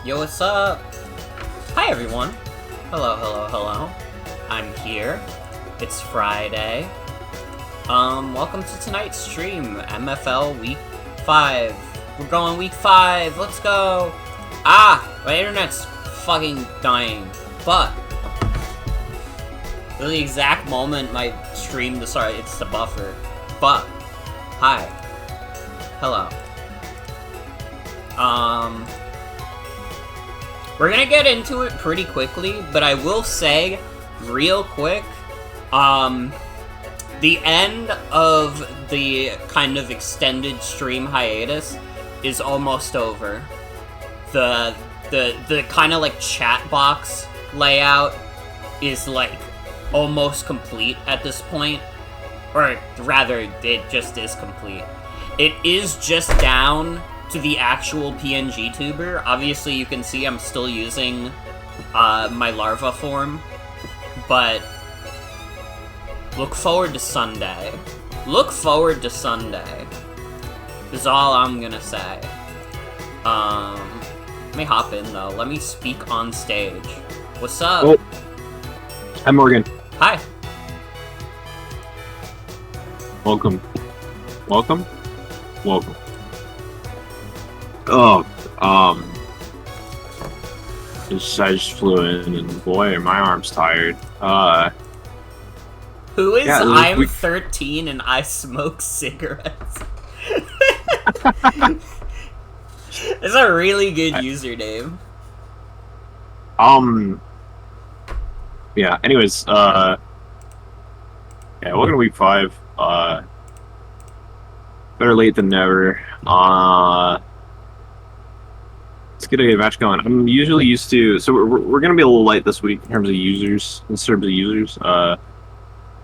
Yo, what's up? Hi, everyone. Hello, hello, hello. I'm here. It's Friday. Welcome to tonight's stream, MFL Week 5. We're going Week 5, let's go! Ah! My internet's fucking dying. Fuck. The exact moment my stream, sorry, it's the buffer. Fuck. Hi. Hello. We're gonna get into it pretty quickly, but I will say, real quick, the end of the kind of extended stream hiatus is almost over. The kind of like chat box layout is like almost complete at this point. Or rather, it just is complete. It is just down to the actual PNG tuber. Obviously, you can see I'm still using my larva form, but look forward to Sunday. Look forward to Sunday is all I'm gonna say. Let me hop in though. Let me speak on stage. What's up? Oh. Hi, Morgan. Hi. Welcome. Welcome? Welcome. Oh, I just flew in, and boy, my arm's tired. Who is yeah, I'm 13 and I smoke cigarettes? It's a really good username. Yeah, anyways, yeah, welcome to Week 5. Better late than never. Let's get a match going. I'm usually used to, so we're gonna be a little light this week in terms of users.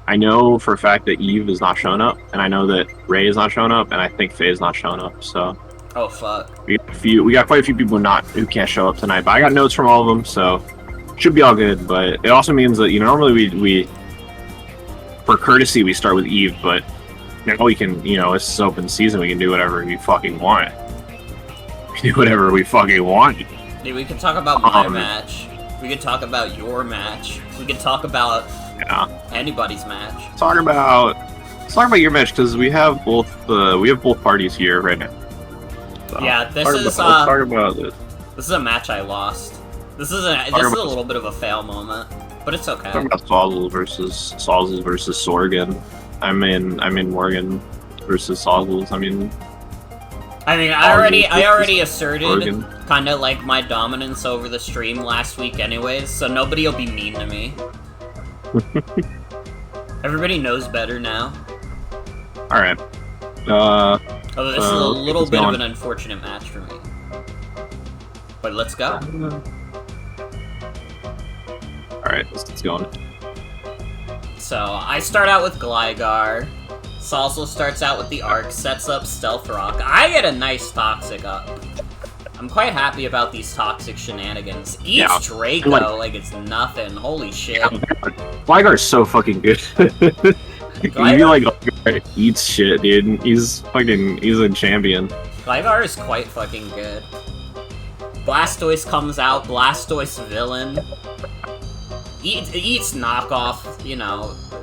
I know for a fact that Eve is not showing up, and I know that Ray is not showing up, and I think Faye is not showing up. So, oh fuck, we got quite a few people who can't show up tonight. But I got notes from all of them, so should be all good. But it also means that normally we for courtesy we start with Eve, but now we can this is open season. We can do whatever we fucking want. We can do whatever we fucking want. Dude, we can talk about my match. We could talk about your match. We could talk about anybody's match. Let's talk about your match because we have both parties here right now. So, yeah, let's talk about this. This is a match I lost. This is a little bit of a fail moment, but it's okay. Talking about Sauzels versus Sorgan. I'm in Morgan versus Sauzels. I already asserted kind of like my dominance over the stream last week anyways, so nobody will be mean to me. Everybody knows better now. Alright. Although this is a little bit of an unfortunate match for me. But let's go. Alright, let's go on. So, I start out with Gligar. Sauzels starts out with the Arc, sets up Stealth Rock. I get a nice Toxic up. I'm quite happy about these Toxic shenanigans. Eats Draco like it's nothing. Holy shit. Gligar is so fucking good. Gligar eats shit, dude. He's a champion. Gligar is quite fucking good. Blastoise comes out, Blastoise villain. Eats knockoff,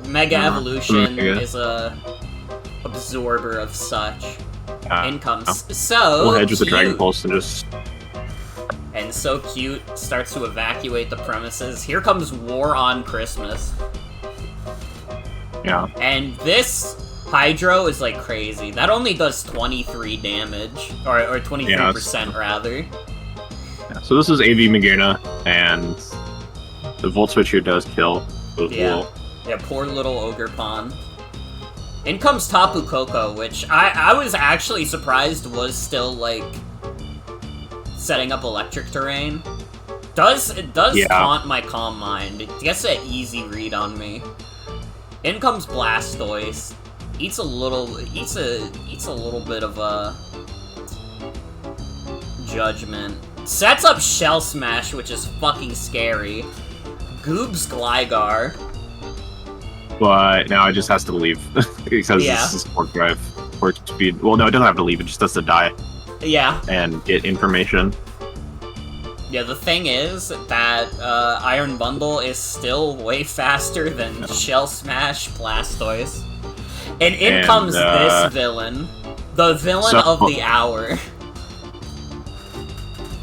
Mega Evolution is a absorber of such. In comes so we'll hedge with the cute. Dragon Pulse and just... And so cute starts to evacuate the premises. Here comes War on Christmas. Yeah. And this Hydro is like crazy. That only does 23 damage. Or 23% rather. Yeah, so this is AV Magearna, and the Volt Switch here does kill. Yeah, poor little Ogerpon. In comes Tapu Koko, which I was actually surprised was still, like, setting up electric terrain. It does taunt my Calm Mind. It gets an easy read on me. In comes Blastoise. Eats a little bit of a judgment. Sets up Shell Smash, which is fucking scary. Goobs Gligar. But now it just has to leave because this is Pork Drive, Pork Speed. Well, no, it doesn't have to leave. It just has to die. Yeah. And get information. Yeah, the thing is that Iron Bundle is still way faster than Shell Smash Blastoise. And in comes this villain. The villain of the hour.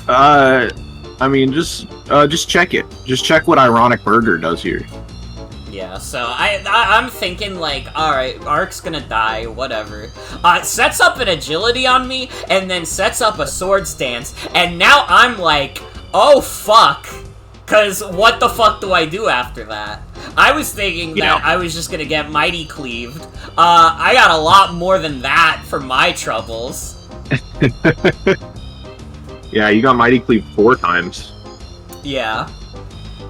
I mean, just check it. Just check what Ironic Burger does here. Yeah, so I'm thinking, like, alright, Ark's gonna die, whatever. Sets up an agility on me, and then sets up a swords dance, and now I'm like, oh fuck. Cause what the fuck do I do after that? I was thinking that I was just gonna get Mighty Cleaved. I got a lot more than that for my troubles. Yeah, you got Mighty Cleaved 4 times. Yeah.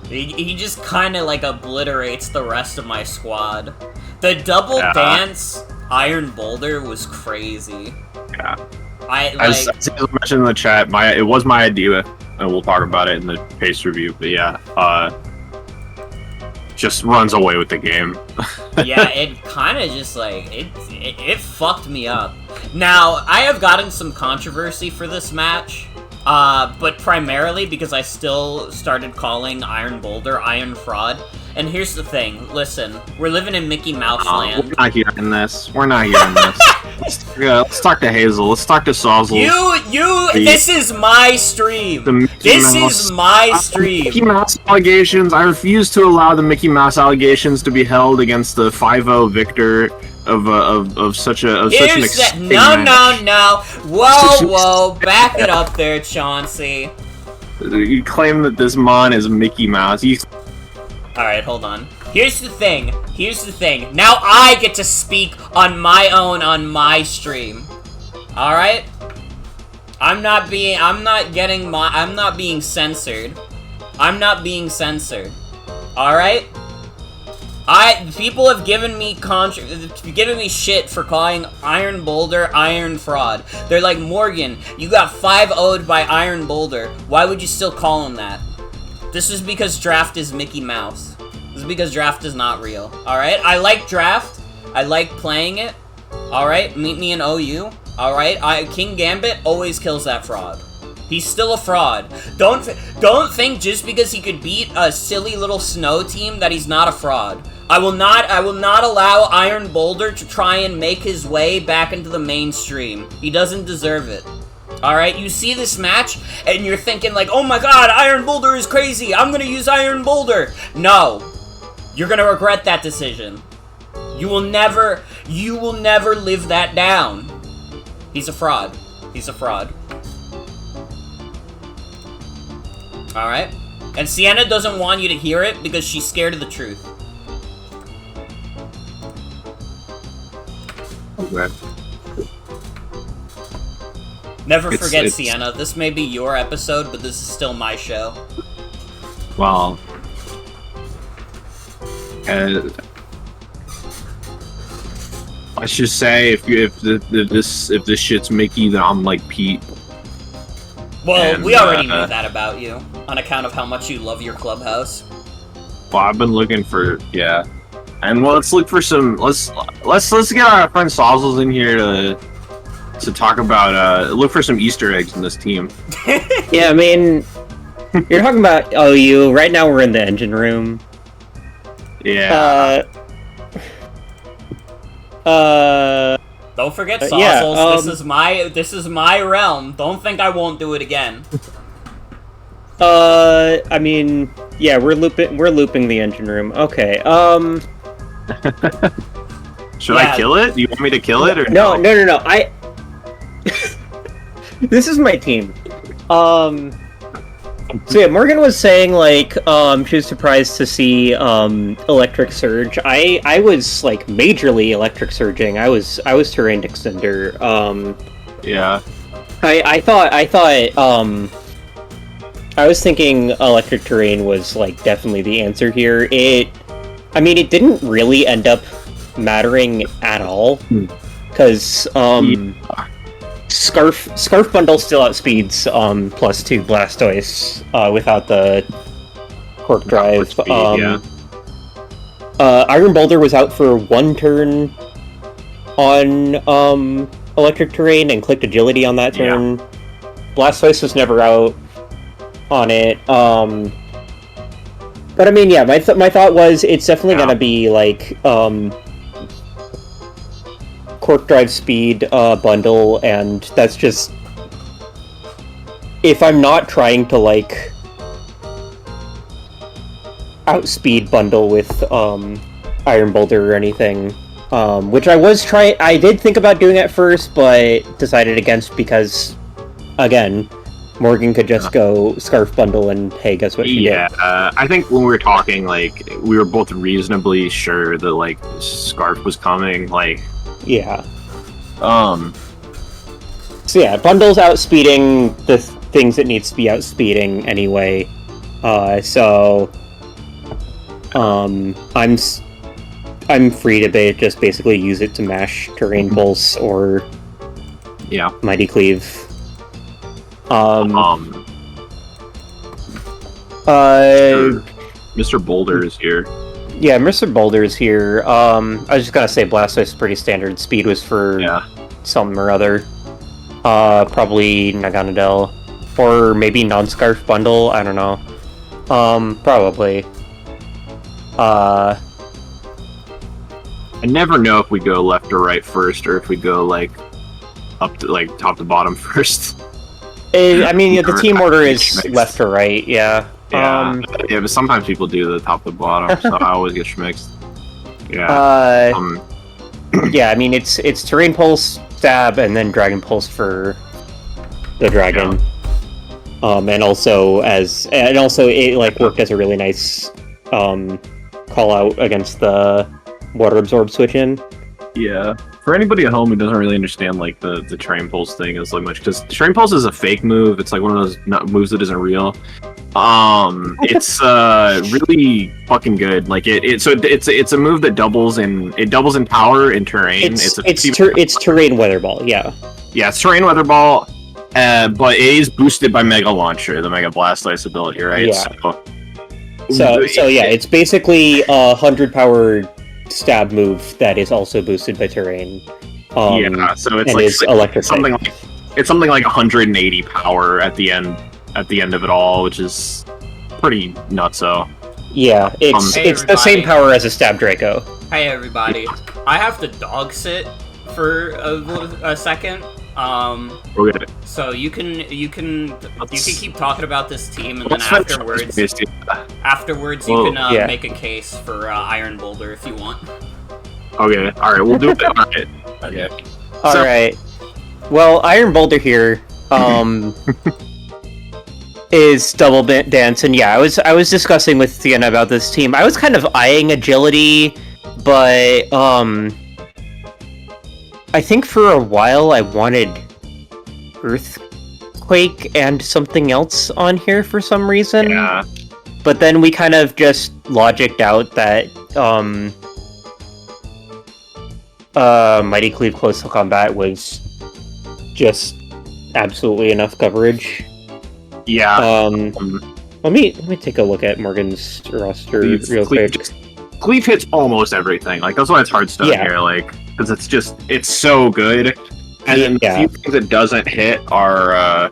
He just kind of, like, obliterates the rest of my squad. The double dance Iron Boulder was crazy. Yeah. As I mentioned in the chat, it was my idea, and we'll talk about it in the pace review, but yeah, just runs away with the game. Yeah, it kind of just, like, it fucked me up. Now, I have gotten some controversy for this match, but primarily because I still started calling Iron Boulder Iron Fraud. And here's the thing, listen, we're living in Mickey Mouse land. We're not hearing this. We're not hearing this. Let's talk to Hazel. Let's talk to Sauzels. This is my stream. This is my stream. Mickey Mouse allegations. I refuse to allow the Mickey Mouse allegations to be held against the 5-0 victor of such an extreme match. No. Whoa, back it up there, Chauncey. You claim that this mon is Mickey Mouse. Alright, hold on. Here's the thing. Now I get to speak on my own on my stream. Alright? I'm not being censored. I'm not being censored. Alright? People have given me shit for calling Iron Boulder Iron Fraud. They're like, Morgan, you got 5-0'd by Iron Boulder. Why would you still call him that? This is because Draft is Mickey Mouse. This is because Draft is not real. Alright? I like Draft. I like playing it. Alright? Meet me in OU. Alright? King Gambit always kills that fraud. He's still a fraud. Don't think just because he could beat a silly little snow team that he's not a fraud. I will not allow Iron Boulder to try and make his way back into the mainstream. He doesn't deserve it. Alright, you see this match, and you're thinking like, oh my god, Iron Boulder is crazy, I'm gonna use Iron Boulder! No. You're gonna regret that decision. You will never live that down. He's a fraud. He's a fraud. Alright? And Sienna doesn't want you to hear it because she's scared of the truth. Okay. Never forget, Sienna, this may be your episode, but this is still my show. Well, let's just say if this shit's Mickey, then I'm like Pete. Well, we already knew that about you, on account of how much you love your clubhouse. Well, I've been looking for and well, let's look for some. Let's get our friend Sauzels in here to talk about look for some Easter eggs in this team. Yeah, I mean, you're talking about OU. Right now we're in the engine room. Yeah. Don't forget, Sauzels. This is my realm. Don't think I won't do it again. I mean, yeah, we're looping the engine room. Okay. Should I kill it? Do you want me to kill it or no? No. This is my team. So yeah, Morgan was saying like she was surprised to see Electric Surge. I was like majorly Electric Surging. I was Terrain Extender. Yeah. I was thinking Electric Terrain was like definitely the answer here. I mean, it didn't really end up mattering at all because Scarf Bundle still outspeeds +2 Blastoise without the Cork Drive. Speed, Iron Boulder was out for 1 turn on Electric Terrain and clicked Agility on that turn. Yeah. Blastoise was never out. on it. But I mean, yeah, my thought was it's definitely gonna be like Quark Drive Speed bundle, and that's just if I'm not trying to like outspeed bundle with Iron Boulder or anything, which I did think about doing at first, but decided against because, again, Morgan could just go Scarf Bundle and, hey, guess what she did? Yeah, I think when we were talking, like, we were both reasonably sure that, like, Scarf was coming, like... Yeah. So yeah, Bundle's outspeeding the things it needs to be outspeeding anyway. I'm free to just basically use it to mash Terrain Pulse or... Yeah. Mighty Cleave. Mr. Boulder is here. Yeah, Mr. Boulder is here. I was just gonna say Blastoise is pretty standard. Speed was for something or other. Probably Naganadel. Or maybe non-Scarf Bundle, I don't know. Probably. I never know if we go left or right first, or if we go, like, up to, like, top to bottom first. I mean, the team order is left to right, yeah. Yeah, but sometimes people do the top to bottom, so I always get schmixed. Yeah. Yeah, I mean, it's Terrain Pulse, Stab, and then Dragon Pulse for the Dragon. Yeah. And also it, like, worked as a really nice, call out against the Water Absorb switch-in. Yeah. For anybody at home who doesn't really understand, like, the Terrain Pulse thing as like much, because Terrain Pulse is a fake move. It's like one of those moves that isn't real. It's really fucking good. Like it's a move that doubles in power in terrain. It's Terrain Weather Ball. Yeah. Yeah, it's Terrain Weather Ball, but it is boosted by Mega Launcher, the Mega Blastoise ability, right? Yeah. So yeah, it's basically a 100 power stab move that is also boosted by terrain. Yeah, so it's like something like 180 power at the end of it all, which is pretty nutso. Yeah, it's the same power as a Stab Draco. Hey everybody, I have to dog sit for a second. Okay. So you can keep talking about this team, and then afterwards you can make a case for Iron Boulder if you want. Okay. All right. We'll do it. All right. Okay. All right. Well, Iron Boulder here is double dance, and yeah, I was discussing with Sienna about this team. I was kind of eyeing agility, but I think for a while I wanted Earthquake and something else on here for some reason. Yeah. But then we kind of just logicked out that Mighty Cleave Close to Combat was just absolutely enough coverage. Yeah. Let me take a look at Morgan's roster real quick. Cleave hits almost everything. Like, that's why it's Hearthstone here. Like, because it's so good. And then the few things it doesn't hit are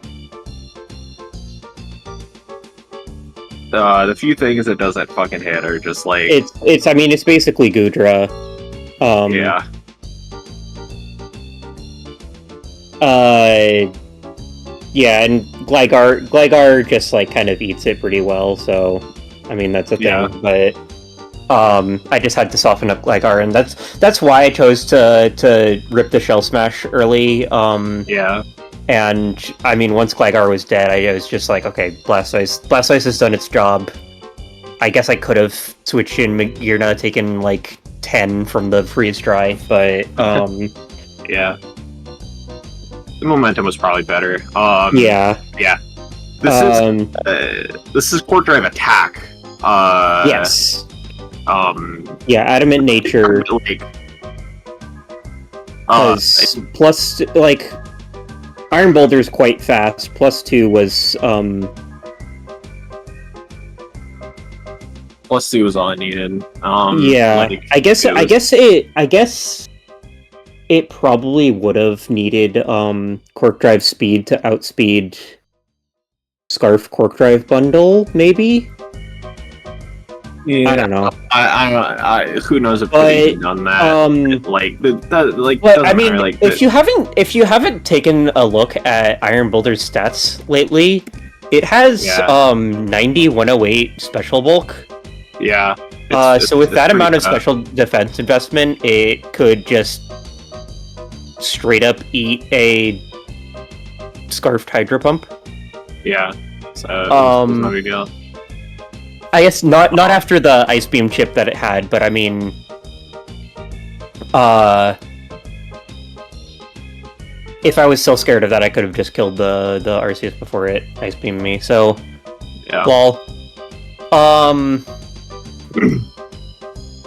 the few things it doesn't fucking hit are just like it's basically Gudra. Yeah. Yeah, and Gligar just like kind of eats it pretty well, so I mean that's a thing, but I just had to soften up Gligar, and that's why I chose to rip the Shell Smash early. Yeah. And I mean, once Gligar was dead, I was just like, okay, Blastoise has done its job. I guess I could have switched in Magearna, taken like 10 from the Freeze Dry, but yeah. The momentum was probably better. Yeah. This is Quark Drive Attack. Yes. Yeah, Adamant Nature. Plus, like, Iron Boulder's quite fast. +2 was +2 was all I needed. Yeah, like, I guess it probably would have needed Quark Drive Speed to outspeed Scarf Cork Drive bundle, maybe? Yeah, I don't know. Who knows if But, they've done that? But I mean, matter, if you haven't taken a look at Iron Boulder's stats lately, it has 90 108 special bulk. Yeah. So with that amount of tough. special defense investment, it could just straight up eat a Scarfed Hydro Pump. Yeah. So it's no big deal. I guess not after the Ice Beam chip that it had, but I mean, if I was still scared of that, I could have just killed the Arceus before it Ice Beamed me. So, Yeah. well,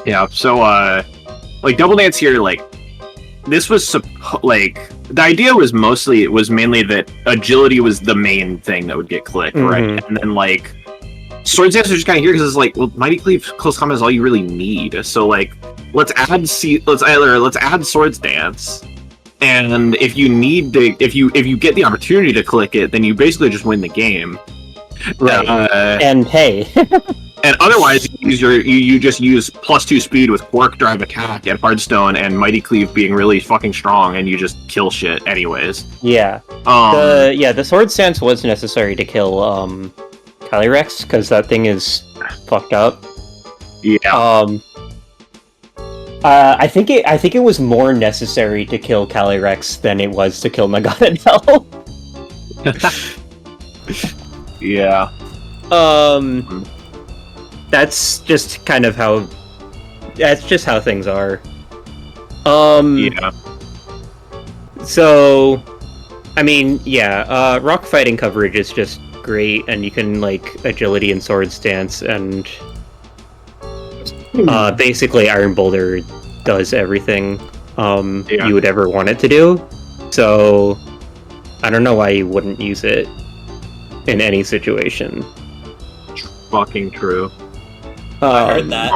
Yeah. So like Double Dance here, like this was like the idea was mainly that agility was the main thing that would get clicked, right? And then like Swords Dance are just kind of here because it's like, well, Mighty Cleave close combat is all you really need. So like, let's add Swords Dance, and if you need to, if you get the opportunity to click it, then you basically just win the game. right. And hey, And otherwise, you just use +2 speed with Quark Drive Attack and Hardstone and Mighty Cleave being really fucking strong, and you just kill shit anyways. yeah, the Sword Stance was necessary to kill Calyrex because that thing is fucked up. Yeah. I think it was more necessary to kill Calyrex than it was to kill Megadonel. Yeah. That's just kind of how. That's just how things are. Yeah. So, I mean, yeah, rock fighting coverage is just great, and you can like agility and sword stance, and basically Iron Boulder does everything you would ever want it to do. So, I don't know why you wouldn't use it in any situation. Fucking true. I heard that.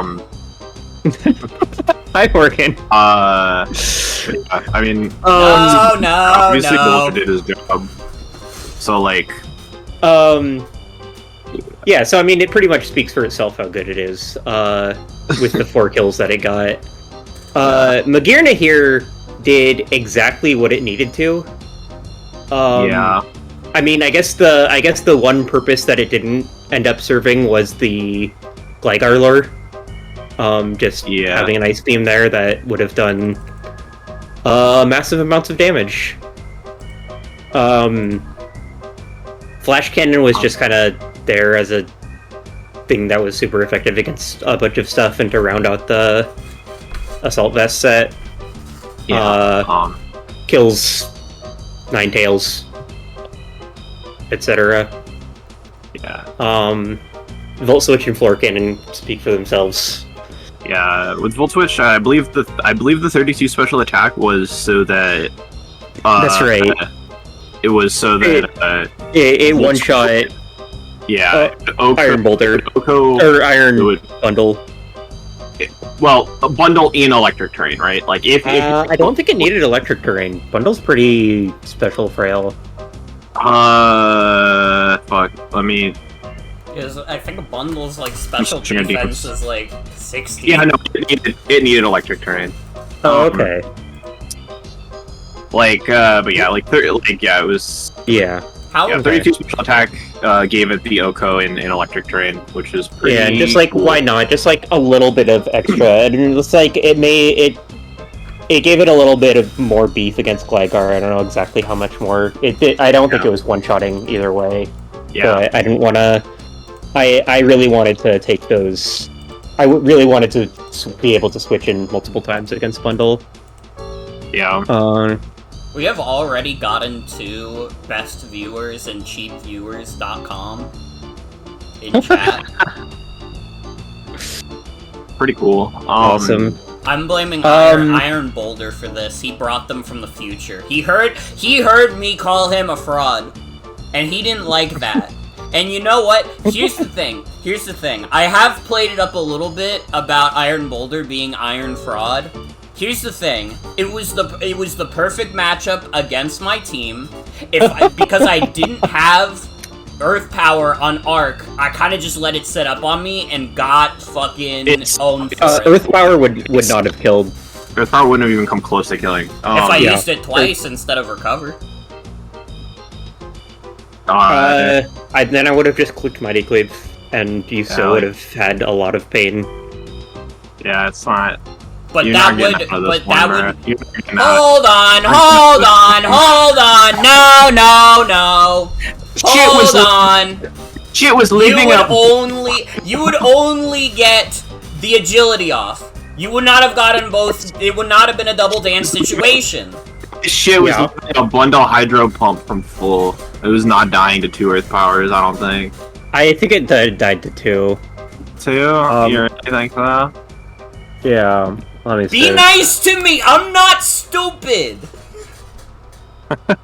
Hi, Morgan. I mean, obviously Boulder did his job. So like, yeah. So I mean, it pretty much speaks for itself how good it is. With the 4 kills that it got, Magearna here did exactly what it needed to. yeah. I mean, I guess the one purpose that it didn't end up serving was the Gligar lure. Just having an Ice Beam there that would have done massive amounts of damage. Flash Cannon was just kind of there as a thing that was super effective against a bunch of stuff and to round out the Assault Vest set. Yeah. Kills Ninetales, etc. Yeah. Volt Switch and Floor Cannon speak for themselves. Yeah, with Volt Switch, I believe the 32 special attack was so that. That's right. It was so that it one shot. Yeah, Iron Boulder or Iron Bundle. Well, a bundle in Electric Terrain, right? Like if I don't think it needed Electric Terrain. Bundle's pretty special frail. Fuck. Let me. I think a bundle's like special defense is like 60. Yeah, no, it needed Electric Terrain. Oh, okay. Like, but yeah, it was. Yeah. How? Yeah, 32 special attack gave it the Oko in Electric Terrain, which is pretty. Yeah, just like cool. Why not? Just like a little bit of extra. And it's like it gave it a little bit of more beef against Gligar. I don't know exactly how much more. I don't think it was one-shotting either way. Yeah. But I didn't want to. I really wanted to take those. I really wanted to be able to switch in multiple times against Bundle. Yeah. We have already gotten to best viewers and cheapviewers.com in chat. Pretty cool. Awesome. I'm blaming Iron Boulder for this. He brought them from the future. He heard me call him a fraud, and he didn't like that. And you know what? Here's the thing. I have played it up a little bit about Iron Boulder being Iron Fraud. Here's the thing. It was the perfect matchup against my team. Because I didn't have Earth Power on Arc, I kind of just let it set up on me and got fucking owned for it. Earth Power would not have killed. Earth Power wouldn't have even come close to killing. If I used it twice instead of Recover. Then I would have just clicked Mighty Cleave, and you still would have had a lot of pain. Yeah, it's not. But You're that not would. getting out of But this one, that Mara. would. You're not getting Hold out. on. No. Hold on. Shit was leaving up. You would only get the agility off. You would not have gotten both. It would not have been a double dance situation. This shit was like a bundle hydro pump from full. It was not dying to 2 Earth Powers, I don't think. I think it died to 2. 2? You think so? Yeah. Let me see. Be nice to me! I'm not stupid!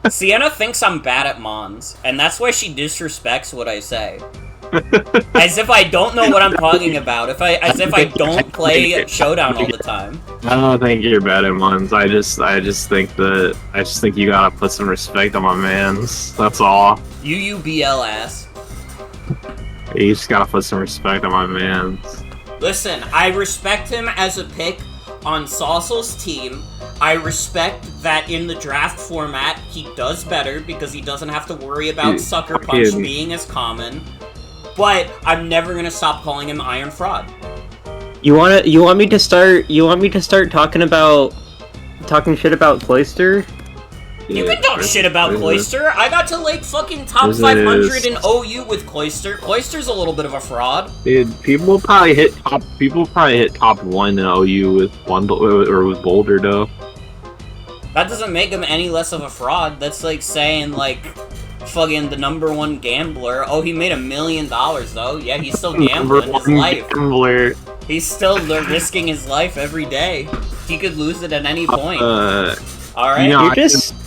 Sienna thinks I'm bad at Mons, and that's why she disrespects what I say. As if I don't know what I'm talking about, as if I don't play Showdown all the time. I don't think you're bad at Mons. I just think you gotta put some respect on my mans. That's all. UUBL ass. You just gotta put some respect on my mans. Listen, I respect him as a pick on Sauzels Team. I respect that in the draft format, he does better because he doesn't have to worry about Sucker Punch being as common. But I'm never gonna stop calling him Iron Fraud. You want me to start talking shit about Cloister? You can talk shit about Cloister. I got to like fucking top 500 in OU with Cloister. Cloister's a little bit of a fraud. Dude, people probably hit top 1 in OU with with Boulder though. That doesn't make him any less of a fraud. That's like saying like fucking the #1 gambler. Oh, he made $1 million though. Yeah, he's still gambling his life. Gambler. He's still risking his life every day. He could lose it at any point. All right. No,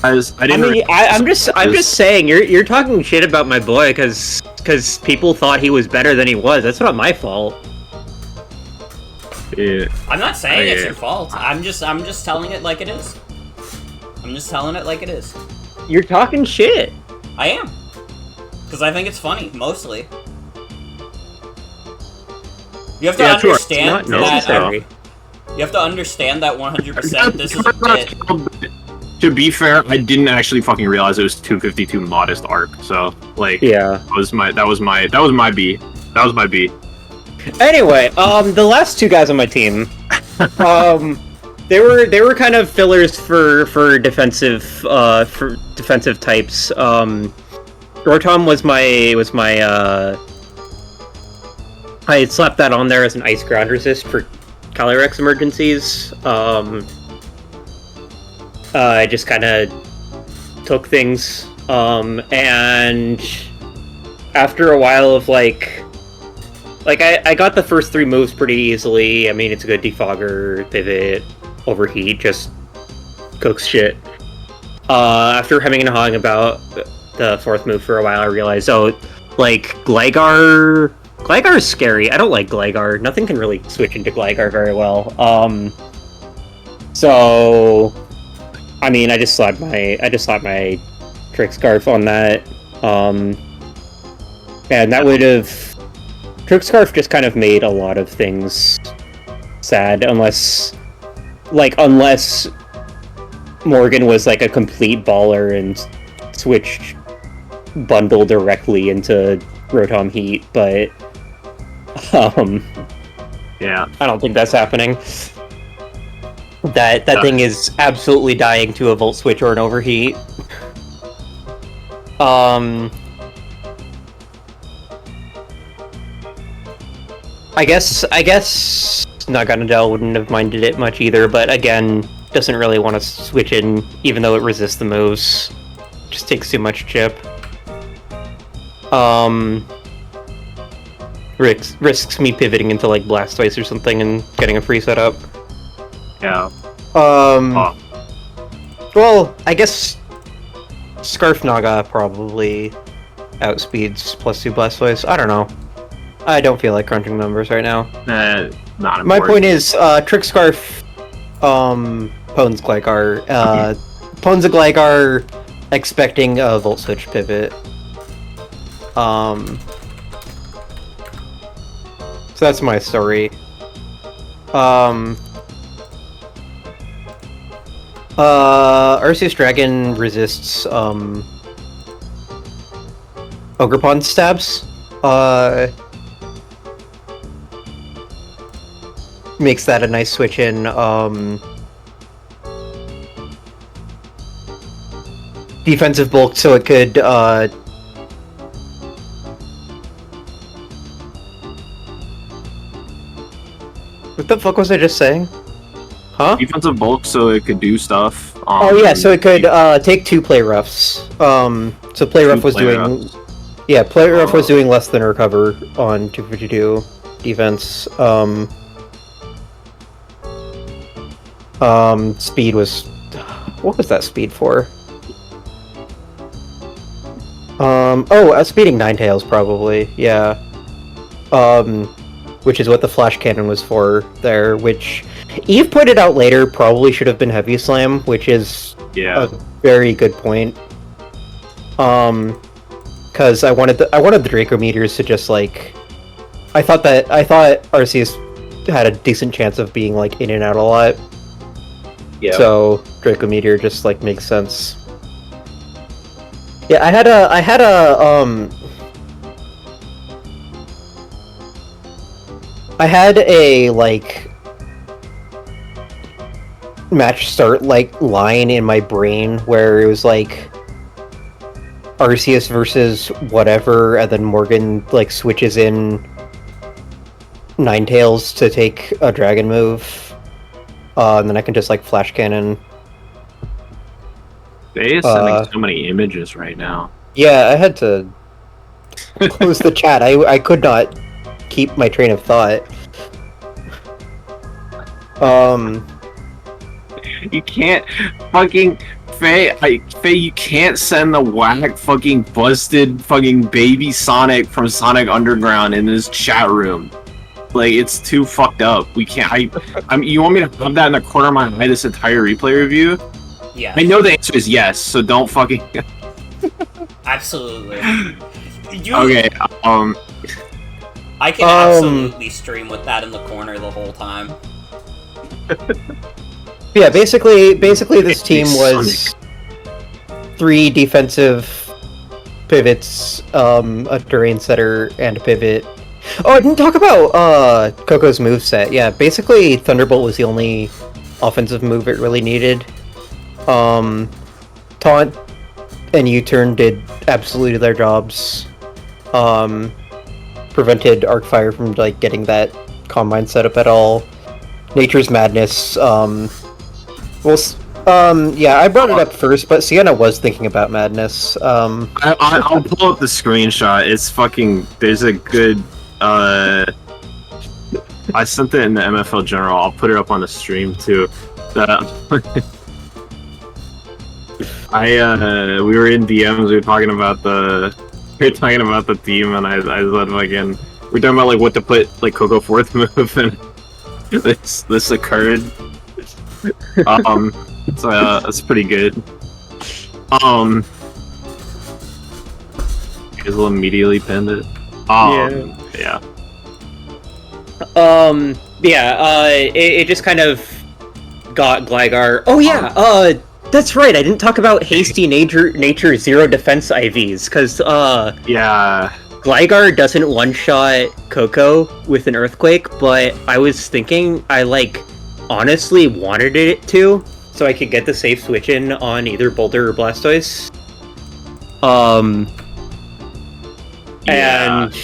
I'm just saying you're talking shit about my boy because people thought he was better than he was. That's not my fault. Yeah. I'm not saying it's your fault. I'm just telling it like it is. I'm just telling it like it is. You're talking shit. I am. Because I think it's funny, mostly. You have to understand that. You have to understand that 100% this is a bit. To be fair, I didn't actually fucking realize it was 252 modest arc. So like, yeah, that was my B. That was my B. Anyway, the last 2 guys on my team, they were kind of fillers for defensive types. Rotom was my I slapped that on there as an ice ground resist for Calyrex emergencies. I just kind of took things, and after a while of like I got the first 3 moves pretty easily. I mean, it's a good defogger, pivot, overheat, just cooks shit. After hemming and hawing about the 4th move for a while, I realized, like, Gligar's scary. I don't like Gligar. Nothing can really switch into Gligar very well. So, I mean, I just slapped my Trick Scarf on that. And that would have... Trick Scarf just kind of made a lot of things sad, unless Morgan was like a complete baller and switched Bundle directly into Rotom Heat, but yeah, I don't think that's happening. That thing is absolutely dying to a Volt Switch or an Overheat. I guess Naganadel wouldn't have minded it much either, but again, doesn't really want to switch in, even though it resists the moves. Just takes too much chip. Risks me pivoting into like Blastoise or something and getting a free setup. Yeah. Well, I guess Scarf Naga probably outspeeds +2 Blastoise. I don't know. I don't feel like crunching numbers right now. Not important. My point is, Trick Scarf Pones Gligar. Pones a Gligar expecting a Volt Switch pivot. So that's my story. Arceus Dragon resists, Ogre stabs. Makes that a nice switch in, defensive bulk, so it could, what the fuck was I just saying? Huh? Defensive bulk, so it could do stuff. Oh yeah, so it could take 2 play roughs. So play rough was doing, yeah, play rough was doing less than recover on 252 defense. Speed was, what was that speed for? Speeding Ninetales probably, yeah. Which is what the flash cannon was for there, which Eve pointed out later probably should have been Heavy Slam, which is a very good point. Because I wanted the Draco Meteors to just like, I thought Arceus had a decent chance of being like in and out a lot. Yeah. So Draco Meteor just like makes sense. Yeah, I had a like match start like line in my brain where it was like Arceus versus whatever, and then Morgan like switches in Ninetales to take a dragon move, and then I can just like flash cannon. They are sending so many images right now. Yeah, I had to close the chat. I could not keep my train of thought. You can't fucking Faye, you can't send the whack fucking busted fucking baby Sonic from Sonic Underground in this chat room. Like, it's too fucked up. We can't. You want me to have that in the corner of my eye this entire replay review? Yeah. I know the answer is yes, so don't fucking. Absolutely. Okay. I can absolutely stream with that in the corner the whole time. Yeah, basically this team was 3 defensive pivots, a terrain setter, and a pivot. Oh, I didn't talk about Coco's moveset. Yeah, basically Thunderbolt was the only offensive move it really needed. Taunt and U-turn did absolutely their jobs. Prevented Arcfire from like getting that Combine set up at all. Nature's Madness, yeah, I brought it up first, but Sienna was thinking about Madness. I'll pull up the screenshot. It's fucking. There's a good. I sent it in the MFL General. I'll put it up on the stream too. We were in DMs. We were talking about the team, and I said fucking. We're talking about like what to put like Coco fourth move, and this occurred. So that's pretty good. You guys will immediately pinned it. Yeah. It just kind of got Gligar. Oh yeah, that's right. I didn't talk about hasty nature zero defense IVs because yeah, Gligar doesn't one-shot Coco with an earthquake, but I was thinking I like honestly wanted it to, so I could get the safe switch in on either Boulder or Blastoise. And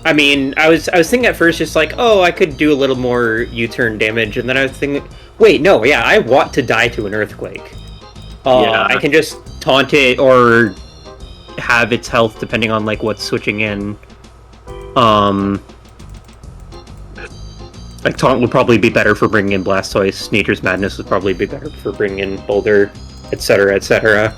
I mean, I was thinking at first just like, oh, I could do a little more U-turn damage, and then I was thinking, wait, no, yeah, I want to die to an earthquake. I can just taunt it or have its health depending on like what's switching in. Like taunt would probably be better for bringing in Blastoise. Nature's Madness would probably be better for bringing in Boulder, etc., etc.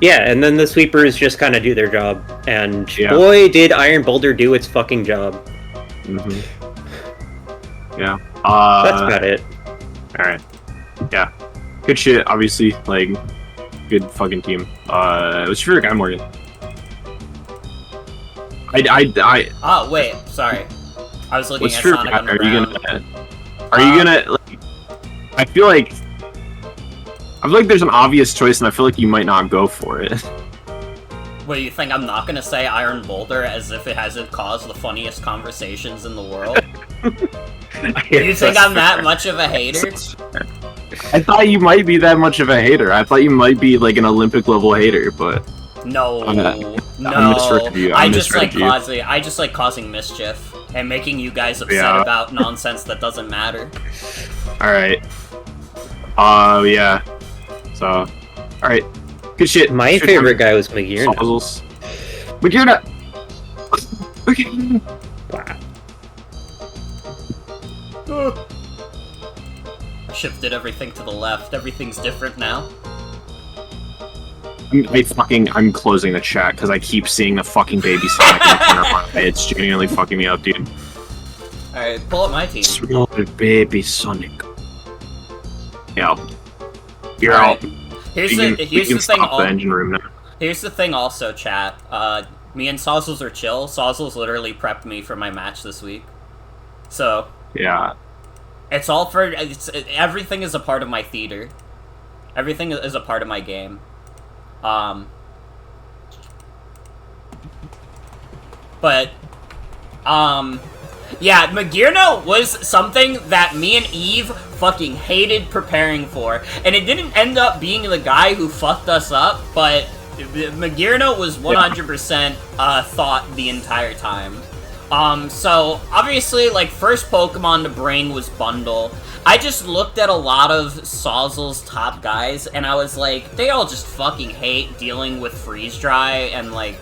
Yeah, and then the sweepers just kind of do their job, and boy, did Iron Boulder do its fucking job. Yeah. That's about it. Alright. Yeah. Good shit, obviously. Like, good fucking team. What's your favorite guy, Morgan? Oh, wait, sorry. I was looking What's at your Sonic guy? Underground. Are you gonna, like, I feel like there's an obvious choice, and I feel like you might not go for it. Wait, you think I'm not gonna say Iron Boulder as if it hasn't caused the funniest conversations in the world? You think I'm that much of a hater? I thought you might be that much of a hater. I thought you might be like an Olympic level hater, but no, I misread you. I just like causing mischief and making you guys upset about nonsense that doesn't matter. All right. Yeah. So, all right. Good shit. My favorite guy was Magirna. Sauzels. Magirna! Wow. I shifted everything to the left. Everything's different now. I'm closing the chat because I keep seeing the fucking baby Sonic in the corner of my head. It's genuinely fucking me up, dude. Alright, pull up my team. Small baby Sonic. Yeah. You're right. out. Here's the thing. The engine room now. Here's the thing, also, chat. Me and Sauzels are chill. Sauzels literally prepped me for my match this week, so yeah, it's all for. Everything is a part of my theater. Everything is a part of my game. But yeah, Magirna was something that me and Eve fucking hated preparing for, and it didn't end up being the guy who fucked us up, but Magirna was 100% thought the entire time. So obviously, like, first Pokemon to bring was Bundle. I just looked at a lot of Sauzels top guys, and I was like, they all just fucking hate dealing with Freeze Dry and, like,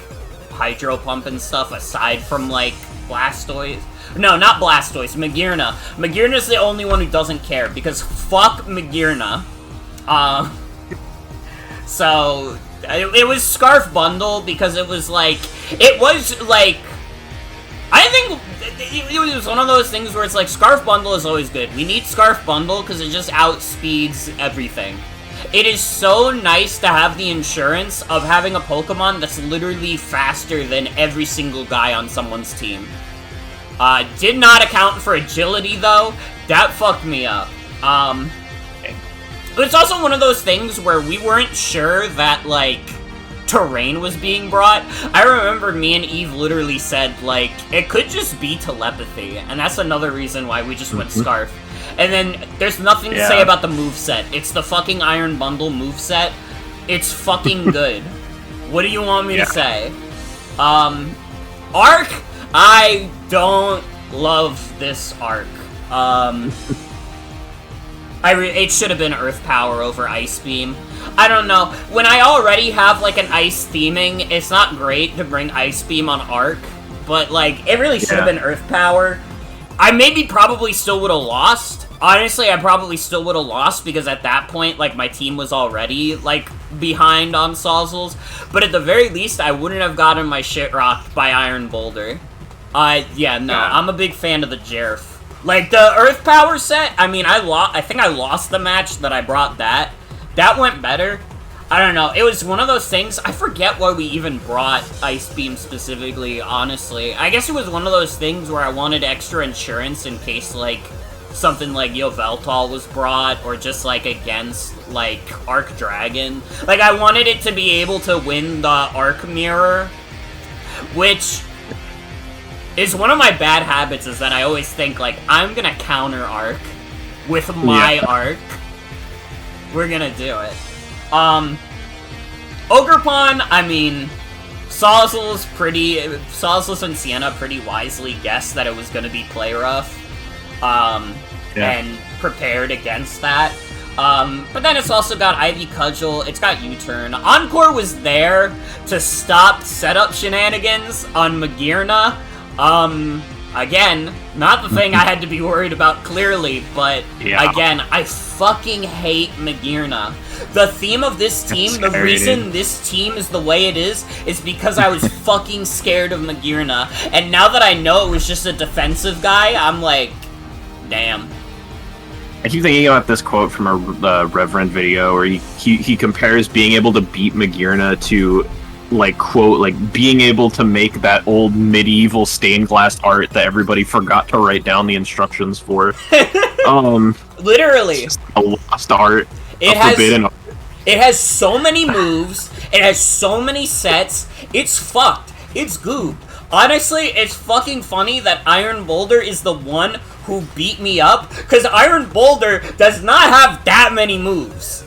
Hydro Pump and stuff, aside from, like, Blastoise. No, not Blastoise, Magirna. Magirna's the only one who doesn't care, because fuck Magirna. So, it was Scarf Bundle, because it was like, I think it was one of those things where it's like, Scarf Bundle is always good. We need Scarf Bundle, because it just outspeeds everything. It is so nice to have the insurance of having a Pokemon that's literally faster than every single guy on someone's team. Did not account for agility, though. That fucked me up. But it's also one of those things where we weren't sure that, like, terrain was being brought. I remember me and Eve literally said, like, it could just be telepathy, and that's another reason why we just went Scarf. And then, there's nothing to say about the moveset. It's the fucking Iron Bundle moveset. It's fucking good. What do you want me to say? Arc? I don't love this arc. It should have been Earth Power over Ice Beam. I don't know. When I already have, like, an Ice theming, it's not great to bring Ice Beam on Arc, but, like, it really should have been Earth Power. I probably still would have lost. Honestly, I probably still would have lost, because at that point, like, my team was already, like, behind on Sauzels. But at the very least, I wouldn't have gotten my shit rocked by Iron Boulder. I'm a big fan of the Jerf. Like, the Earth Power set, I mean, I think I lost the match that I brought that. That went better. I don't know, it was one of those things, I forget why we even brought Ice Beam specifically, honestly. I guess it was one of those things where I wanted extra insurance in case, like, something like Yveltal was brought, or just, like, against, like, Arc Dragon. Like, I wanted it to be able to win the Arc Mirror, which is one of my bad habits, is that I always think, like, I'm gonna counter Arc with my Arc. We're gonna do it. Ogerpon, I mean, Sauzels and Sienna pretty wisely guessed that it was gonna be Play Rough, and prepared against that. But then it's also got Ivy Cudgel, it's got U-Turn. Encore was there to stop setup shenanigans on Magirna. Again, not the thing I had to be worried about clearly, but again, I fucking hate Magirna. The theme of this team, the reason this team is the way it is because I was fucking scared of Magirna. And now that I know it was just a defensive guy, I'm like, Damn. I keep thinking about this quote from a Reverend video where he compares being able to beat Magirna to, like, quote, like, being able to make that old medieval stained glass art that everybody forgot to write down the instructions for. Literally. It's just a lost art. It has so many moves. It has so many sets. It's fucked. It's gooped. Honestly, it's fucking funny that Iron Boulder is the one who beat me up, because Iron Boulder does not have that many moves.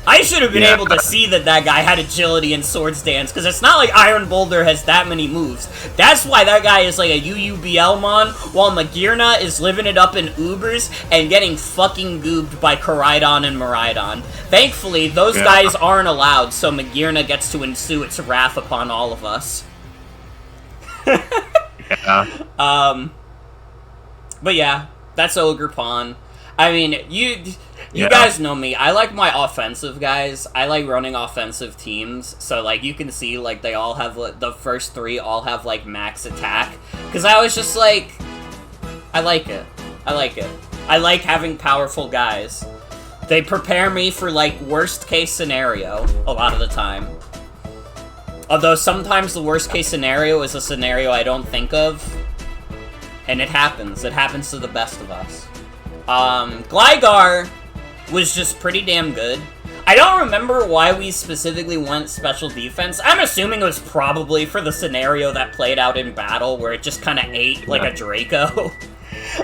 I should have been able to see that guy had agility and swords dance, because it's not like Iron Boulder has that many moves. That's why that guy is like a UUBL mon, while Magirna is living it up in Ubers and getting fucking gooped by Koraidon and Miraidon. Thankfully, those guys aren't allowed, so Magirna gets to ensue its wrath upon all of us. But yeah, that's Ogre Pawn. I mean, you guys know me. I like my offensive guys. I like running offensive teams. So, like, you can see, like, they all have, the first three all have, like, max attack. Because I was just like, I like it. I like it. I like having powerful guys. They prepare me for, like, worst case scenario a lot of the time. Although sometimes the worst case scenario is a scenario I don't think of. And it happens. It happens to the best of us. Gligar was just pretty damn good. I don't remember why we specifically went special defense. I'm assuming it was probably for the scenario that played out in battle where it just kind of ate like a Draco.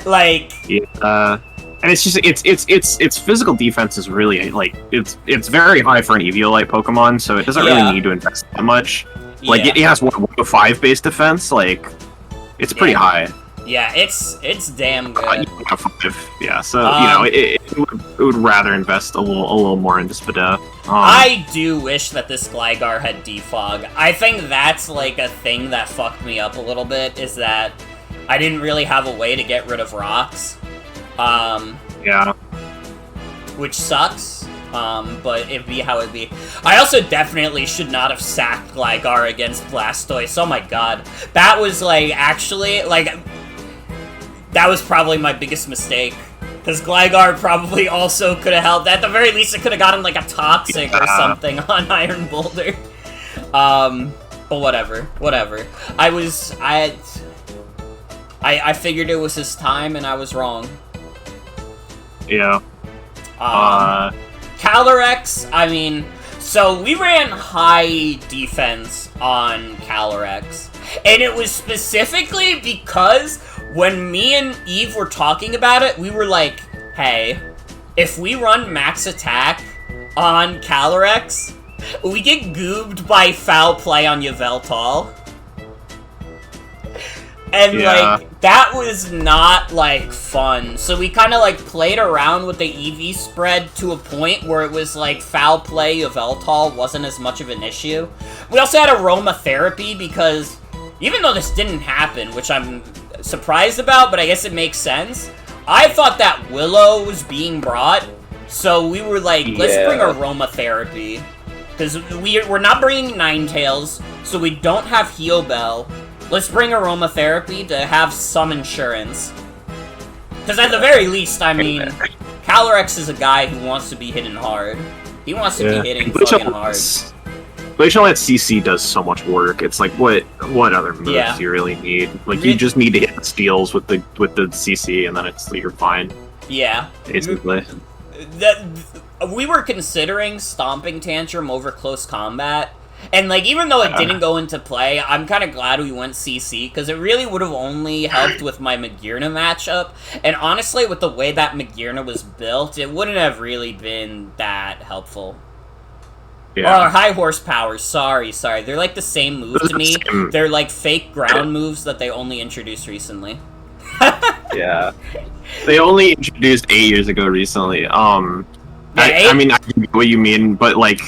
Like... Yeah, and it's just, its physical defense is really, like, it's very high for an Eviolite Pokemon, so it doesn't really need to invest that much. Like, it has, what, 105 base defense? Like, it's pretty high. Yeah, it's damn good. Yeah, so, you know, it would rather invest a little more into Spadef. I do wish that this Gligar had Defog. I think that's, like, a thing that fucked me up a little bit, is that I didn't really have a way to get rid of rocks. Yeah. Which sucks, but it'd be how it'd be. I also definitely should not have sacked Gligar against Blastoise. Oh my god. That was, like, actually, like... That was probably my biggest mistake. Because Gligar probably also could have helped. At the very least, it could have gotten, like, a Toxic or something on Iron Boulder. But whatever. Whatever. I figured it was his time, and I was wrong. Yeah. Calyrex, I mean... So, we ran high defense on Calyrex. And it was specifically because... When me and Eve were talking about it, we were like, hey, if we run max attack on Calyrex, we get goobed by foul play on Yveltal. And, like, that was not, like, fun. So we kind of, like, played around with the EV spread to a point where it was, like, foul play Yveltal wasn't as much of an issue. We also had aromatherapy because, even though this didn't happen, which I'm... surprised about, but I guess it makes sense. I thought that Willow was being brought, so we were like, let's bring aromatherapy. Because we're not bringing Ninetales, so we don't have Heal Bell. Let's bring aromatherapy to have some insurance. Because at the very least, I mean, Calyrex is a guy who wants to be hitting hard. He wants to be hitting fucking hard. Glacial Lance CC does so much work. It's like, what other moves do you really need? Like, you just need to hit the steals with the CC, and then you're fine. Yeah. Basically. We were considering Stomping Tantrum over Close Combat, and, like, even though it didn't go into play, I'm kind of glad we went CC, because it really would have only helped with my Magirna matchup, and honestly, with the way that Magirna was built, it wouldn't have really been that helpful. Yeah. Or high horsepower, sorry. They're like the same move to me. They're like fake ground moves that they only introduced recently. Yeah. They only introduced 8 years ago recently. I mean, I get what you mean, but like...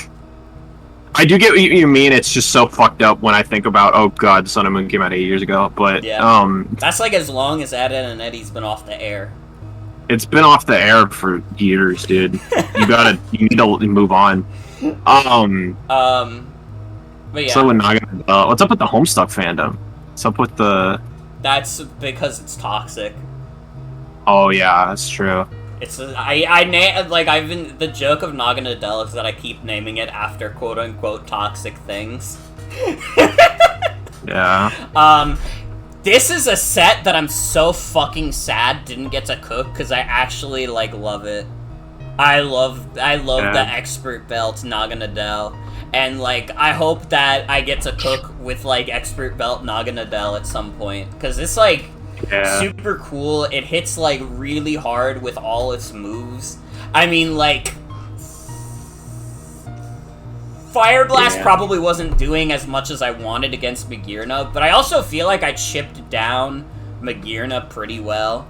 I do get what you mean, it's just so fucked up when I think about, oh god, Sun and Moon came out 8 years ago, but... Yeah. That's like as long as Ed and Eddie's been off the air. It's been off the air for years, dude. You need to move on. But yeah. So what's up with the Homestuck fandom? What's up with the... That's because it's toxic. Oh yeah, that's true. It's the joke of Naganadel is that I keep naming it after quote unquote toxic things. Yeah. This is a set that I'm so fucking sad didn't get to cook because I actually like love it. I love the expert belt Naganadel, and like I hope that I get to cook with like expert belt Naganadel at some point because it's like super cool. It hits like really hard with all its moves. I mean, like Fire Blast probably wasn't doing as much as I wanted against Magearna, but I also feel like I chipped down Magearna pretty well.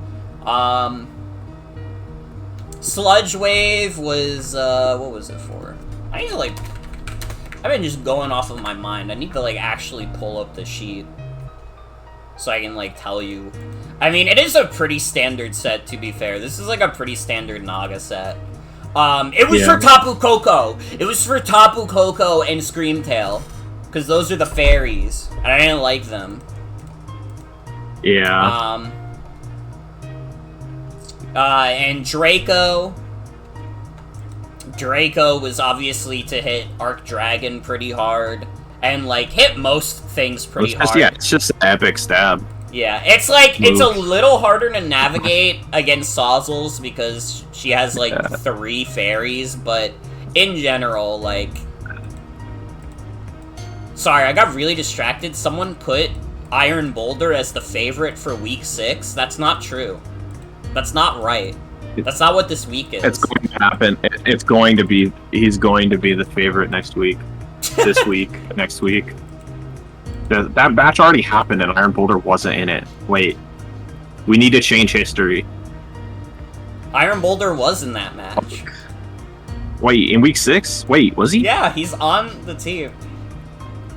Sludge Wave was, what was it for? I need to, like, I've been just going off of my mind. I need to, like, actually pull up the sheet so I can, like, tell you. I mean, it is a pretty standard set, to be fair. This is, like, a pretty standard Naga set. It was for Tapu Koko. It was for Tapu Koko and Screamtail. Because those are the fairies. And I didn't like them. Yeah. And Draco. Draco was obviously to hit Arc Dragon pretty hard. And, like, hit most things pretty hard. Yeah, it's just an epic stab. Yeah, it's like, it's a little harder to navigate against Sauzels because she has, like, 3 fairies, but in general, like... Sorry, I got really distracted. Someone put Iron Boulder as the favorite for week 6. That's not true. That's not right. That's not what this week is. It's going to happen. It's going to be... He's going to be the favorite next week. This week. Next week. That match already happened and Iron Boulder wasn't in it. Wait. We need to change history. Iron Boulder was in that match. Wait, in week 6? Wait, was he? Yeah, he's on the team.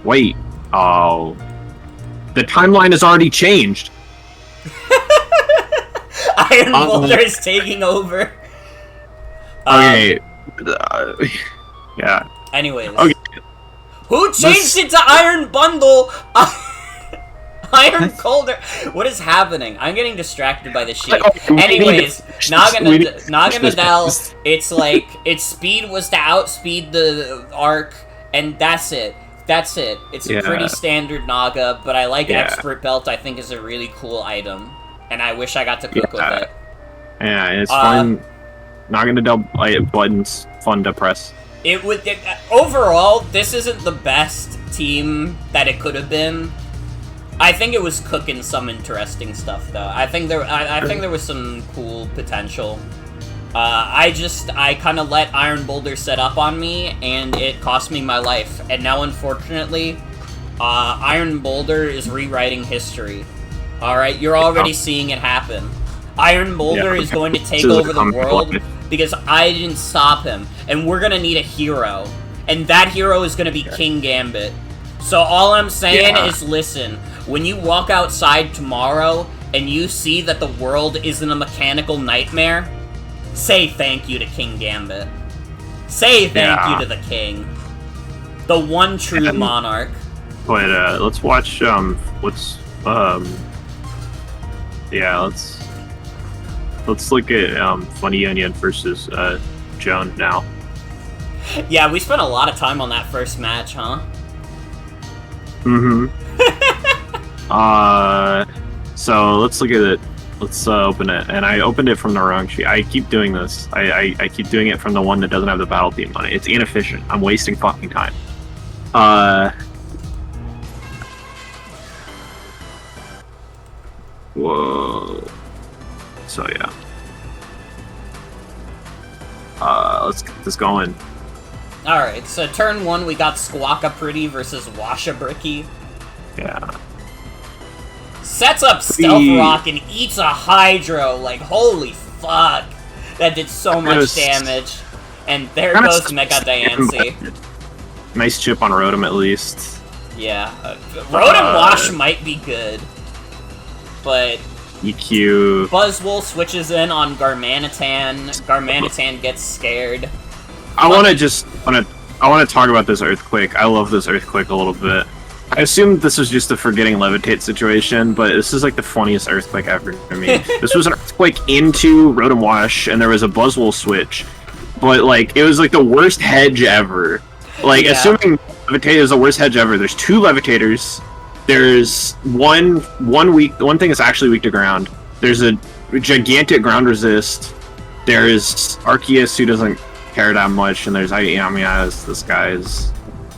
Wait. Oh. The timeline has already changed. Iron Boulder is taking over. Okay. Yeah. Anyways. Okay. Who changed it to Iron Bundle? Iron Colder. What is happening? I'm getting distracted by the sheet. Anyways, Naganadel, it's like, its speed was to outspeed the Arc, and that's it. That's it. It's a pretty standard Naga, but I like Expert Belt. I think is a really cool item, and I wish I got to cook with it. Yeah, it's fun. Naganadel buttons, fun to press. Overall, this isn't the best team that it could have been. I think it was cooking some interesting stuff, though. I think there was some cool potential. I kind of let Iron Boulder set up on me, and it cost me my life. And now, unfortunately, Iron Boulder is rewriting history. Alright, you're already seeing it happen. Iron Boulder is going to take over the world because I didn't stop him. And we're gonna need a hero. And that hero is gonna be King Gambit. So all I'm saying is listen, when you walk outside tomorrow and you see that the world isn't a mechanical nightmare, say thank you to King Gambit. Say thank you to the king. The one true monarch. But let's watch let's look at Funyonion versus Joan now. Yeah, we spent a lot of time on that first match, huh? Mm-hmm. So let's look at it. Let's open it. And I opened it from the wrong sheet. I keep doing this. I keep doing it from the one that doesn't have the battle theme on it. It's inefficient. I'm wasting fucking time. Whoa. So yeah. Let's get this going. Alright, so turn 1 we got SQUAWKABILLY versus Washabricky. Yeah. Sets up Stealth Rock and eats a Hydro, like, holy fuck. That did so much damage. And there goes Mega Diancie. Nice chip on Rotom at least. Yeah. Rotom Wash might be good. But... EQ. Buzzwole switches in on Garmanitan. Garmanitan gets scared. I want to talk about this Earthquake. I love this Earthquake a little bit. I assumed this was just a forgetting levitate situation, but this is like the funniest earthquake ever to me. This was an earthquake into Rotom Wash, and there was a Buzzwole switch, but like it was like the worst hedge ever. Like assuming levitate is the worst hedge ever. There's 2 levitators. There's one thing that's actually weak to ground. There's a gigantic ground resist. There's Arceus who doesn't care that much, and there's this guy's.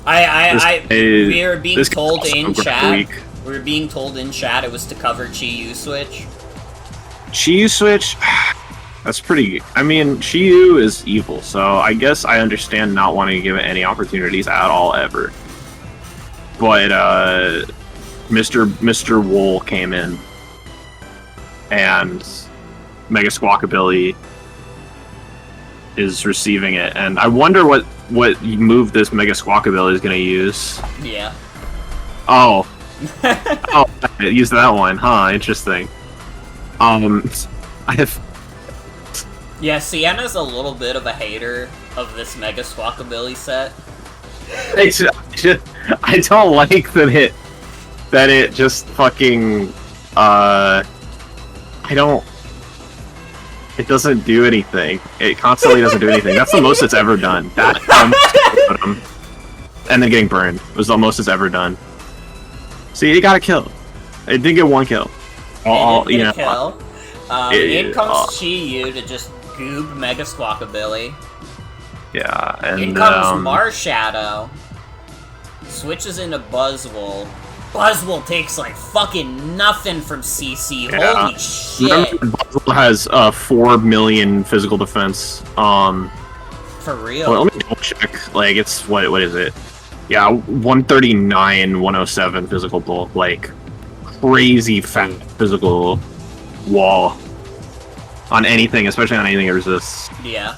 We were being told in chat. We were being told in chat it was to cover Chi-Yu switch. Chi-Yu switch. That's pretty. I mean, Chi-Yu is evil, so I guess I understand not wanting to give it any opportunities at all ever. But Mr. Wool came in, and Mega SQUAWKABILLY is receiving it, and I wonder what move this Mega SQUAWKABILLY is going to use. Yeah. Oh. Oh, use that one, huh? Interesting. Yeah, Sienna's a little bit of a hater of this Mega SQUAWKABILLY set. I don't like that it just fucking it doesn't do anything. It constantly doesn't do anything. That's the most it's ever done. That and then getting burned was the most it's ever done. See, it got a kill. It did get 1 kill. It did get a kill. In comes Chi-Yu to just goob Mega SQUAWKABILLY. Yeah, and in comes Marshadow. Switches into Buzzwole. Buzzwole takes like fucking nothing from CC. Yeah. Holy shit! Buzzwole has 4 million physical defense. For real. Well, let me double check. Like, it's what is it? Yeah, 139, 107 physical bulk. Like, crazy fat physical wall on anything, especially on anything it resists. Yeah.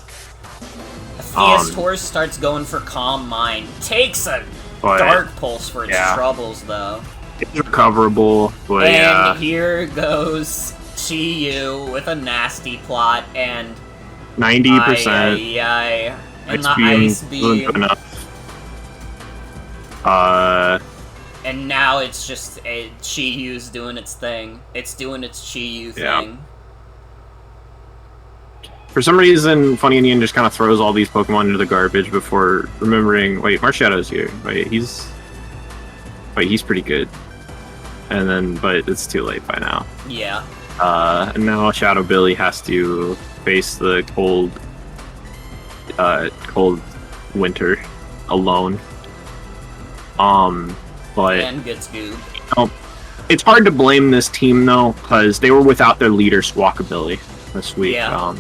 Theus Horse starts going for Calm Mind. Takes a Dark Pulse for its troubles, though. It's recoverable, but and here goes Chi-Yu with a nasty plot, and 90%. And the Ice Beam. And now it's just Chi-Yu's doing its thing. It's doing its Chi-Yu thing. For some reason, Funyonion just kind of throws all these Pokemon into the garbage before remembering, wait, Marshadow's here. Wait, he's pretty good. And then, but it's too late by now. Yeah. And now Shadow Billy has to face the cold winter alone. But... And gets gooped. It's hard to blame this team, though, because they were without their leader, SQUAWKABILLY, this week. Yeah.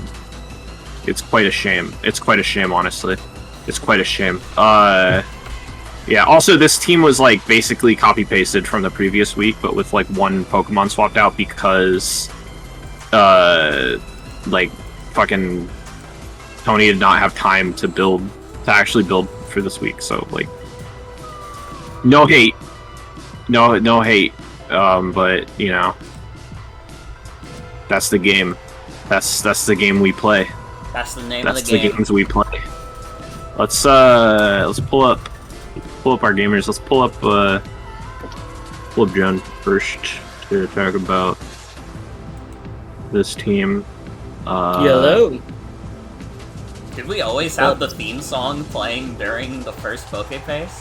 It's quite a shame. It's quite a shame, honestly. It's quite a shame. Yeah, also, this team was, like, basically copy-pasted from the previous week, but with, like, 1 Pokemon swapped out because, like, fucking Tony did not have time to actually build for this week, so, like, no hate. No hate. But, you know, that's the game. That's the game we play. That's the name of the game. That's the games we play. Let's pull up our gamers. Let's pull up John first to talk about this team. Hello. Did we always have the theme song playing during the first PokePace?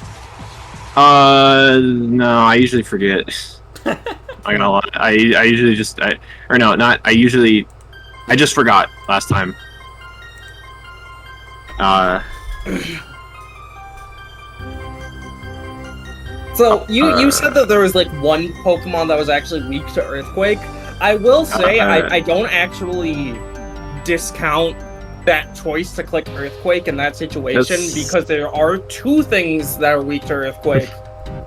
No, I usually forget. I'm not gonna lie. I usually just I just forgot last time. So you said that there was like 1 Pokemon that was actually weak to Earthquake. I will say I don't actually discount that choice to click Earthquake in that situation because there are 2 things that are weak to Earthquake,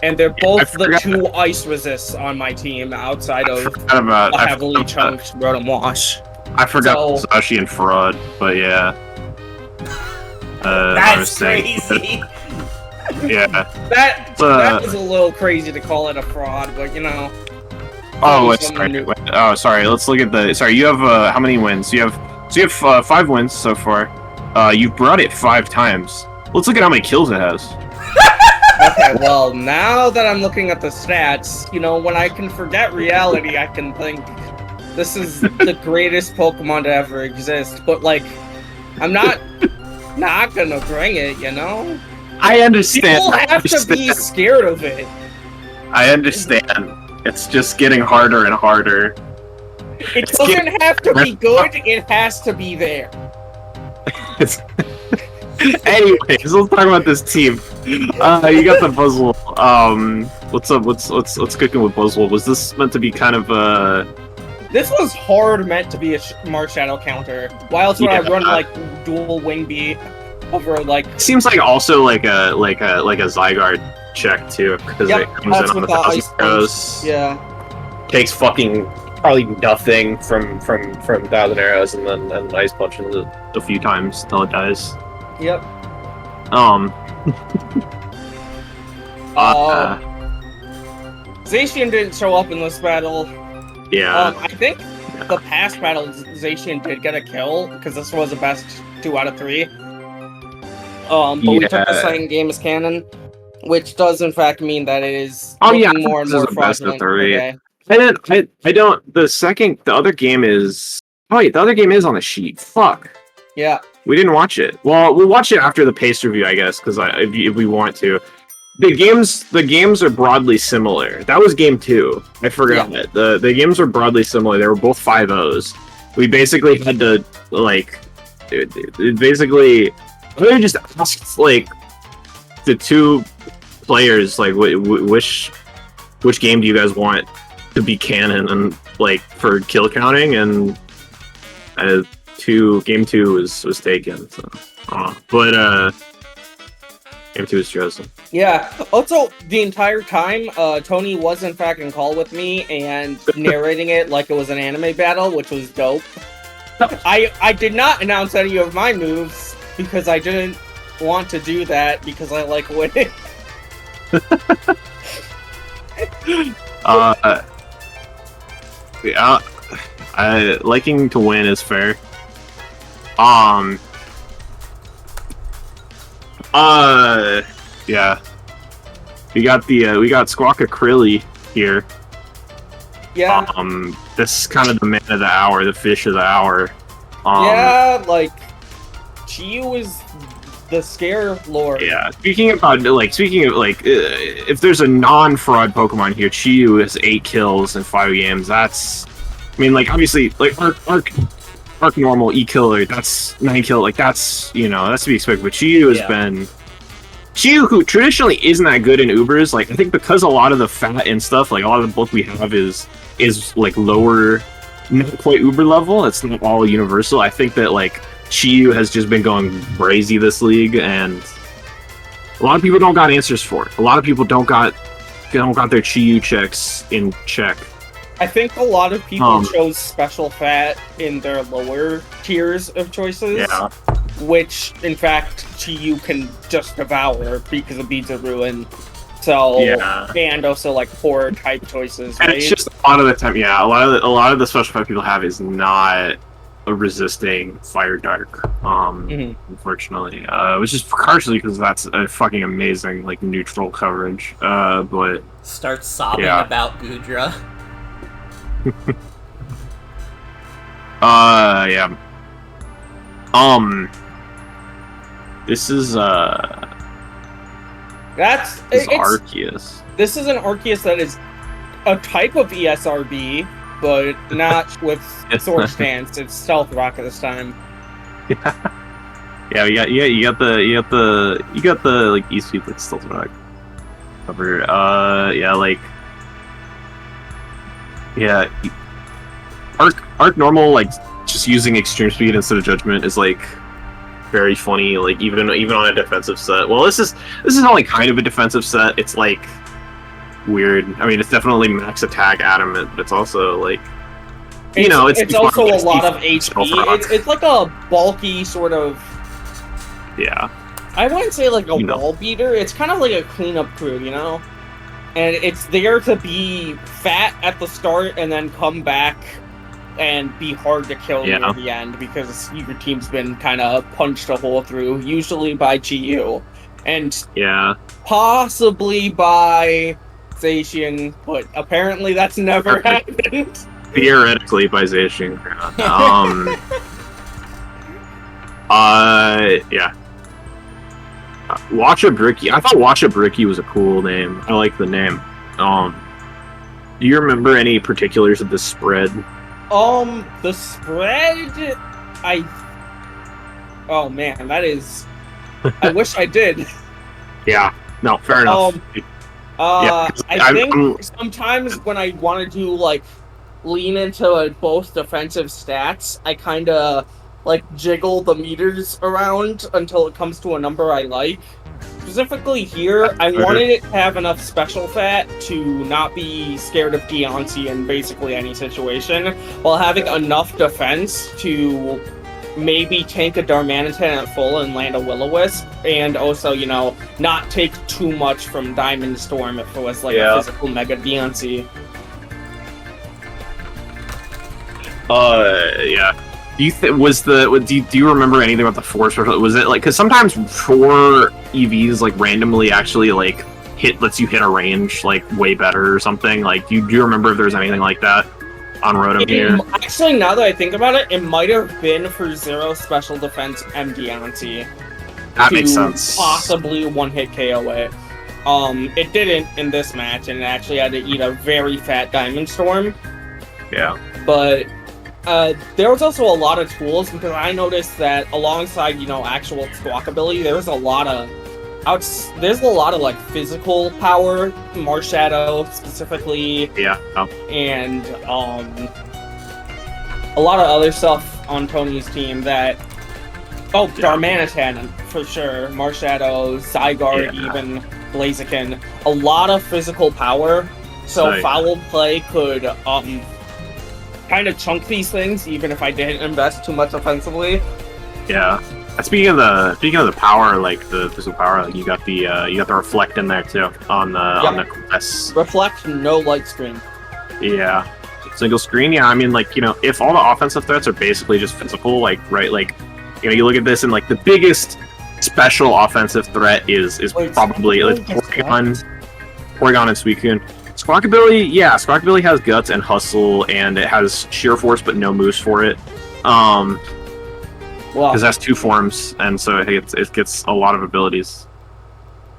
and they're both the 2 ice resists on my team outside of a heavily chunked Rotom Wash. I forgot Sashi and Fraud, but yeah. That's crazy. Yeah. That is a little crazy to call it a fraud, but you know. Oh, sorry. Let's look at the. Sorry, you have how many wins? You have 5 wins so far. You've brought it 5 times. Let's look at how many kills it has. Okay, well, now that I'm looking at the stats, you know, when I can forget reality, I can think this is the greatest Pokemon to ever exist. But, like, I'm not gonna bring it, you know? I understand. People have to be scared of it. I understand. It's just getting harder and harder. It doesn't have to be good, it has to be there. Anyways, let's talk about this team. You got the Buzzwole. What's up? What's cooking with Buzzwole? Was this meant to be kind of This was hard meant to be a Marshadow counter. Why else would I run like dual wing beat over like? Seems like also like a Zygarde check too, because it comes in on 1,000 arrows. Yeah. Takes fucking probably nothing from 1,000 arrows, and then Ice Punch it a few times till it dies. Yep. Zacian didn't show up in this battle. Yeah. I think the past battle, Zacian did get a kill, because this was the best 2 out of 3. But we took the second game as canon, which does in fact mean that it is looking more and more fraudulent. I don't. The other game is. Oh wait, the other game is on the sheet. Fuck. Yeah. We didn't watch it. Well, we'll watch it after the pace review, I guess, because if we want to. The games are broadly similar. That was game 2. I forgot it. The games are broadly similar. They were both 5-0s. We basically had to like, basically, we just asked like the 2 players like which game do you guys want to be canon and like for kill counting, and game 2 was taken. So, but game 2 was chosen. Yeah. Also, the entire time, Tony was in fact in call with me and narrating it like it was an anime battle, which was dope. I did not announce any of my moves because I didn't want to do that because I like winning. Yeah, liking to win is fair. Yeah. We got SQUAWKABILLY here. Yeah. This is kind of the man of the hour, the fish of the hour. Yeah, like Chiyu is the scare lord. Yeah. Speaking of if there's a non-fraud Pokemon here, Chiyu has 8 kills in 5 games. That's, I mean, like obviously, like Arc normal E-killer, that's 9 kill, like that's, you know, that's to be expected. But Chiyu has been Chiyu, who traditionally isn't that good in Ubers, like I think because a lot of the fat and stuff, like a lot of the bulk we have is like lower, not quite Uber level. It's not all universal. I think that like Chiyu has just been going crazy this league, and a lot of people don't got answers for it. A lot of people don't got their Chiyu checks in check. I think a lot of people chose special fat in their lower tiers of choices. Yeah. Which, in fact, Chiyu can just devour because of Beads of Ruin. So, and also like poor type choices. And right? it's just a lot of the time, a lot of the special fight people have is not a resisting Fire Dark. Unfortunately, which is partially because that's a fucking amazing like neutral coverage. But starts sobbing about Gudra. Yeah. This is Arceus. This is an Arceus that is a type of ESRB, but not with Sword Stance. It's Stealth Rock at this time. Yeah, you got the like E-Sweep like Stealth Rock cover. Arc normal, like just using extreme speed instead of judgment is like very funny, like even on a defensive set. Well, this is only kind of a defensive set. It's like weird. I mean, it's definitely max attack adamant, but it's also like it's also a lot of HP. It's like a bulky sort of. Yeah. I wouldn't say like a wall beater. It's kind of like a cleanup crew, you know. And it's there to be fat at the start and then come back and be hard to kill near the end because your team's been kind of punched a hole through, usually by Chiyu. and Yeah. possibly by Zacian, but apparently that's never happened. Theoretically by Zacian. Yeah. Watchabricky. I thought Watchabricky was a cool name. I like the name. Do you remember any particulars of the spread? The spread, oh man, that is, I wish I did. Yeah. No, fair enough. I think sometimes when I want to do, like, lean into both defensive stats, I kind of, like, jiggle the meters around until it comes to a number I like. Specifically here, I wanted it to have enough special fat to not be scared of Deontay in basically any situation, while having enough defense to maybe tank a Darmanitan at full and land a Will-O-Wisp, and also, you know, not take too much from Diamond Storm if it was like a physical Mega Deontay. Yeah. Do you remember anything about the force? Was it like, because sometimes 4 EVs like randomly actually like lets you hit a range like way better or something? Like, do you remember if there's anything like that on Rotom here? Actually, now that I think about it, it might have been for 0 special defense M Deontay. That makes sense. Possibly one-hit KO it. It didn't in this match, and it actually had to eat a very fat Diamond Storm. Yeah. But there was also a lot of tools, because I noticed that alongside, you know, actual SQUAWKABILLY, there's a lot of like physical power, Marshadow specifically. Yeah. Oh. And a lot of other stuff on Tony's team that Darmanitan for sure, Marshadow, Zygarde, even Blaziken, a lot of physical power. So foul play could kind of chunk these things, even if I didn't invest too much offensively. Yeah. Speaking of the power, like the physical power, like you got the reflect in there too on the quest. Reflect, no light screen. Yeah. Single screen, yeah. I mean, like, you know, if all the offensive threats are basically just physical, like, right, like, you know, you look at this and like the biggest special offensive threat is probably like Porygon and Suicune. SQUAWKABILLY, yeah, SQUAWKABILLY has Guts and Hustle, and it has Sheer Force, but no moves for it. Because that's 2 forms, and so it gets a lot of abilities.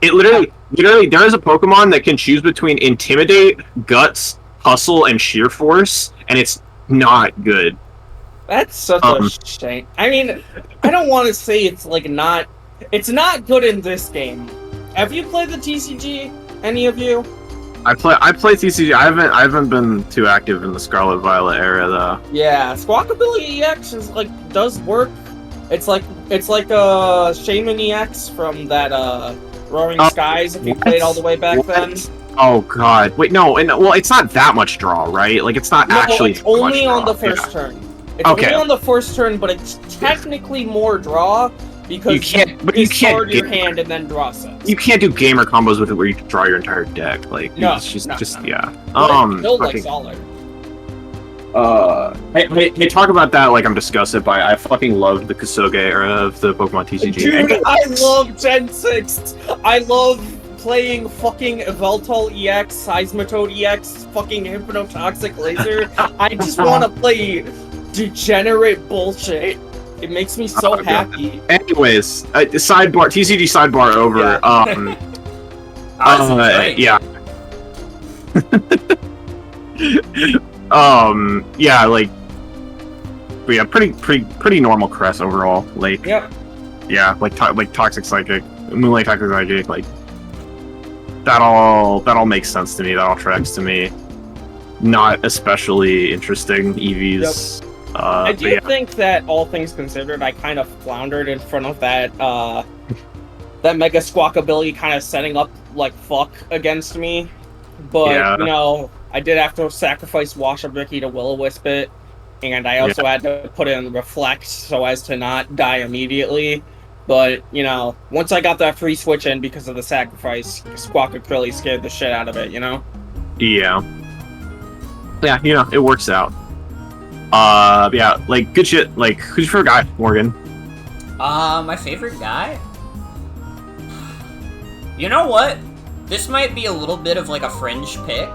It literally, there is a Pokemon that can choose between Intimidate, Guts, Hustle, and Sheer Force, and it's not good. That's such a shame. I mean, I don't want to say it's like not. It's not good in this game. Have you played the TCG? Any of you? I play TCG. I haven't been too active in the Scarlet Violet era though. Yeah, SQUAWKABILLY EX is like does work. It's like Shaman EX from that Roaring Skies. If you played all the way back then. Oh god, wait, no, well, it's not that much draw, right? Like, it's not actually. It's only on the first turn. It's only on the first turn, but it's technically more draw. Because you can't discard your hand and then draw sets. You can't do gamer combos with it where you can draw your entire deck. Like, it's just yeah. Build like solid. Hey, talk about that like I'm disgusted by. I fucking loved the Kusoge era of the Pokemon TCG. Dude, I love Gen 6. I love playing fucking Yveltal EX, Seismitoad EX, fucking Hypnotoxic Laser. I just want to play degenerate bullshit. It makes me so happy. Anyways, TCG sidebar over. Yeah. Yeah, like, but yeah, pretty normal crest overall. Like, yeah, like Toxic Psychic, Moonlight Toxic Psychic, like that all makes sense to me. That all tracks to me. Not especially interesting EVs. I do think that, all things considered, I kind of floundered in front of that Mega SQUAWKABILLY kind of setting up like fuck against me. But, you know, I did have to sacrifice Washabricky to Will-O-Wisp it, and I also had to put in Reflect so as to not die immediately. But, you know, once I got that free switch in because of the sacrifice, SQUAWKABILLY scared the shit out of it, you know? Yeah. Yeah, you know, it works out. Yeah, like, good shit. Like, who's your favorite guy, Morgan? My favorite guy? You know what? This might be a little bit of like a fringe pick.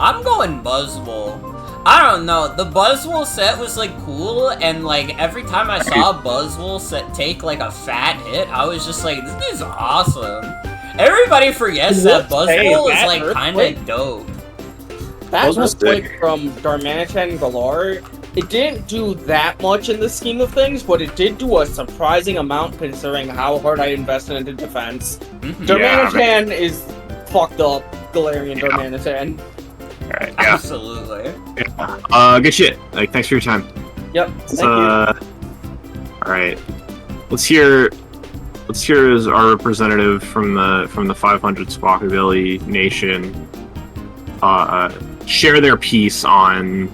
I'm going Buzzwole. I don't know, the Buzzwole set was like cool, and like every time I saw a Buzzwole set take like a fat hit, I was just like, this is awesome. Everybody forgets that Buzzwole is like kinda dope. That Earthquake from Darmanitan Galore, it didn't do that much in the scheme of things, but it did do a surprising amount considering how hard I invested into defense. Darmanitan is fucked up, Galarian Darmanitan. Alright, yeah. Absolutely. Yeah. Good shit. Like, thanks for your time. Yep, thank you. Alright. Let's hear our representative from the 500 Squawkabilly Nation share their piece on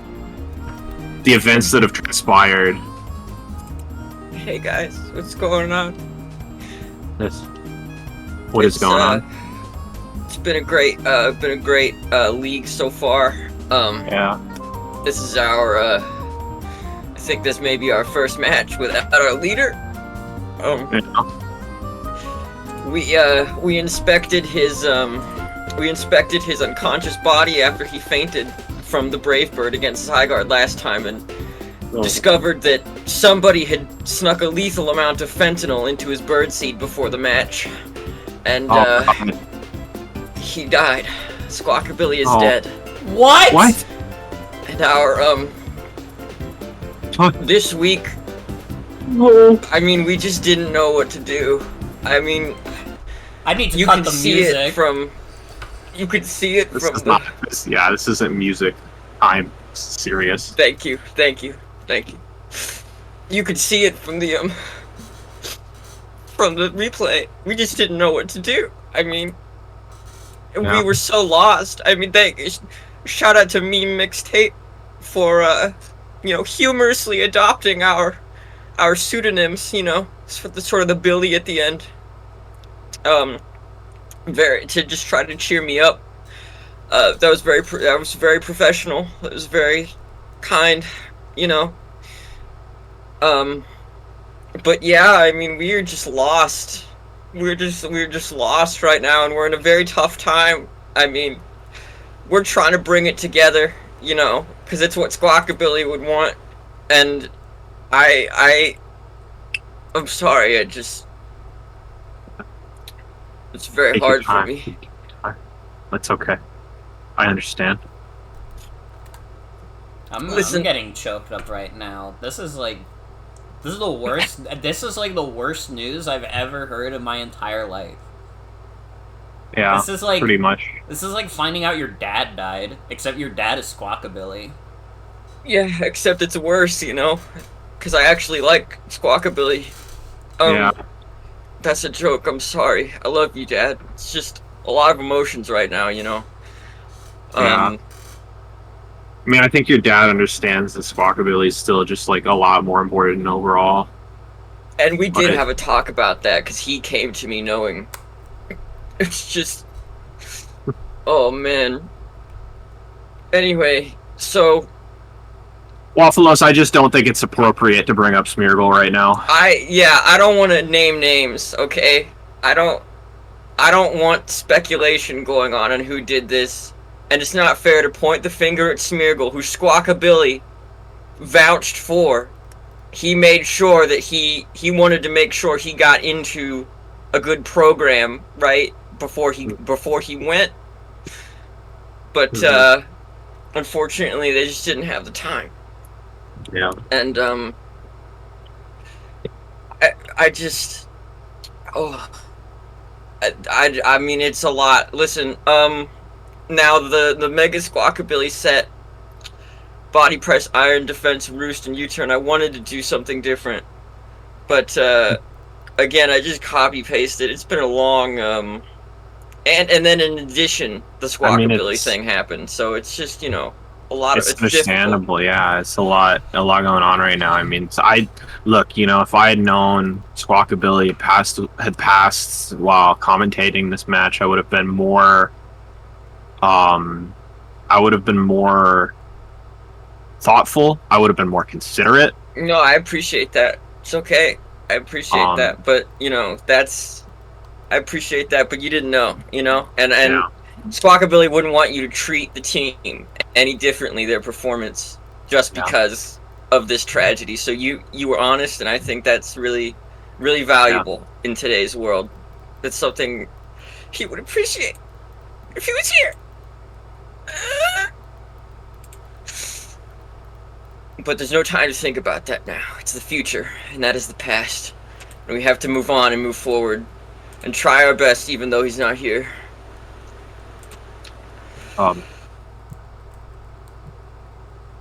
the events that have transpired. Hey guys, what's going on? What is going on? It's been a great league so far. Yeah. This is our I think this may be our first match without our leader. Yeah. We inspected his unconscious body after he fainted from the Brave Bird against Zygarde last time, and discovered that somebody had snuck a lethal amount of fentanyl into his birdseed before the match, and he died. Squawkabilly is dead. What? What? And our this week, I mean, we just didn't know what to do. I mean, I need to you cut can the see music. it from. You could see it This from is the. not. This isn't music. I'm serious. Thank you. You could see it from the replay. We just didn't know what to do. I mean, we were so lost. I mean, shout out to mememixtape for humorously adopting our pseudonyms. You know, for the sort of the Billy at the end. To just try to cheer me up. That was very professional. That was very kind, you know. But yeah, I mean, we're just lost. We're just lost right now, and we're in a very tough time. I mean, we're trying to bring it together, you know, because it's what Squawkabilly would want. And I'm sorry, it's very hard for me. That's okay. I understand. I'm getting choked up right now. This is the worst. This is like the worst news I've ever heard in my entire life. Yeah, this is like pretty much. This is like finding out your dad died, except your dad is Squawkabilly. Yeah, except it's worse, you know, because I actually like Squawkabilly. Yeah. That's a joke. I'm sorry. I love you, Dad. It's just a lot of emotions right now, you know. Yeah. I mean, I think your dad understands that Squawkabilly is still just like a lot more important overall. And we did have a talk about that because he came to me knowing. It's just, oh man. Anyway, so. WAFFLLOES, I just don't think it's appropriate to bring up Smeargle right now. I don't want to name names, okay? I don't want speculation going on who did this. And it's not fair to point the finger at Smeargle, who Squawkabilly vouched for. He made sure that he wanted to make sure he got into a good program, right? Before he went. But unfortunately they just didn't have the time. Yeah. And I mean, it's a lot. Listen, now the Mega Squawkabilly set, Body Press, Iron Defense, Roost, and U-Turn, I wanted to do something different. But, again, I just copy-pasted. It's been a long, and then in addition, the Squawkabilly thing happened. So it's just, you know, a lot of it's understandable, yeah. It's a lot going on right now. I mean, look, you know, if I had known Squawkabilly had passed while commentating this match, I would have been more thoughtful. I would have been more considerate. No, I appreciate that. It's okay. I appreciate that, but you know, I appreciate that, but you didn't know, you know? And Yeah. Squawkabilly wouldn't want you to treat the team any differently, their performance, just Yeah. because of this tragedy. So you were honest, and I think that's really, really valuable in today's world. That's something he would appreciate if he was here. But there's no time to think about that now. It's the future, and that is the past. And we have to move on and move forward and try our best even though he's not here.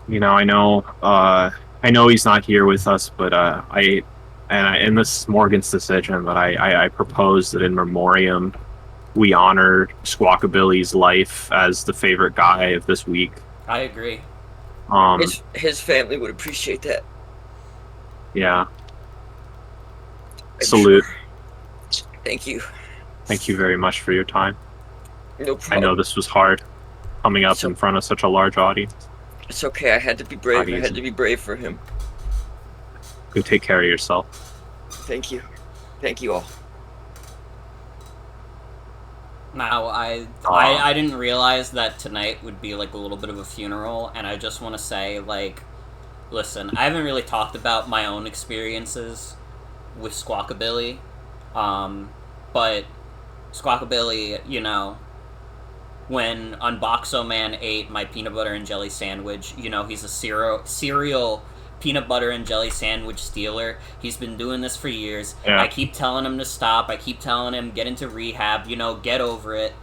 You know, I know he's not here with us, but and this is Morgan's decision, but I propose that in memoriam we honor Squawkabilly's life as the favorite guy of this week. I agree. His family would appreciate that. Yeah. I'm Salute. Sure. Thank you. Thank you very much for your time. No I problem. know this was hard, coming up So- in front of such a large audience. It's okay. I had to be brave. Not I had easy. to be brave for him. Go take care of yourself. Thank you. Thank you all. Now, I didn't realize that tonight would be, like, a little bit of a funeral, and I just want to say, like, listen, I haven't really talked about my own experiences with Squawkabilly, but Squawkabilly, you know, when Unboxo Man ate my peanut butter and jelly sandwich, you know, he's a cereal peanut butter and jelly sandwich stealer. He's been doing this for years. Yeah. I keep telling him to stop. I keep telling him get into rehab, you know, get over it.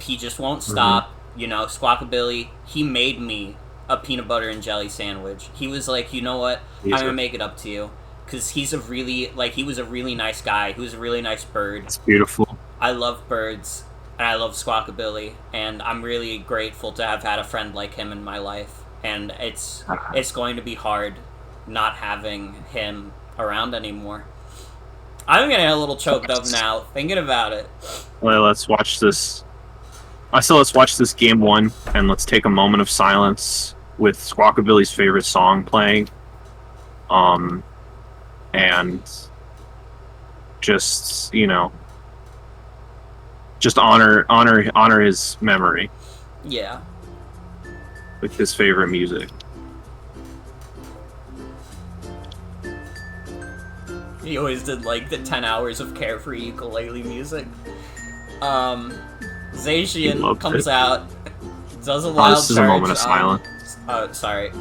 He just won't stop. You know, Squawkabilly, he made me a peanut butter and jelly sandwich. He was like, you know what? I'm gonna make it up to you. Because he's a really, like, he was a really nice guy. He was a really nice bird. It's beautiful. I love birds, and I love Squawkabilly, and I'm really grateful to have had a friend like him in my life. And it's going to be hard not having him around anymore. I'm getting a little choked up now, thinking about it. Well, let's watch this. Let's watch this game one, and let's take a moment of silence with Squawkabilly's favorite song playing. And just, you know, just honor his memory Yeah. with his favorite music. He always did, like, the 10 hours of carefree ukulele music. He Zacian loved comes it. out, does a wild This is a moment of silence. Sorry.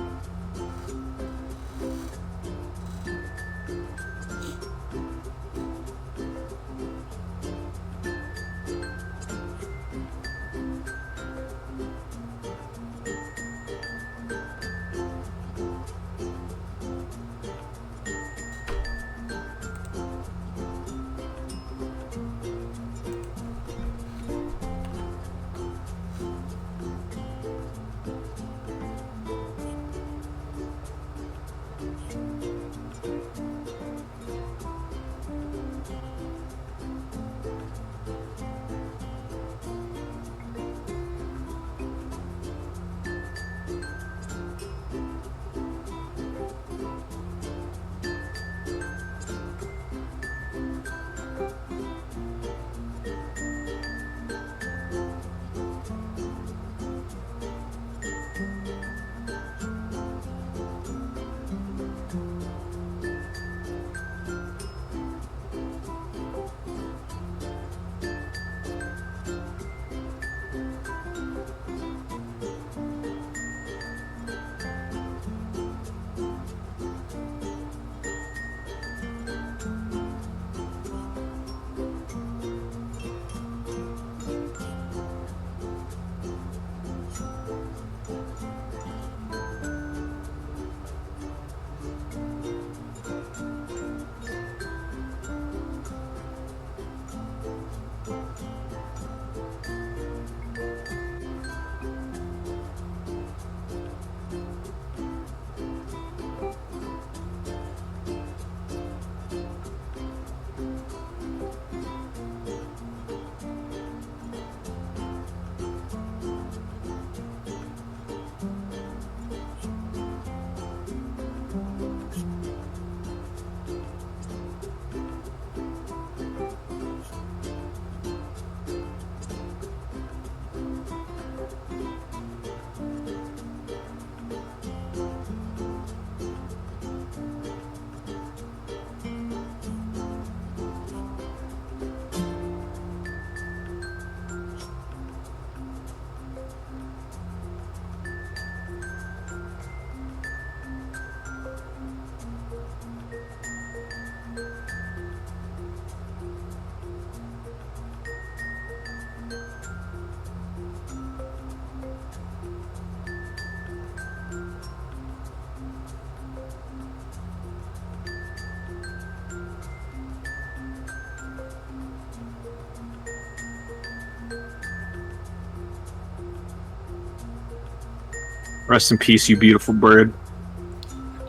Rest in peace, you beautiful bird.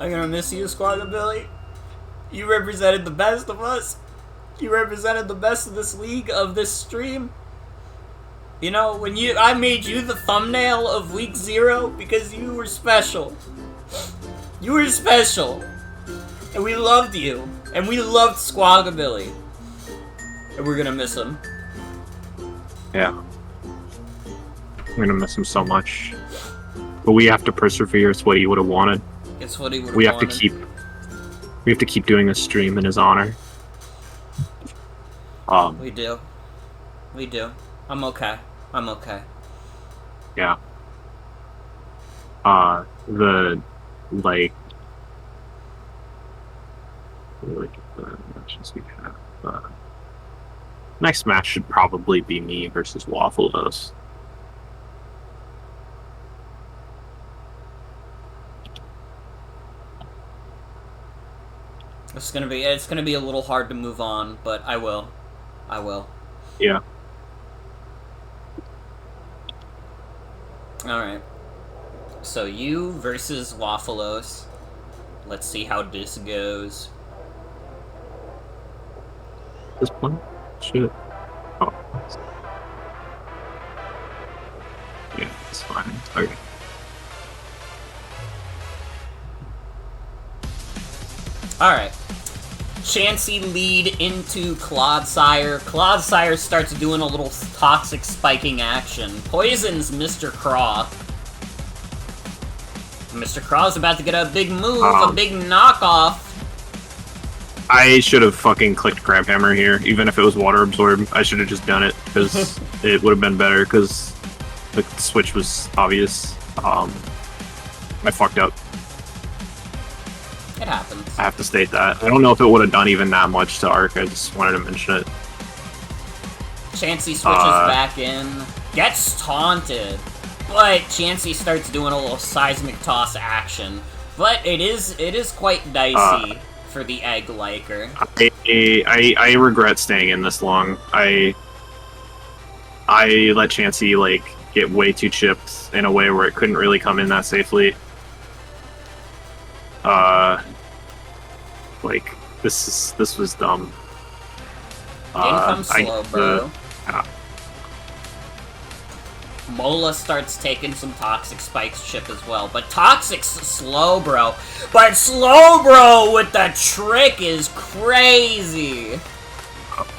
I'm gonna miss you, SQUAWKABILLY. You represented the best of us. You represented the best of this league, of this stream. You know, when I made you the thumbnail of week 0 because you were special. You were special. And we loved you. And we loved SQUAWKABILLY. And we're gonna miss him. Yeah. I'm gonna miss him so much. But we have to persevere. It's what he would have wanted. It's what he would have We wanted. have to keep doing this stream in his honor. We do. We do. I'm okay. I'm okay. Yeah. The matches we have. Next match should probably be me versus WAFLLOES. It's gonna be a little hard to move on, but I will. Yeah. Alright. So you versus WAFLLOES. Let's see how this goes. This one? Shit. Oh. Yeah, it's fine. Okay. Alright. Chansey lead into Clodsire. Clodsire starts doing a little toxic spiking action. Poisons Mr. Craw. Mr. Craw's about to get a big move, a big knockoff. I should have fucking clicked Crab Hammer here, even if it was Water Absorb. I should have just done it, because it would have been better, because the switch was obvious. I fucked up. It happens. I have to state that. I don't know if it would have done even that much to Arc, I just wanted to mention it. Chansey switches back in, gets taunted, but Chansey starts doing a little seismic toss action. But it is quite dicey for the egg liker. I regret staying in this long. I let Chansey like get way too chipped in a way where it couldn't really come in that safely. Like this was dumb. In comes Slowbro. Mola starts taking some Toxic Spike's chip as well, but Toxic's Slowbro. But Slowbro with the trick is crazy.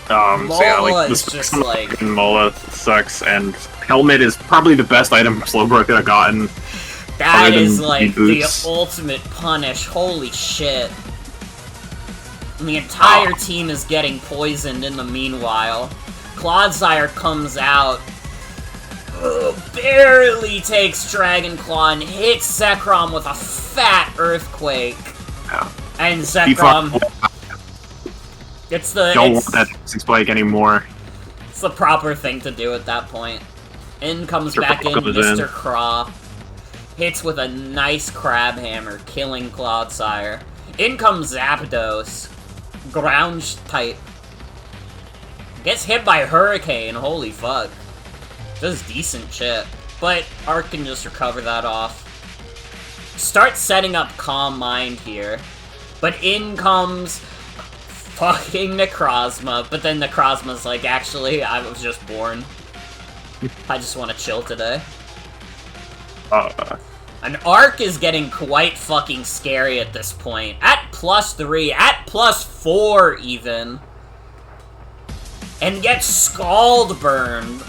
So yeah, like is just like Mola sucks, and Helmet is probably the best item Slowbro could have gotten. That is like the ultimate punish. Holy shit. And the entire team is getting poisoned in the meanwhile. Clodsire comes out, barely takes Dragon Claw and hits Zekrom with a fat earthquake. Yeah. And Zekrom... Don't want that Toxic Spike anymore. It's the proper thing to do at that point. In comes back in Mr. Craw. Hits with a nice Crab Hammer, killing Clodsire. In comes Zapdos. Ground type. Gets hit by Hurricane, holy fuck. Does decent shit. But Arc can just recover that off. Start setting up Calm Mind here. But in comes fucking Necrozma. But then Necrozma's like, actually, I was just born. I just want to chill today. And Arc is getting quite fucking scary at this point. At +3, at +4 even. And gets Scald Burned.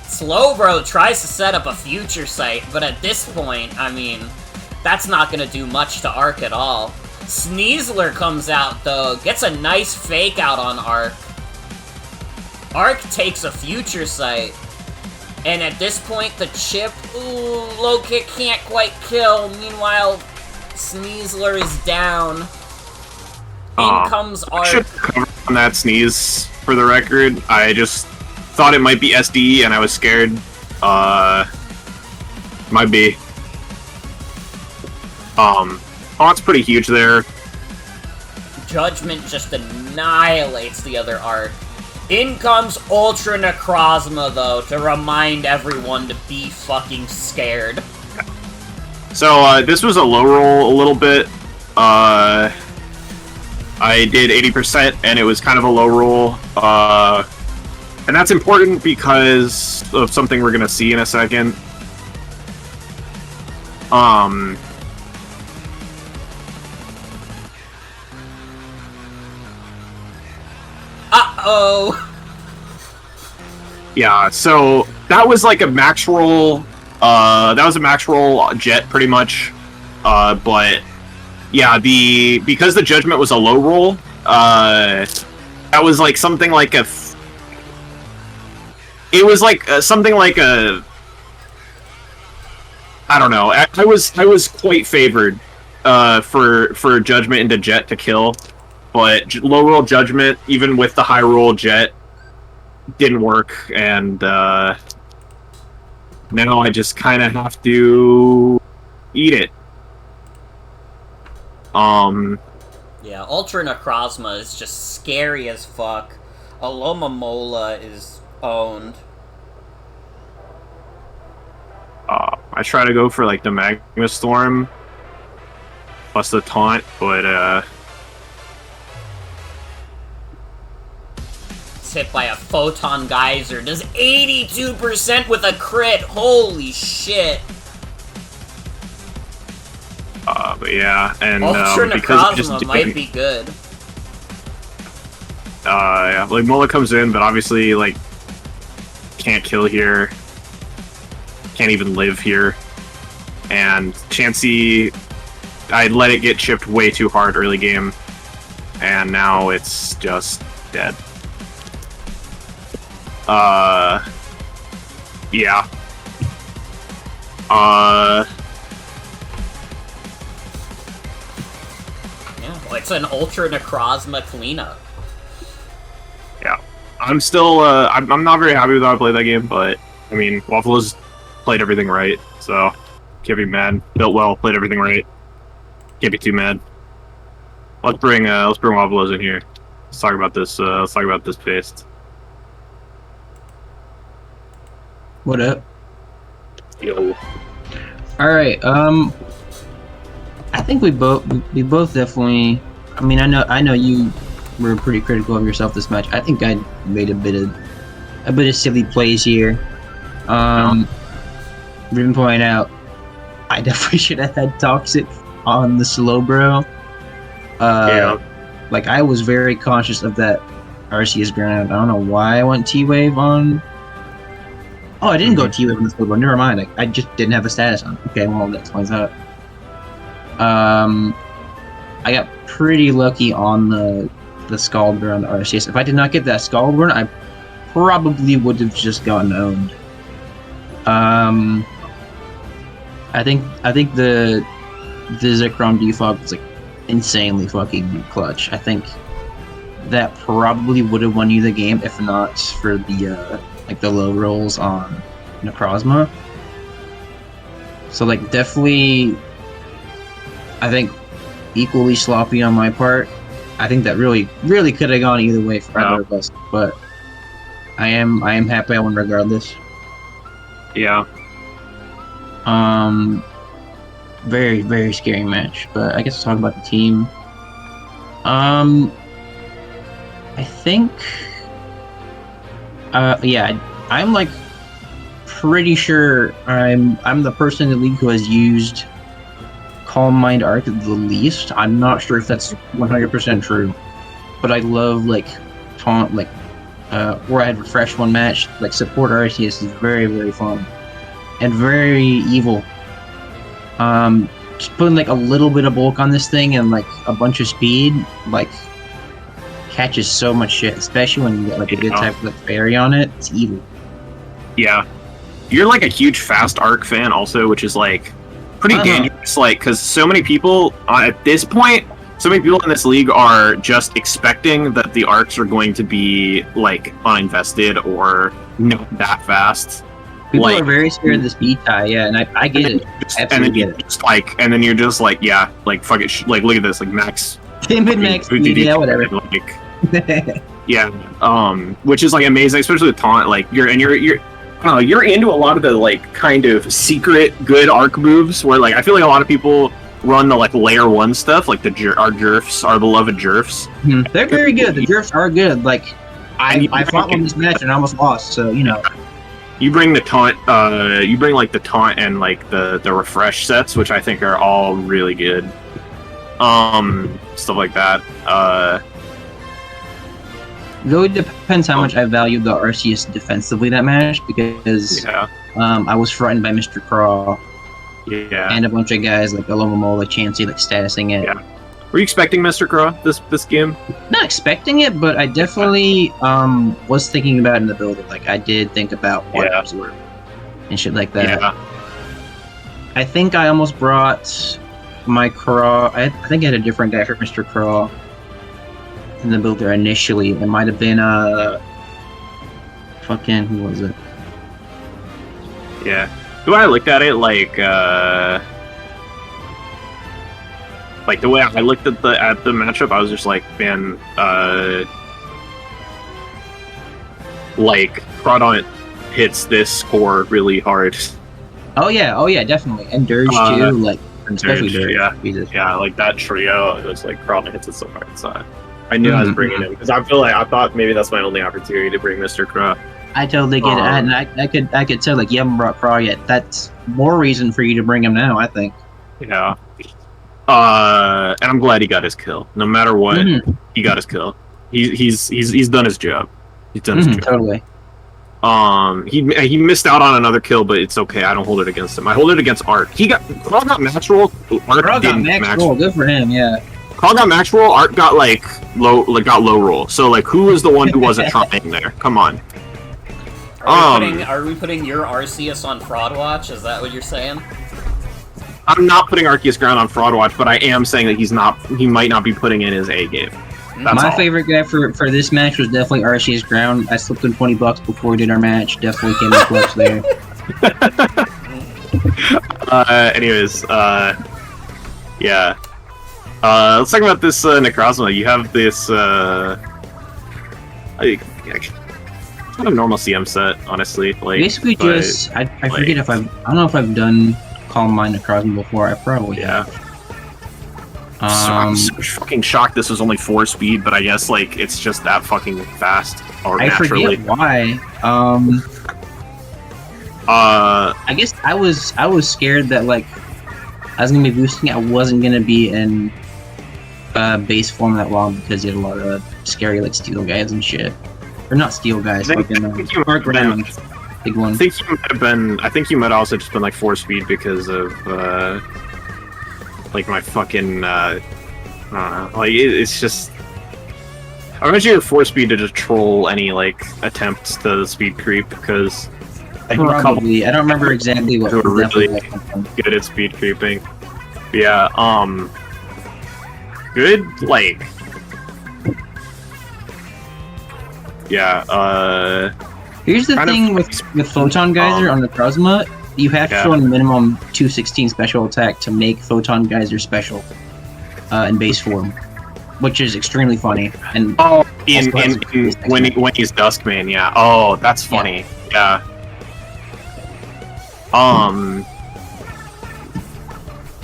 Slowbro tries to set up a Future Sight, but at this point, I mean, that's not gonna do much to Arc at all. Sneasler comes out, though, gets a nice fake out on Arc. Arc takes a Future Sight. And at this point, the chip, ooh, low kick can't quite kill. Meanwhile, Sneasler is down. In comes Arc. I should cover on that sneeze, for the record. I just thought it might be SD, and I was scared. Might be. It's pretty huge there. Judgment just annihilates the other Arc. In comes Ultra Necrozma, though, to remind everyone to be fucking scared. So, this was a low roll a little bit. I did 80%, and it was kind of a low roll. And that's important because of something we're gonna see in a second. Uh-oh! Yeah, so that was like a max roll. That was a max roll jet, pretty much. But yeah, because the judgment was a low roll, that was like something like a. It was like something like a. I don't know. I was quite favored for judgment into jet to kill, but low roll judgment, even with the high roll jet, didn't work, and now I just kind of have to eat it. Yeah, Ultra Necrozma is just scary as fuck. Alomomola is owned. I try to go for like the Magma Storm plus the taunt, but It's hit by a Photon Geyser. Does 82% with a crit. Holy shit. but yeah, and Ultra because Necrozma might be good. Yeah, like Mola comes in, but obviously like can't kill here, can't even live here, and Chansey, I let it get chipped way too hard early game, and now it's just dead. Yeah. Yeah, well, it's an Ultra Necrozma cleanup. Yeah. I'm still, I'm not very happy with how I played that game, but, I mean, WAFFLLOES played everything right, so can't be mad. Built well, played everything right. Can't be too mad. Let's bring WAFFLLOES in here. Let's talk about this paste. What up? Yo. All right. I think we both definitely. I mean, I know you were pretty critical of yourself this match. I think I made a bit of silly plays here. Ribbon pointed out, I definitely should have had Toxic on the slow bro. Yeah. Like I was very conscious of that RCS ground. I don't know why I went T-Wave on. Oh, I didn't go T-Wave on the slow bro. Never mind. I just didn't have a status on. Okay, well that explains that. I got pretty lucky on the Scald Burn on the RCS. If I did not get that Scald Burn, I probably would have just gotten owned. I think the Zekrom defog was like insanely fucking clutch. I think that probably would have won you the game if not for the like the low rolls on Necrozma. So like definitely, I think equally sloppy on my part. I think that really could have gone either way for either of us, but I am happy I won regardless. Yeah. Very, very scary match, but I guess let's talk about the team. I think yeah, I'm like pretty sure I'm the person in the league who has used Calm Mind Arc the least. I'm not sure if that's 100% true, but I love like taunt, like where I had refresh one match, like support RTS is very, very fun and very evil. Just putting like a little bit of bulk on this thing and like a bunch of speed, like catches so much shit, especially when you get like a good type of like fairy on it. It's evil. Yeah. You're like a huge fast arc fan also, which is like pretty dangerous, like, because so many people at this point, so many people in this league are just expecting that the arcs are going to be like uninvested or not that fast. People like, are very scared of the speed tie, yeah, and I get it. Absolutely get it. Just like, and then you're just like, yeah, like fuck it, like look at this, like max. Timid max speed, yeah, whatever. Like, Yeah, which is like amazing, especially with taunt. Like you're I don't know, you're into a lot of the like kind of secret good arc moves where like I feel like a lot of people run the like layer 1 stuff, like our jerfs, our beloved jerfs. They're very good. The jerfs are good. Like I fought on this match and I almost lost, so you know. You bring the taunt, you bring like the taunt and like the refresh sets, which I think are all really good. Stuff like that. It really depends how much I value the RCS defensively that match, because I was frightened by Mr. Craw. Yeah. And a bunch of guys like Alomamo, like Chansey, like statusing it. Yeah. Were you expecting Mr. Craw this game? Not expecting it, but I definitely was thinking about it in the build. Like I did think about what it were and shit like that. Yeah. I think I almost brought my Craw. I think I had a different guy for Mr. Craw in the builder initially. It might have been fucking who was it? Yeah. The way I looked at it, like the way I looked at the matchup, I was just like, man, like Crawdaunt hits this score really hard. Oh yeah, definitely, and Dirge too, like especially Dirge. Yeah, like that trio, it was like Crawdaunt hits it so hard. So I knew I was bringing him because I thought maybe that's my only opportunity to bring Mr. Craw. I totally get it, and I could tell like you haven't brought Craw yet. That's more reason for you to bring him now, I think. Yeah. And I'm glad he got his kill. No matter what, he got his kill. He's done his job. He's done his job. Totally. He missed out on another kill, but it's okay. I don't hold it against him. I hold it against Art. Craw got max roll. Art didn't max roll. Good for him. Yeah. Craw got max roll. Art got low roll. So like, who was the one who wasn't trying there? Come on. Are we putting your Arceus on Fraud Watch? Is that what you're saying? I'm not putting Arceus Ground on Fraud Watch, but I am saying that he might not be putting in his A game. My favorite guy for this match was definitely Arceus Ground. I slipped him $20 before we did our match. Definitely came in close there. Anyways, yeah. Let's talk about this Necrozma. You have this kind of normal CM set, honestly. Like basically, just I forget if I don't know if I've done Calm Mind Necrozma before. I probably have. So I'm so fucking shocked this was only 4 speed, but I guess like it's just that fucking fast or naturally. I forget why. I guess I was scared that like I was gonna be boosting. I wasn't gonna be in base form that long because you had a lot of scary like steel guys and shit. Or not steel guys, fucking Dark Ground. Big one. I think you might also just been like 4 speed because of like my fucking I don't know. Like it's just I imagine you're 4 speed to just troll any like attempts to speed creep because probably I don't remember exactly what were really good at speed creeping. But yeah, good like here's the thing with Photon Geyser on the Necrozma, you have to run minimum 216 special attack to make Photon Geyser special in base form, which is extremely funny. And when he's Duskmane, yeah. Oh, that's funny. Yeah.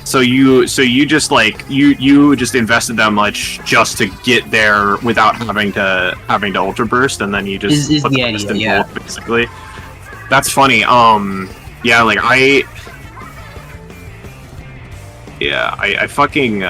So you just like you just invested that much just to get there without having to ultra burst, and then you just is the idea, bolt, basically. That's funny. Yeah, like I fucking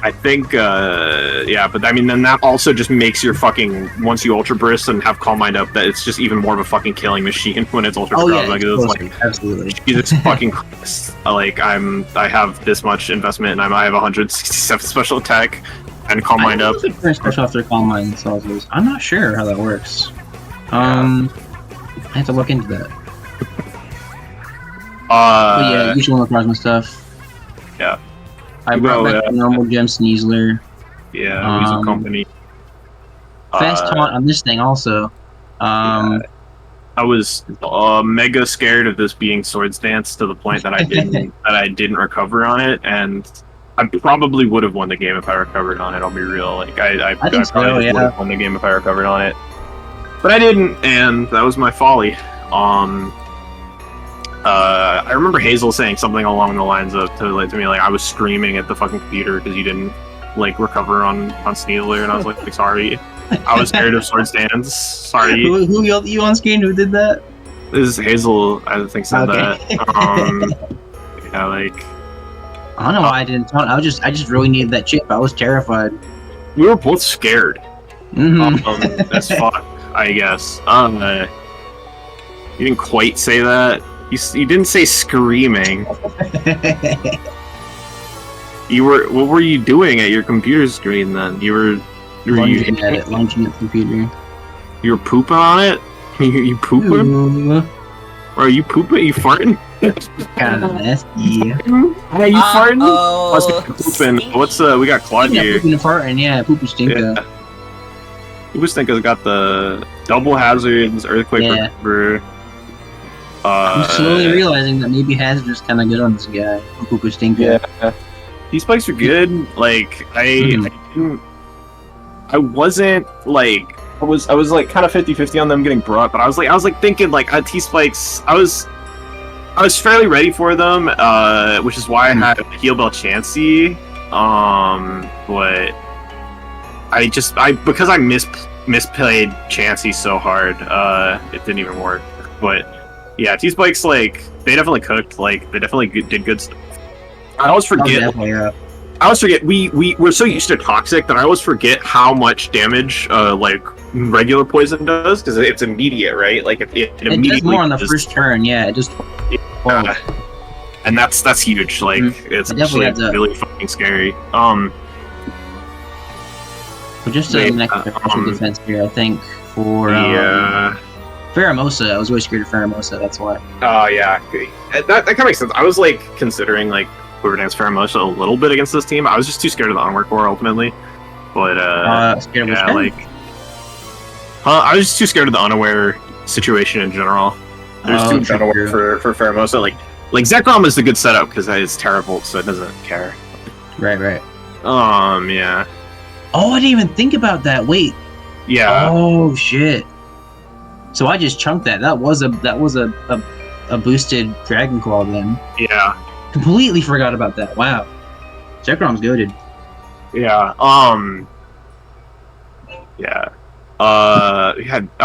I think, yeah, but I mean, then that also just makes your fucking, once you Ultra Burst and have Calm Mind up, that it's just even more of a fucking killing machine when it's Ultra Burst. Like, it's like, absolutely. Jesus fucking Christ. Like, I have this much investment and I have 167 special attack and Calm Mind up. Special after Calm Mind Sauzels. I'm not sure how that works. I have to look into that. But yeah, usual Necrozma stuff. Yeah. I brought back the normal gem Sneasler. Yeah, Weasel Company. Fast taunt on this thing also. I was mega scared of this being Swords Dance to the point that I didn't recover on it, and I probably would have won the game if I recovered on it. I'll be real. Like I think so, probably would have won the game if I recovered on it, but I didn't, and that was my folly. I remember Hazel saying something along the lines of to me like I was screaming at the fucking computer because you didn't like recover on Sneedler, and I was like sorry. I was scared of sword stands. Sorry. Who yelled at you on screen? Who did that? This is Hazel, I think, said that. Yeah, like I don't know why I didn't taunt. I just really needed that chip. I was terrified. we were both scared. Mm-hmm. As fuck, I guess. You didn't quite say that. You didn't say screaming. What were you doing at your computer screen then? Lunging at the computer. You were pooping on it? You pooping? Or are you pooping? You farting? Kind of nasty. Hey, you farting? Must be pooping. What's we got Claude here. Pooping and farting, yeah, poopy stinker. Yeah. Poopy stinker's got the double hazards, earthquake recover. I'm slowly realizing that maybe Hazard is kind of good on this guy. Poopy stinker. Yeah. These spikes are good. Like I wasn't like I was like kind of 50-50 on them getting brought, but I was like thinking like T-spikes. I was fairly ready for them, which is why I had Heal Bell Chansey. But because I misplayed Chansey so hard, it didn't even work. But yeah, T-spikes, like they definitely cooked. Like they definitely did good stuff. I always forget. We're so used to toxic that I always forget how much damage like regular poison does because it's immediate, right? Like it immediately does more on the first turn. Yeah, it just. And that's huge. Like it's actually really fucking scary. But just the next special defense here, I think for Pheromosa, I was really scared of Pheromosa. That's why. Oh yeah, that kind of makes sense. I was like considering like Quiver Dance Pheromosa a little bit against this team. I was just too scared of the Onward Core ultimately. But scared of I was just too scared of the unaware situation in general. There's too much unaware for Pheromosa. Like Zekrom is the good setup because it's terrible, so it doesn't care. Right. Yeah. Oh, I didn't even think about that. Wait. Yeah. Oh shit. So I just chunked that. That was a boosted Dragon Claw then. Yeah. Completely forgot about that. Wow. Zekrom's goated. Yeah. Yeah.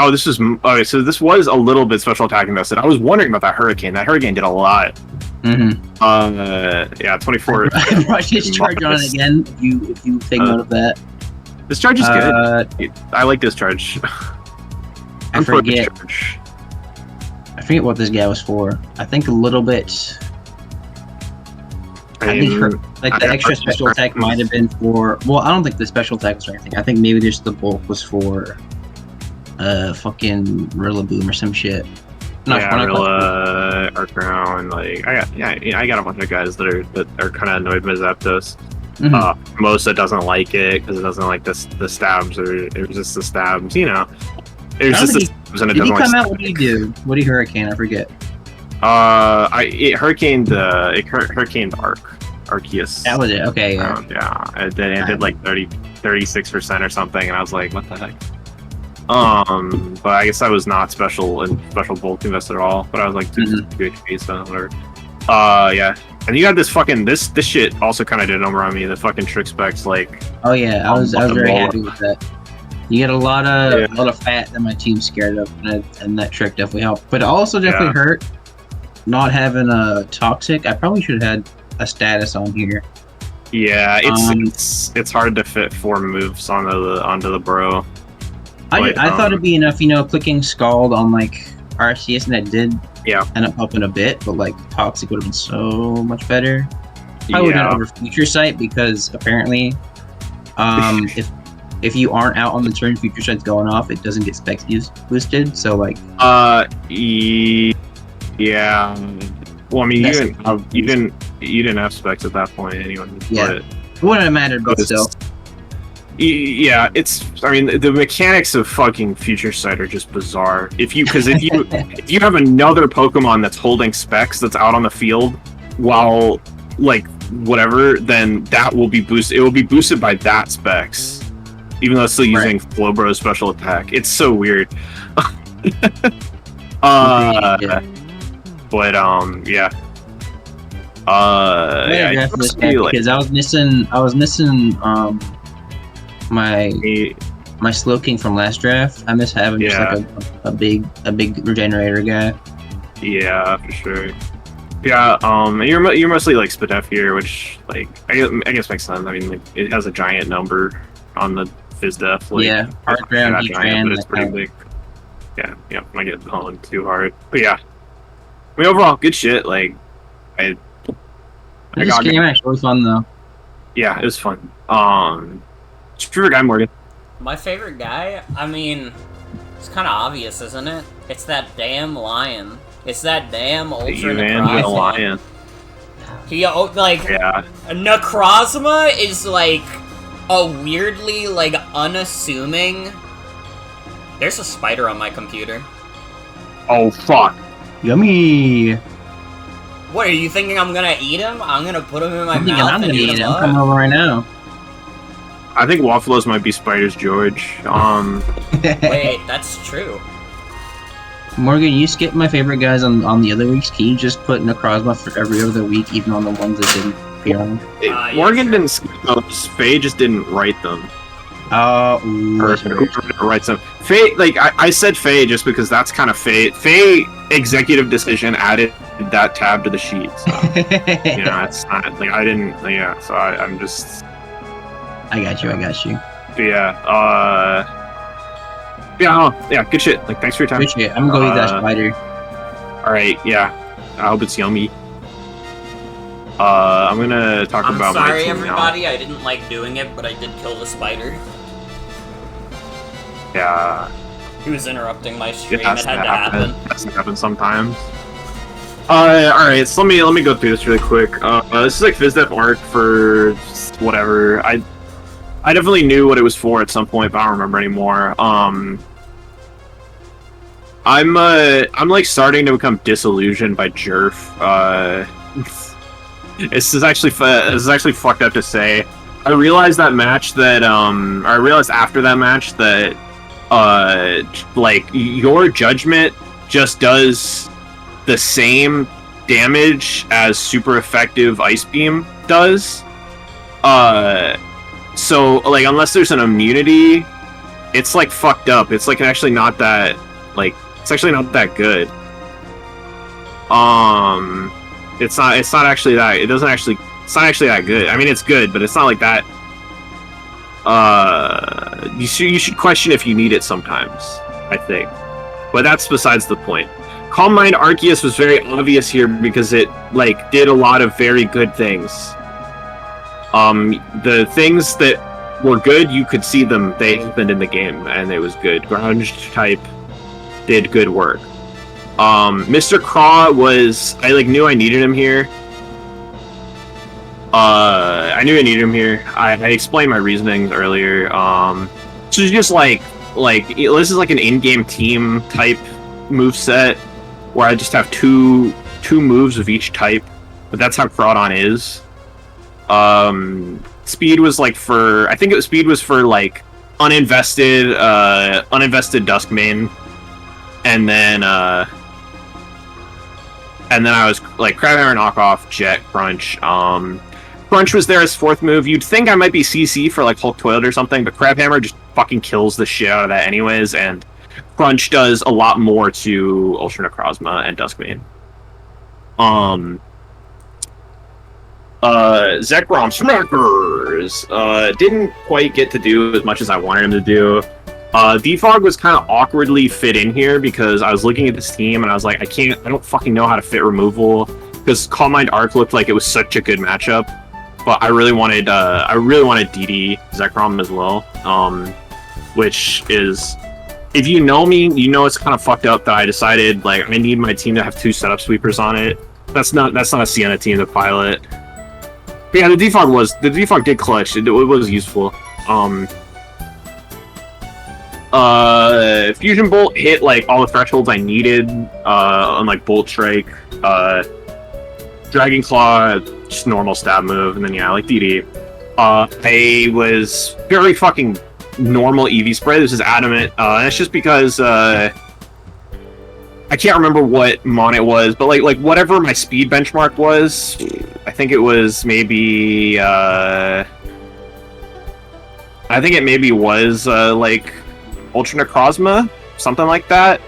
This was okay. So this was a little bit special attacking vested. I was wondering about that Hurricane. That Hurricane did a lot. Yeah, 24. Rush his charge on it again. If you take note of that. This charge is good. I like this charge. I forget what this guy was for. I think a little bit. I think the extra special attack might have been for. Well, I don't think the special attack was for anything. I think maybe just the bulk was for fucking Rillaboom or some shit. Rilla, Arcrown, like I got a bunch of guys that are kind of annoyed by Zapdos. Mosa doesn't like it because it doesn't like the stabs or it resists the stabs. You know, it resists the stabs and it doesn't like. Did he come out? What did he do? What did he Hurricane? I forget. It hurricaned Arceus. That was it. Okay. Yeah. It did like 36% or something, and I was like, what the heck? But I guess I was not special bulk invest at all. But I was like, dude, good HP, so whatever. Yeah. And you got this fucking this shit also kind of did a number on me. The fucking trick specs, like. Oh yeah, I was very happy with that. You get a lot of fat that my team's scared of, and that trick definitely helped. But it also definitely hurt not having a toxic. I probably should have had a status on here. Yeah, it's hard to fit 4 moves onto the bro. I thought it'd be enough, clicking Scald on like Arceus, and that did end up helping a bit, but like Toxic would have been so much better. I would have done over Future Sight because apparently, if you aren't out on the turn, Future Sight's going off, it doesn't get specs boosted. So like, yeah. Well, I mean, you didn't have specs at that point anyway. Yeah, but it wouldn't have mattered, but still. Yeah, I mean, the mechanics of fucking Future Sight are just bizarre. If you have another Pokemon that's holding specs that's out on the field while like whatever, then that will be boosted. It will be boosted by that specs, even though it's still using Flowbro's special attack. It's so weird. But yeah. Yeah, because I was missing my Slow King from last draft. I miss having just like a big regenerator guy. Yeah, for sure. Yeah, you're mostly like Spadef here, which like I guess makes sense. I mean, like, it has a giant number on the FizzDef. Like, yeah, hard ground, but it's pretty big. Yeah, I get honed too hard. But yeah, I mean, overall, good shit. Like, this game actually was fun though. Yeah, it was fun. What's your favorite guy, Morgan? My favorite guy? I mean, it's kind of obvious, isn't it? It's that damn lion. It's that damn Ultra Necrozma. Lion. He, like, Necrozma is, like, a weirdly, like, unassuming... There's a spider on my computer. Oh, fuck. Yummy! What, are you thinking I'm gonna eat him? I'm gonna put him in my mouth I'm gonna eat him. I'm coming over right now. I think WAFLLOES might be Spider's George. Wait, that's true. Morgan, you skipped my favorite guys on the other weeks. Can you just put Necrozma for every other week, even on the ones that didn't appear on? Morgan didn't skip those. Faye just didn't write them. Whoever writes them. Faye, like, I said Faye just because that's kind of Faye. Faye executive decision added that tab to the sheet. So, you know, it's not, like, I didn't, yeah, so I'm just... I got you. But yeah, good shit. Like, thanks for your time. Good shit. I'm gonna go eat that spider. Alright, yeah. I hope it's yummy. I'm gonna talk about my team now. I'm sorry, everybody. I didn't like doing it, but I did kill the spider. Yeah. He was interrupting my stream. It had to happen. That's happen sometimes. Alright, so let me go through this really quick. This is like FizzDef art for whatever. I definitely knew what it was for at some point, but I don't remember anymore. I'm like starting to become disillusioned by Jerf. This is actually fucked up to say. I realized that match that I realized after that match that like your judgment just does the same damage as super effective Ice Beam does. So like unless there's an immunity, it's like fucked up. It's like actually not that it's actually not that good. It's not actually that. It's not actually that good. I mean, it's good, but it's not like that. You should question if you need it sometimes, I think. But that's besides the point. Calm Mind Arceus was very obvious here because it like did a lot of very good things. The things that were good, you could see them. They happened in the game, and it was good. Ground type did good work. Mr. Craw was... I knew I needed him here. I knew I needed him here. I explained my reasonings earlier. So it's just like this is like an in-game team type moveset where I just have two moves of each type, but that's how Crawdon is. Speed was like for... I think speed was for like uninvested Duskmane, and then I was like Crabhammer, Knockoff, Jet, Crunch. Crunch was there as fourth move. You'd think I might be CC for like Hulk Toilet or something, but Crabhammer just fucking kills the shit out of that anyways, and Crunch does a lot more to Ultra Necrozma and Duskmane. Zekrom Smackers didn't quite get to do as much as I wanted him to do. Defog was kind of awkwardly fit in here because I was looking at this team and I was like, I don't fucking know how to fit removal because Calm Mind Arc looked like it was such a good matchup, but I really wanted DD Zekrom as well, which is, if you know me, you know it's kind of fucked up that I decided like I need my team to have 2 setup sweepers on it. That's not a Sienna team to pilot. But yeah, the defog did clutch. It was useful. Fusion Bolt hit like all the thresholds I needed on like Bolt Strike. Dragon Claw, just normal stab move, and then yeah, like DD. I was very fucking normal EV spray. This is adamant, and it's just because I can't remember what mon it was, but like whatever my speed benchmark was, I think it was maybe I think it maybe was like Ultra Necrozma, something like that.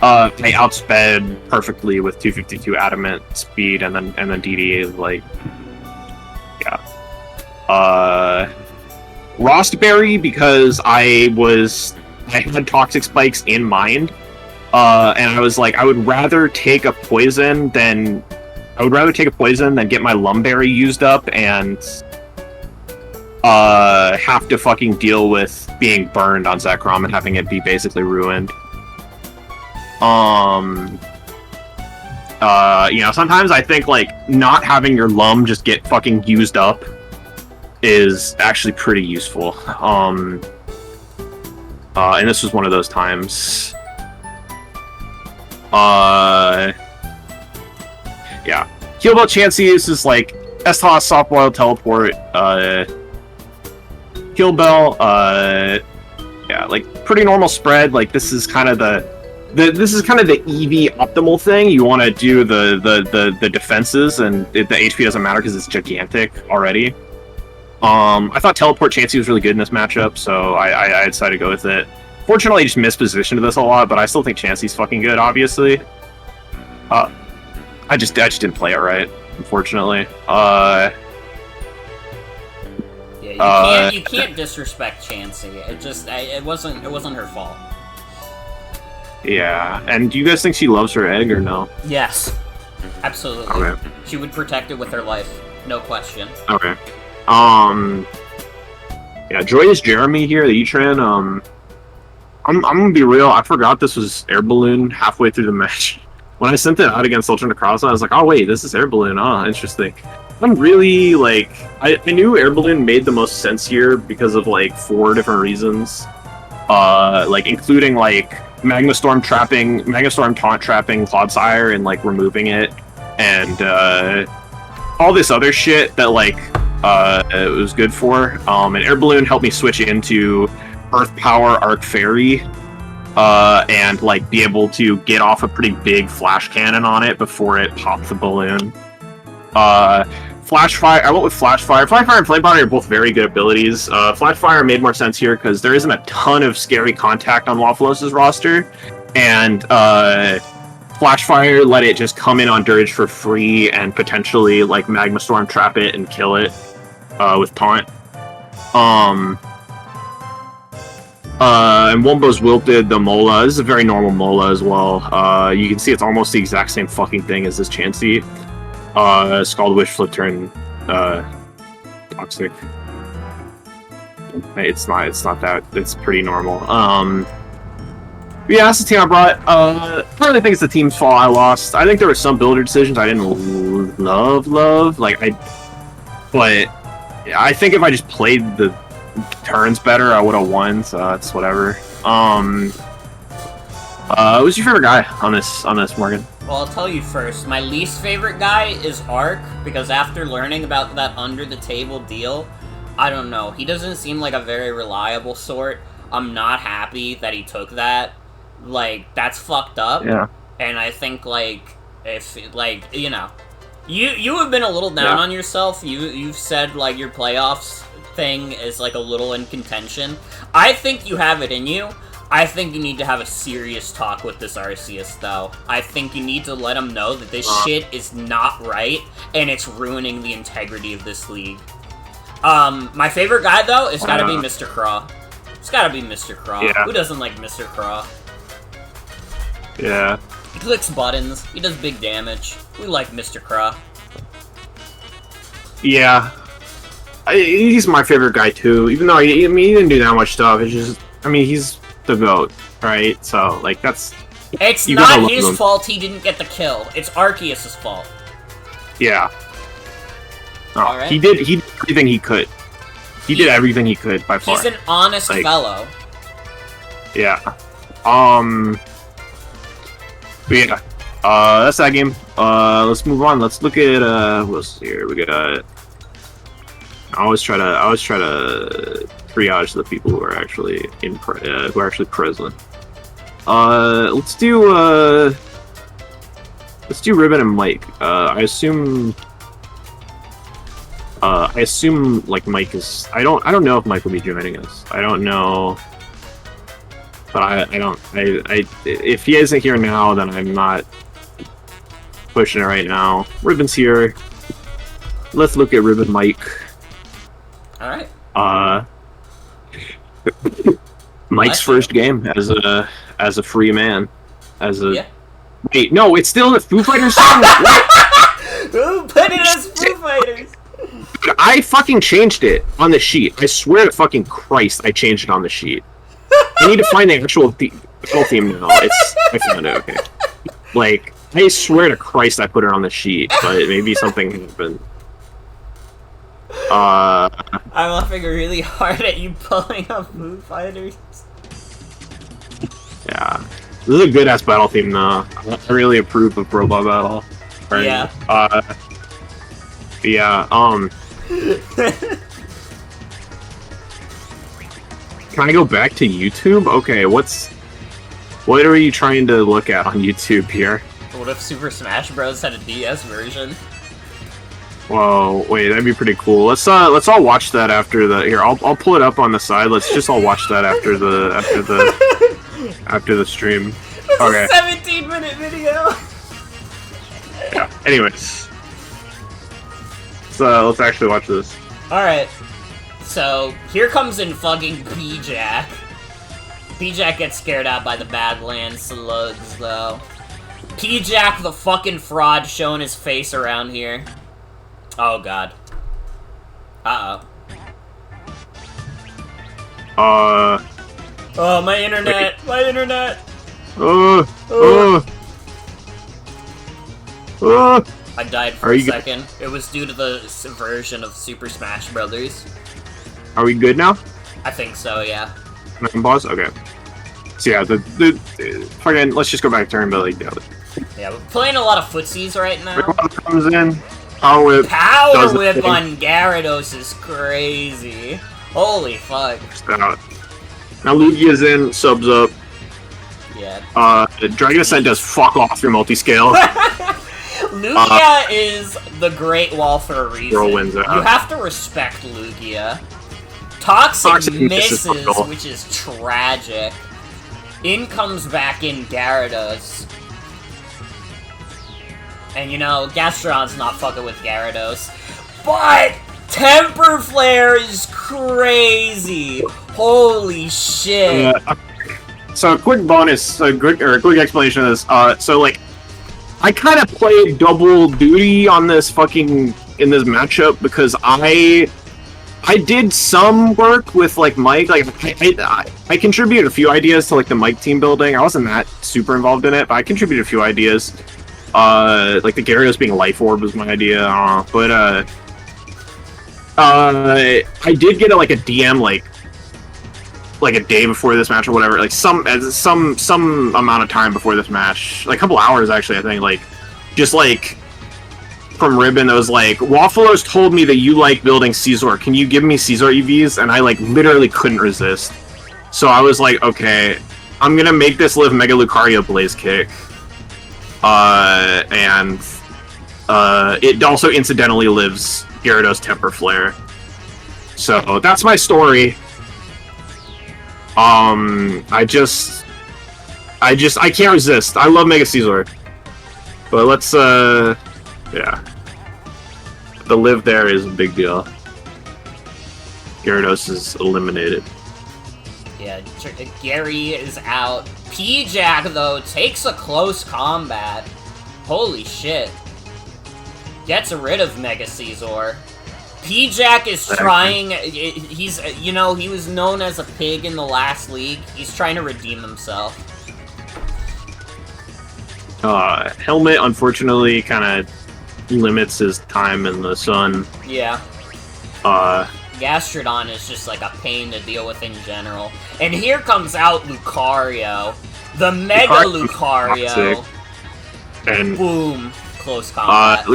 I outsped perfectly with 252 adamant speed, and then DD is like, yeah. Rostberry, because I had toxic spikes in mind, and I was like, I would rather take a poison than get my Lumberry used up and have to fucking deal with being burned on Zekrom and having it be basically ruined. You know, sometimes I think like not having your Lum just get fucking used up is actually pretty useful. And this was one of those times. Yeah. Heal Belt Chansey is like S-Toss, Soft Boil, Teleport, Heal Bell, yeah, like pretty normal spread. Like this is kind of the EV optimal thing. You want to do the defenses, and the HP doesn't matter because it's gigantic already. I thought Teleport Chansey was really good in this matchup, so I decided to go with it. Fortunately, I just mispositioned this a lot, but I still think Chansey's fucking good, obviously. I just didn't play it right, unfortunately. Yeah, you can't disrespect Chansey. It wasn't her fault. Yeah, and do you guys think she loves her egg or no? Yes, absolutely. Okay. She would protect it with her life, no question. Okay. Yeah, Joyous Jeremy here, the E-Tran. I'm gonna be real. I forgot this was Air Balloon halfway through the match. When I sent it out against Ultra Necrozma, I was like, oh wait, this is Air Balloon. Oh, interesting. I'm really like, I knew Air Balloon made the most sense here because of like 4 different reasons. Like including like Magma Storm taunt trapping Clodsire and like removing it, and all this other shit that like it was good for. And Air Balloon helped me switch into Earth Power Arc Fairy, and like be able to get off a pretty big flash cannon on it before it popped the balloon. Flash Fire, I went with Flash Fire. Flash Fire and Flame Body are both very good abilities. Flash Fire made more sense here because there isn't a ton of scary contact on WAFLLOES' roster, and Flash Fire let it just come in on Dirge for free and potentially like Magma Storm trap it and kill it with taunt. And Wombo's wilted the Mola. This is a very normal Mola as well. You can see it's almost the exact same fucking thing as this Chansey. Scald Wish, Flip Turn, Toxic. It's not that. It's pretty normal. Yeah, that's the team I brought. I don't really think it's the team's fault I lost. I think there were some builder decisions I didn't love. But I think if I just played the turns better, I would have won. So that's whatever. Who's your favorite guy on this, Morgan? Well, I'll tell you first. My least favorite guy is Ark, because after learning about that under-the-table deal, I don't know. He doesn't seem like a very reliable sort. I'm not happy that he took that. Like, that's fucked up. Yeah. And I think, like, if, like, you know, you have been a little down on yourself. You've said, like, your playoffs thing is, like, a little in contention. I think you have it in you. I think you need to have a serious talk with this Arceus, though. I think you need to let him know that this shit is not right, and it's ruining the integrity of this league. My favorite guy, though, is gotta be Mr. Craw. It's gotta be Mr. Craw. Yeah. Who doesn't like Mr. Craw? Yeah. He clicks buttons. He does big damage. We like Mr. Craw. Yeah. He's my favorite guy, too. Even though, he didn't do that much stuff. It's just, I mean, he's the GOAT, right? So, like, that's... It's not his fault he didn't get the kill. It's Arceus' fault. Yeah. Oh, Alright. He did everything he could. He did everything he could, by far. He's an honest fellow. Yeah. But yeah. That's that game. Let's move on. Let's look at what's here. We got. I always try to triage the people who are actually who are actually present. Let's do Ribbon and Mike. I assume like Mike is. I don't know if Mike will be joining us. I don't know, but I if he isn't here now, then I'm not pushing it right now. Ribbon's here. Let's look at Ribbon Mike. All right. Mike's first game as a free man. Yeah. Wait, no, it's still the Foo Fighters song. Who put it as Foo Fighters? I fucking changed it on the sheet. I swear to fucking Christ, I changed it on the sheet. I need to find the actual theme now. I found it. Okay. Like, I swear to Christ, I put it on the sheet, but maybe something happened. I'm laughing really hard at you pulling up Foo Fighters. Yeah. This is a good ass battle theme though. I really approve of Robot Battle. Right? Yeah. Can I go back to YouTube? Okay, what are you trying to look at on YouTube here? What if Super Smash Bros. Had a DS version? Whoa, wait, that'd be pretty cool. Let's all watch that after the here. I'll pull it up on the side. Let's just all watch that after the stream. It's Okay. a 17-minute video. Yeah. Anyways, so let's actually watch this. All right. So here comes in fucking P-Jack. P-Jack gets scared out by the Badlands slugs though. P-Jack the fucking fraud showing his face around here. Oh god. Uh-oh. Oh, my internet! Wait. My internet! I died for a second. It was due to the version of Super Smash Brothers. Are we good now? I think so, yeah. I can pause? Okay. So yeah, the fucking, let's just go back to turn, but like, Yeah, we're playing a lot of footsies right now. comes in. Power Whip. Power Whip on Gyarados is crazy. Holy fuck. Now Lugia's in, subs up. Yeah. Dragon Ascent does fuck off your multi-scale. Lugia is the Great Wall for a reason. Girl wins out. You have to respect Lugia. Toxic misses, misses, which is tragic. In comes back in Gyarados. And you know, Gastron's not fucking with Gyarados. But Temper Flare is crazy! Holy shit! So a quick bonus, a quick explanation of this. So like, I kind of played double duty on this in this matchup because I did some work with like Mike. Like I contributed a few ideas to like the Mike team building. I wasn't that super involved in it, but I contributed a few ideas. Like the Gyarados being Life Orb was my idea, but I did get a DM like a day before this match or whatever, like some amount of time before this match, like a couple hours actually, I think, like just like from Ribbon that was like, WAFFLLOES told me that you like building Caesar, can you give me Caesar EVs? And I like literally couldn't resist, so I was like, okay, I'm gonna make this live Mega Lucario Blaze Kick. And it also incidentally lives Gyarados Temper Flare. So that's my story. I can't resist. I love Mega Caesar. But let's yeah. The live there is a big deal. Gyarados is eliminated. Yeah, Gary is out. P-Jack, though, takes a close combat. Holy shit. Gets rid of Mega Caesar. P-Jack is trying... He's, you know, he was known as a pig in the last league. He's trying to redeem himself. Helmet, unfortunately, kind of limits his time in the sun. Yeah. Gastrodon is just like a pain to deal with in general. And here comes out Lucario. The Mega Lucario. And boom, close combat.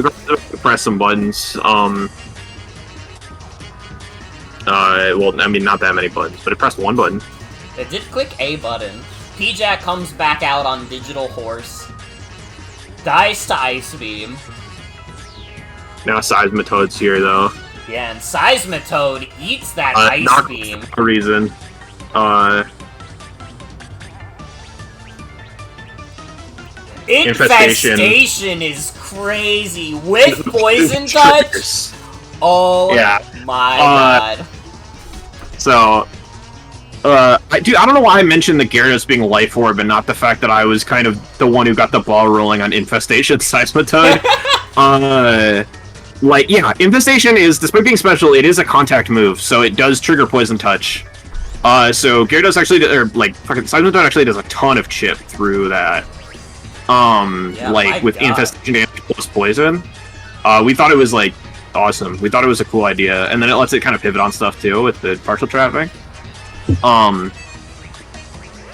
press some buttons. Well, I mean, not that many buttons, but it pressed one button. It did click A button. P-Jack comes back out on Digital Horse. Dies to Ice Beam. Now Seismitoad's here, though. Yeah, and Seismitoad eats that Ice Beam. For a reason. Infestation is crazy. With Poison Touch? Oh yeah. my god. So, I don't know why I mentioned the Gyarados being Life Orb and not the fact that I was kind of the one who got the ball rolling on Infestation Seismitoad. Yeah, Infestation is, despite being special, it is a contact move, so it does trigger Poison Touch. So Gyarados actually, fucking Seismitoad actually does a ton of chip through that. With Infestation damage plus Poison. We thought it was, awesome. We thought it was a cool idea, and then it lets it kind of pivot on stuff, too, with the partial trapping.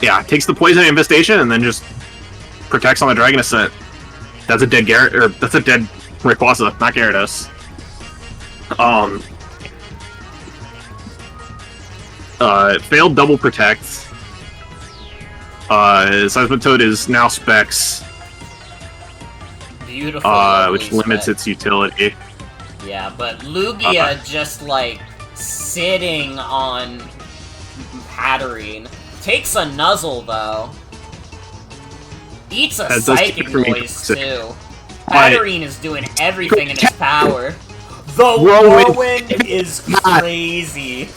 Yeah, takes the Poison Infestation, and then just protects on the Dragon Ascent. That's a dead that's a dead Rayquaza, not Gyarados. Failed double protect. Seismitoad is now Specs. Beautiful. Which limits its utility. Yeah, but Lugia just sitting on Hatterene. Takes a nuzzle though. Eats a psychic noise too. Hatterene is doing everything in his power. The Whirlwind is crazy.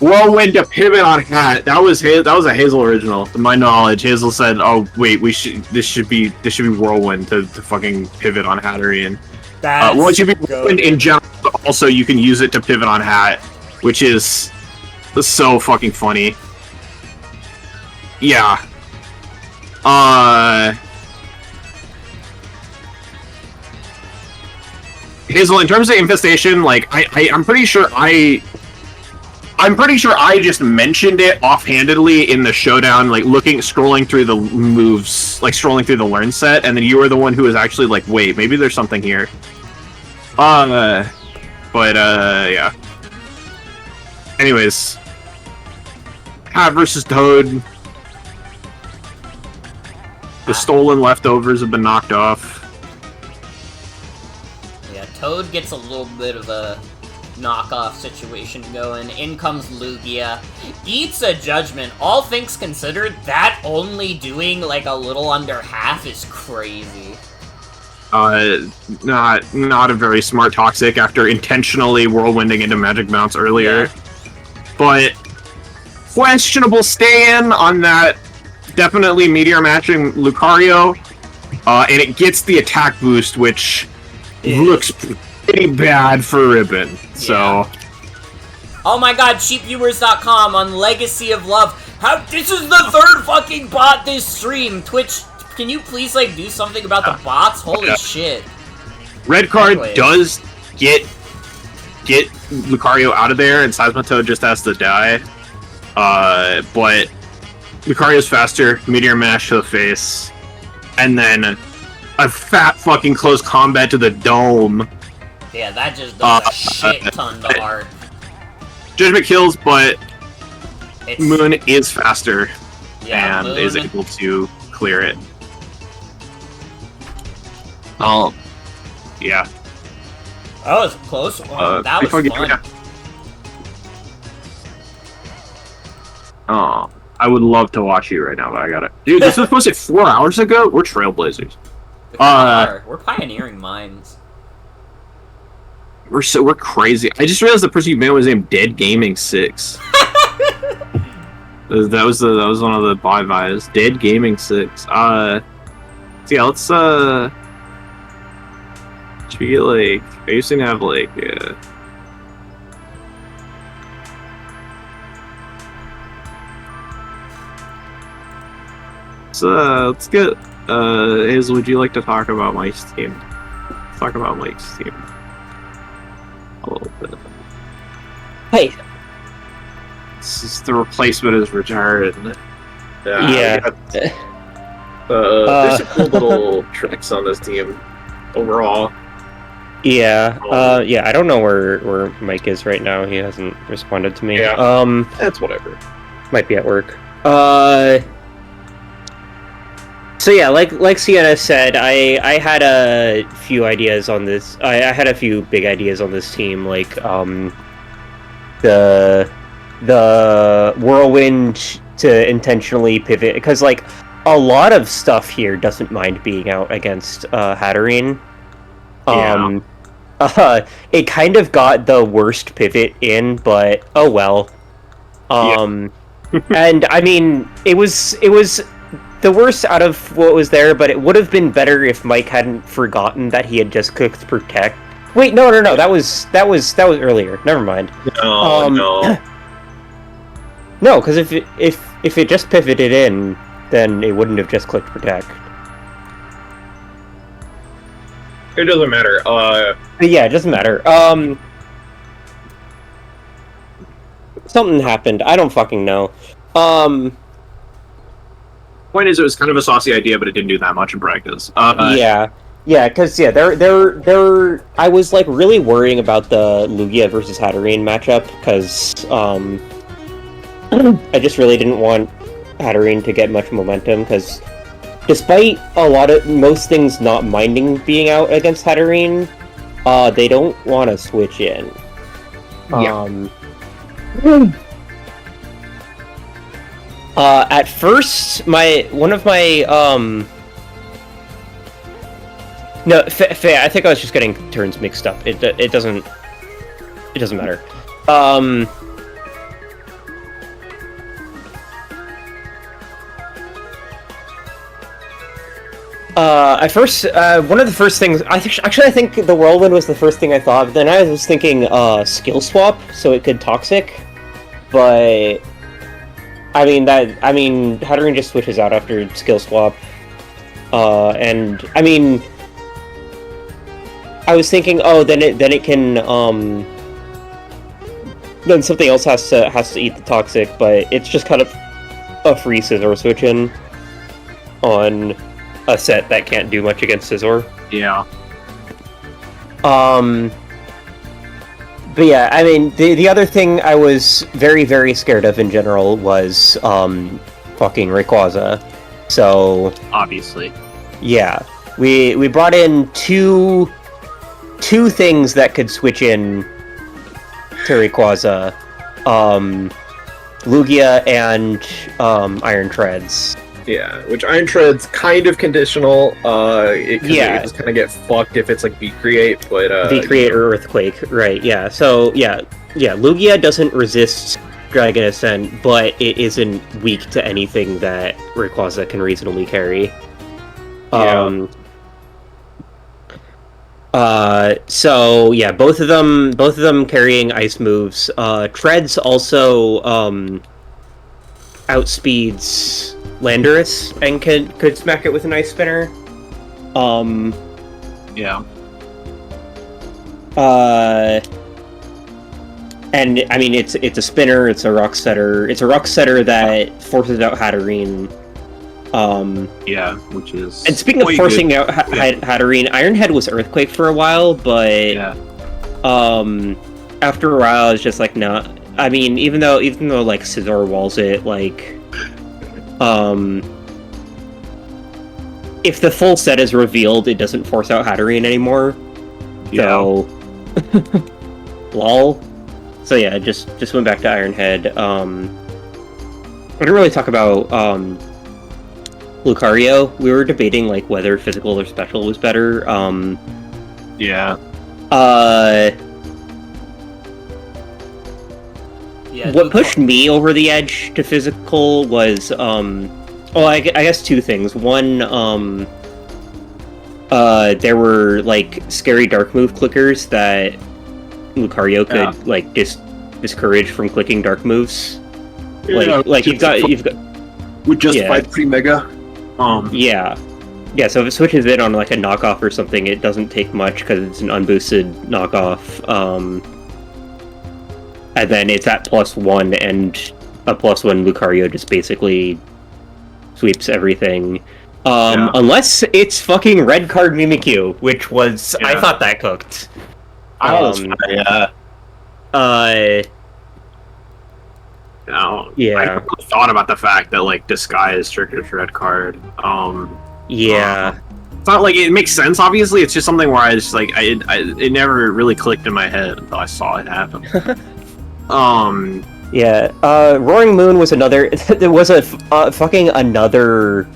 Whirlwind to pivot on Hat. That was a Hazel original, to my knowledge. Hazel said, "Oh wait, this should be Whirlwind to fucking pivot on Hatterene." Well, it should be Whirlwind in general, but also you can use it to pivot on Hat, which is so fucking funny. Yeah. Hazel, in terms of Infestation, I'm pretty sure I just mentioned it offhandedly in the showdown, scrolling through the moves, scrolling through the learn set, and then you were the one who was actually wait, maybe there's something here. Yeah. Anyways. Hat versus Toad. The stolen leftovers have been knocked off. Yeah, Toad gets a little bit of a knockoff situation going. In comes Lugia. Eats a Judgment. All things considered, that only doing a little under half is crazy. Not a very smart Toxic after intentionally whirlwinding into Magic Bounce earlier. Yeah. But questionable stay-in on that. Definitely Meteor matching Lucario. And it gets the attack boost, which looks pretty bad for Ribbon. Yeah. So. Oh my god, cheapviewers.com on Legacy of Love. This is the third fucking bot this stream. Twitch, can you please do something about the bots? Holy shit. Red card does get Lucario out of there, and Seismitoad just has to die. But Lucario's faster, Meteor Mash to the face, and then a fat fucking close combat to the dome. Yeah, that just does a shit ton to art. Judgment kills, but Moon is faster and Moon is able to clear it. Oh, yeah. That was a close one. That was fun. Oh, I would love to watch you right now, but I got it. Dude, this was posted 4 hours ago? We're trailblazers. We're pioneering minds. We're crazy. I just realized the person you made was named Dead Gaming 6. that was one of the byvines. Dead Gaming 6. So yeah, let's should we get I used to have let's get Hazel, would you like to talk about Mike's team? Let's talk about Mike's team a little bit. Hey. This is the replacement is retired. Yeah. There's some cool little tricks on this team overall. Yeah, yeah, I don't know where Mike is right now. He hasn't responded to me. Yeah. That's whatever. Might be at work. So yeah, like Sienna said, I had a few ideas on this. I had a few big ideas on this team, like the whirlwind to intentionally pivot, because like a lot of stuff here doesn't mind being out against Hatterene. It kind of got the worst pivot in, but oh well. And I mean, it was the worst out of what was there, but it would have been better if Mike hadn't forgotten that he had just clicked protect. Wait, no, that was earlier. Never mind. No. No, because if it just pivoted in, then it wouldn't have just clicked protect. It doesn't matter. Yeah, it doesn't matter. Something happened. I don't fucking know. Point is, it was kind of a saucy idea, but it didn't do that much in practice. Yeah, because there. I was like really worrying about the Lugia versus Hatterene matchup because I just really didn't want Hatterene to get much momentum because, despite most things not minding being out against Hatterene, they don't want to switch in. At first, one of my no, I think I was just getting turns mixed up. It doesn't matter. At first, one of the first things I think the whirlwind was the first thing I thought. But then I was thinking skill swap, so it could toxic, but. I mean, Hatterene just switches out after skill swap. And, I mean... I was thinking, oh, then it can, then something else has to eat the toxic, but it's just kind of a free Scizor switch-in on a set that can't do much against Scizor. Yeah. But yeah, I mean, the other thing I was very, very scared of in general was, fucking Rayquaza. So... Obviously. Yeah. We brought in two things that could switch in to Rayquaza. Lugia and, Iron Treads. Yeah, which Iron Tread's kind of conditional. It just kind of get fucked if it's like Beat Create, but Beat Create or Earthquake, right? Yeah. So yeah, Lugia doesn't resist Dragon Ascent, but it isn't weak to anything that Rayquaza can reasonably carry. Yeah. So yeah, both of them carrying ice moves. Treads also outspeeds Landorus and could smack it with an ice spinner. Yeah. And I mean it's a spinner, it's a rock setter. It's a rock setter that forces out Hatterene. Yeah, which is... And speaking of forcing out Hatterene, Ironhead was Earthquake for a while, but after a while it's just like, no. I mean, even though like Scizor walls it, like if the full set is revealed, it doesn't force out Hatterene anymore. Yeah. So lol. So yeah, just went back to Ironhead. I didn't really talk about Lucario. We were debating like whether physical or special was better. Yeah. What pushed me over the edge to physical was, I guess two things. One, there were, like, scary dark move clickers that Lucario could, like, discourage from clicking dark moves. Like you've got... Would justify pre-mega. Yeah. Yeah, so if it switches in on, like, a knockoff or something, it doesn't take much because it's an unboosted knockoff. And then it's at +1, and a +1 Lucario just basically sweeps everything. Unless it's fucking red card Mimikyu, which was I thought that cooked. Yeah. No, Yeah. I never really thought about the fact that like disguise triggers red card. Yeah. It's not like it makes sense. Obviously, it's just something where I just like it never really clicked in my head until I saw it happen. Yeah. Roaring Moon was another. There was a fucking another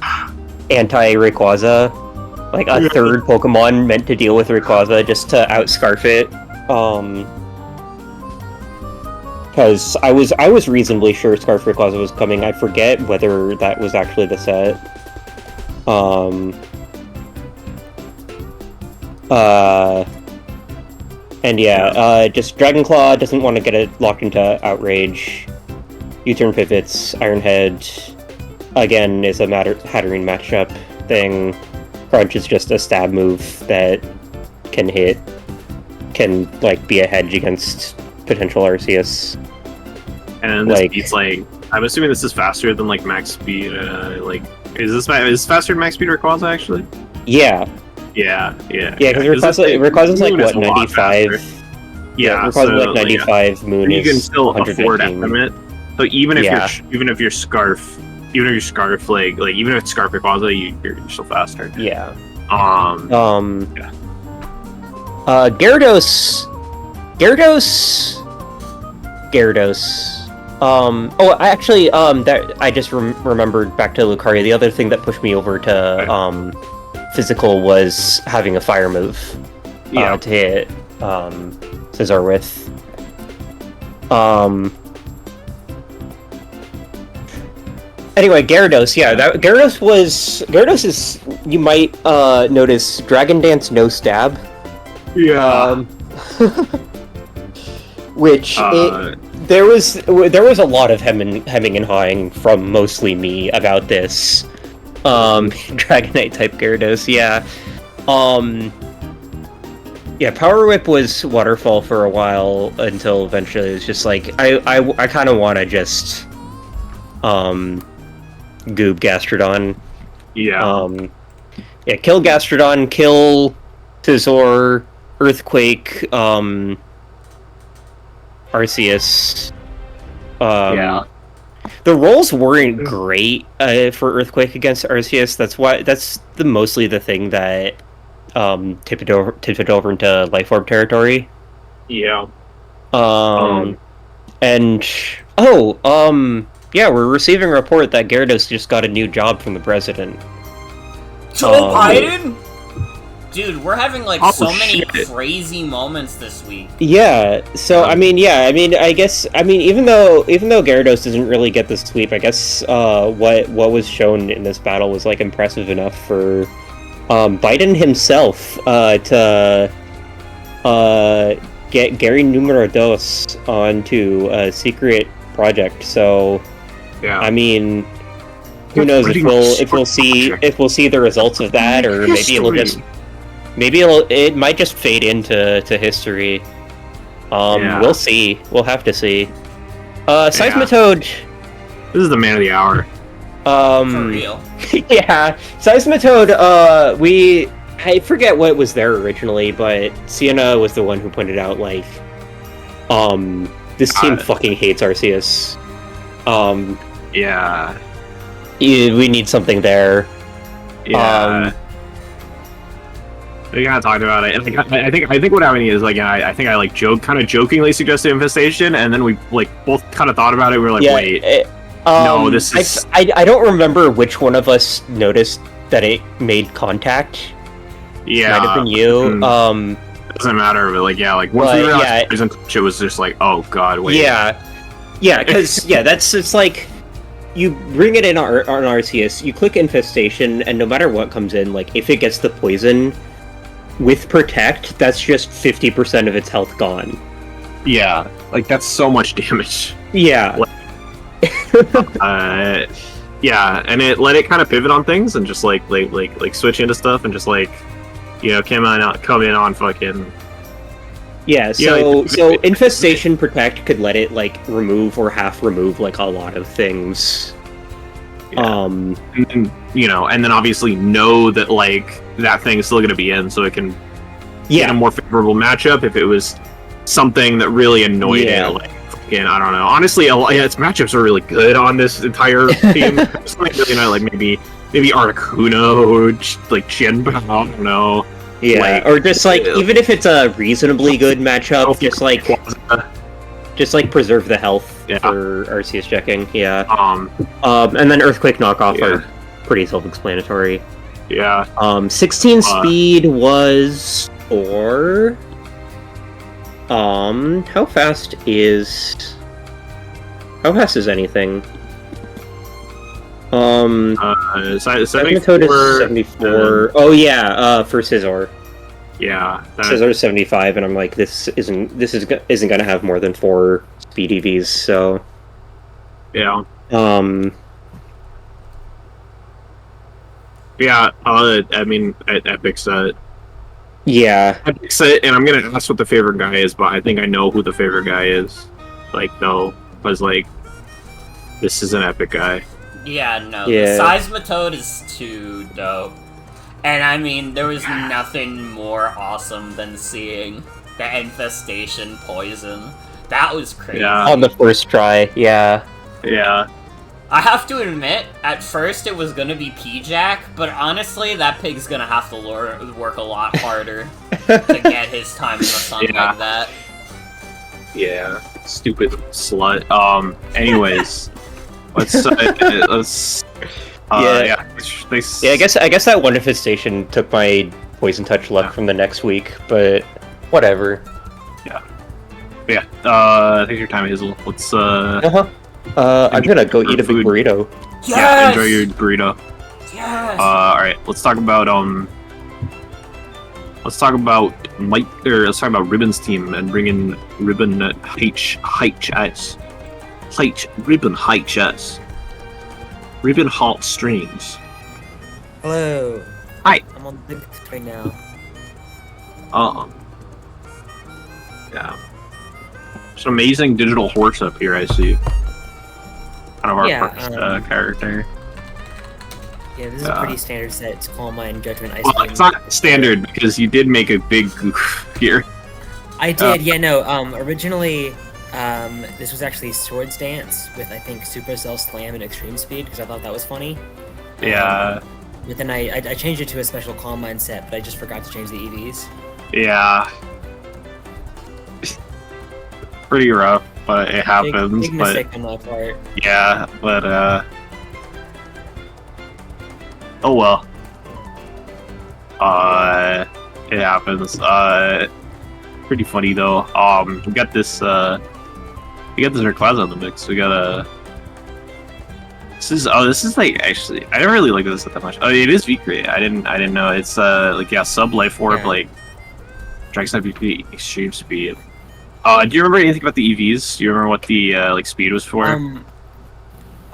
anti-Rayquaza, like a third Pokemon meant to deal with Rayquaza just to outscarf it. Because I was reasonably sure Scarf Rayquaza was coming. I forget whether that was actually the set. And yeah, just Dragonclaw doesn't want to get it locked into Outrage. U-turn pivots, Iron Head, again, is a Hatterene matchup thing. Crunch is just a stab move that can like be a hedge against potential Arceus. And this beats like, I'm assuming this is faster than like max speed. Like, is this faster than max speed Rayquaza actually? Yeah. Yeah, because Rayquaza's like what, 95? Yeah, Rayquaza's like 95. Like, Moon you is can still 115. afford estimate. So even if you're Scarf, like even if it's Scarf Rayquaza, you're still faster. Yeah. Gyarados. That I just remembered back to Lucaria. The other thing that pushed me over to physical was having a fire move to hit Scizor with. Anyway, Gyarados. Yeah, Gyarados is, you might notice, Dragon Dance no stab. Yeah. Which there was a lot of hemming and hawing from mostly me about this. Dragonite type Gyarados, yeah. Yeah, Power Whip was Waterfall for a while until eventually it was just like I kind of want to just goob Gastrodon. Yeah. Kill Gastrodon, kill Scizor, Earthquake, Arceus. The rolls weren't great for Earthquake against Arceus. That's mostly the thing that tipped it over into Life Orb territory. Yeah. Yeah, we're receiving a report that Gyarados just got a new job from the president. Joe Biden? Dude, we're having like so many crazy moments this week. Yeah, so I mean, I guess even though Gyarados doesn't really get the sweep, I guess what was shown in this battle was like impressive enough for Biden himself to get Gary Numero Dos onto a secret project. So yeah, I mean, who knows if we'll see the results of that, or maybe it might just fade into history. We'll see. We'll have to see. Seismitoad. This is the man of the hour. For real. Yeah, Seismitoad. I forget what was there originally, but Sienna was the one who pointed out like, this team fucking hates Arceus. Yeah. We need something there. Yeah. We kind of talked about it. I think what happened is like I think I like jokingly suggested infestation, and then we like both kind of thought about it. We were like, wait, no, this is. I don't remember which one of us noticed that it made contact. Yeah, might have been you. Doesn't matter, but like once we realized it was just like, oh god, wait. Yeah, because it's like. You bring it in on Arceus, you click Infestation, and no matter what comes in, like, if it gets the poison, with Protect, that's just 50% of its health gone. Yeah, like, that's so much damage. Yeah. Yeah, and it let it kind of pivot on things, and just, like switch into stuff, and just, like, come in on fucking... Yeah, so Infestation Protect could let it, like, remove or half remove, like, a lot of things. Yeah. And, you know, and then obviously know that like that thing is still going to be in, so it can get a more favorable matchup if it was something that really annoyed it. Like, fucking, I don't know. Honestly, its matchups are really good on this entire team. Something really not like maybe Articuno or like Chinba. I don't know. Yeah, like, or just like even if it's a reasonably good matchup, just like preserve the health for RCS checking. Yeah. And then Earthquake knockoff are pretty self-explanatory. Yeah. 16 speed was 4. How fast is anything? Seismitoad is 74. Oh yeah, for Scizor. Yeah. Scizor is 75, and I'm like, this isn't gonna have more than 4 speed EVs, so. Yeah. Yeah. I mean, Epic set. Yeah. Epic set, and I'm gonna ask what the favorite guy is, but I think I know who the favorite guy is. Like, though, because like, this is an Epic guy. Yeah, no. The Seismitoad is too dope. And I mean, there was nothing more awesome than seeing the infestation poison. That was crazy. Yeah. On the first try, yeah. Yeah. I have to admit, at first it was gonna be P-Jack, but honestly, that pig's gonna have to work a lot harder to get his time in the sun like that. Yeah. Stupid slut. Anyways. let's I guess that one infestation took my poison touch luck from the next week, but whatever. I think your time, Hazel. Let's I'm gonna go eat a big burrito. Yes! Yeah, enjoy your burrito. Yes! Alright, let's talk about Ribbon's team and bring in RibbonHS. RibbonHS. Ribbon Halt Streams. Hello. Hi. I'm on the big right now. Yeah. There's an amazing digital horse up here, I see. Kind of our first character. Yeah, this is a pretty standard set. It's Calm Mind, Judgment, Ice Well, it's not standard because you did make a big goof here. I did, originally, this was actually Swords Dance with, I think, Supercell Slam and Extreme Speed, because I thought that was funny. Yeah. But then I changed it to a special Calm Mind set, but I just forgot to change the EVs. Yeah. Pretty rough, but it happens. Big mistake on my part. Yeah, but oh well. It happens. Pretty funny though. We got this Rayquaza in the mix. We got this is like, actually, I don't really like this that much. Oh, it is V-Crate. I didn't know. It's sub life orb, like Dragon VP extreme speed. Do you remember anything about the EVs? Do you remember what the speed was for?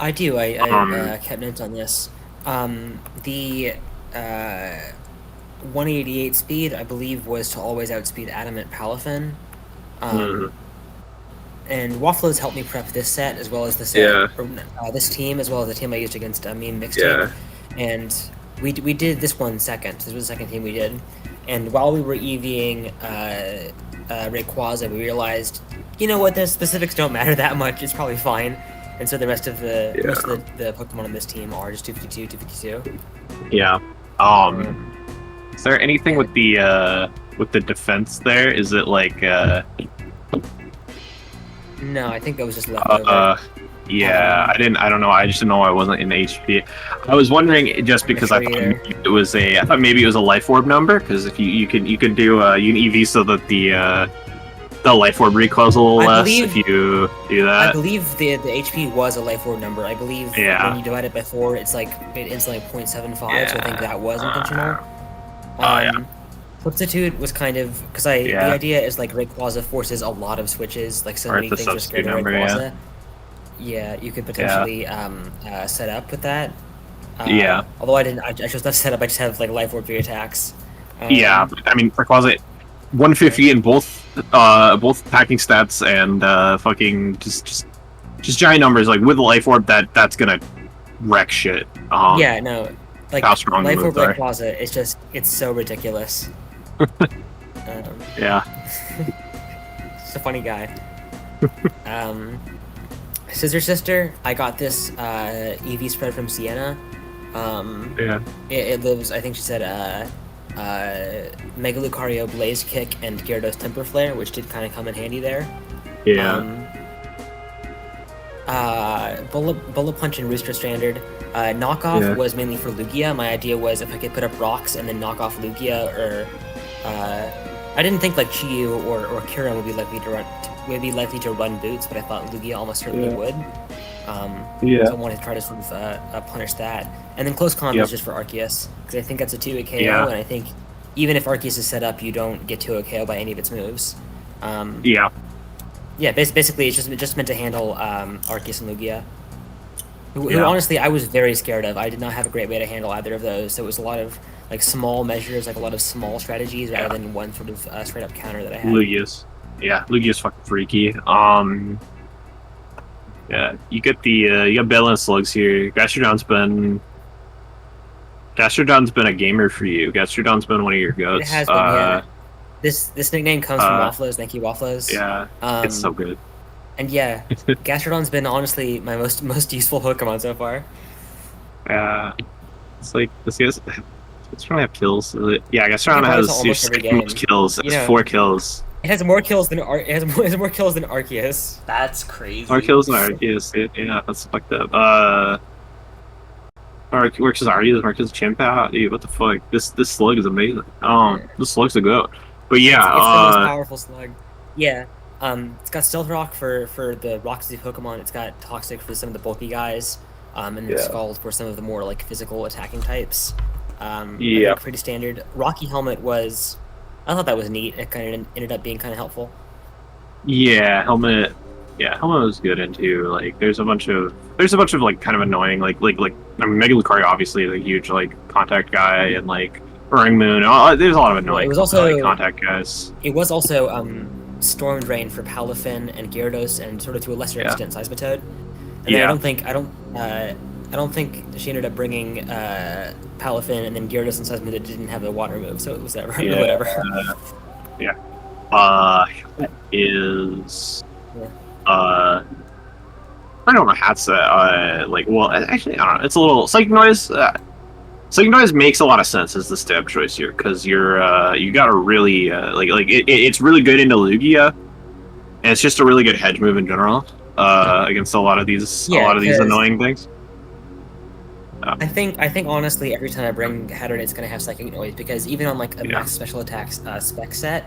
I do. I kept notes on this. The 188 speed, I believe, was to always outspeed Adamant Palafin. And WAFFLLOES helped me prep this set as well as the set, this team as well as the team I used against mememixtape. And we did this one second. This was the second team we did. And while we were EVing Rayquaza, we realized, you know what, the specifics don't matter that much. It's probably fine. And so the rest of the Pokemon on this team are just 252. Yeah. Is there anything with the defense there? Is it like No, I think that was just left over. Yeah, I don't know. I just didn't know I wasn't in HP. I was wondering just because I thought it was I thought maybe it was a life orb number, because if you could do you can EV so that the life orb recoils a little less if you do that. I believe the HP was a life orb number. I believe when you divide it by 4, it's like instantly 0.75. So I think that was intentional. Substitute was kind of because the idea is like Rayquaza forces a lot of switches, like so many things are scared of Rayquaza. Yeah, you could potentially set up with that. Although I chose not to set up. I just have like life orb 3 attacks. Yeah, I mean Rayquaza 150 in both attacking stats and fucking just giant numbers. Like with the life orb, that's gonna wreck shit. Yeah, no. Like, how strong Life the Orb moves are. Rayquaza, it's so ridiculous. Yeah. He's a funny guy. Scissor Sister, I got this EV spread from Sienna. Yeah. It lives, I think she said, Mega Lucario Blaze Kick and Gyarados Temper Flare, which did kind of come in handy there. Yeah. Bullet Punch and Rooster Standard. Knockoff was mainly for Lugia. My idea was if I could put up rocks and then knock off Lugia, or I didn't think like Chiyu or Kira would be likely to run boots, but I thought Lugia almost certainly would. So I wanted to try to sort of punish that. And then Close Combat is just for Arceus, because I think that's a 2-hit KO, and I think even if Arceus is set up, you don't get 2-hit KO by any of its moves. Yeah, basically it's just meant to handle Arceus and Lugia. Who honestly I was very scared of. I did not have a great way to handle either of those, so it was a lot of like small measures, like a lot of small strategies rather than one sort of straight up counter that I had. Lugia's fucking freaky. Yeah, you get you got Balance Slugs here. Gastrodon's been a gamer for you. Gastrodon's been one of your goats. It has been, yeah. This nickname comes from WAFFLLOES. Thank you, WAFFLLOES. Yeah, it's so good. And yeah, Gastrodon's been honestly my most useful Pokemon so far. Yeah, it's like this guy's. It's trying to have kills. Yeah, Gastrodon has most kills. It's 4 kills. It has more kills than Arceus. That's crazy. More kills than Arceus. Yeah, that's fucked up. Works as Arceus, Arceus Chimpa. Dude, what the fuck? This slug is amazing. This slug's a goat. But yeah, it's the most powerful slug. Yeah. It's got Stealth Rock for the Roxy Pokemon. It's got Toxic for some of the bulky guys. And then Scald for some of the more like physical attacking types. Pretty standard. Rocky Helmet was. I thought that was neat. It kind of ended up being kind of helpful. Yeah, Helmet was good into like. There's a bunch of like kind of annoying like I mean, Mega Lucario obviously is a huge like contact guy, and like Burning Moon. There's a lot of annoying. It was also contact guys. It was also Storm Drain for Palafin and Gyarados, and sort of to a lesser extent Seismitoad. And then I don't think she ended up bringing Palafin, and then Gyarados and Seismitoad didn't have a water move, so it was whatever. I don't know how to actually I don't know. It's a little Psychic Noise. Psychic Noise makes a lot of sense as the stab choice here, because you got a really it's really good into Lugia, and it's just a really good hedge move in general against a lot of these annoying things. I think honestly every time I bring Hatterene it's gonna have Psychic Noise, because even on like a max special attacks spec set,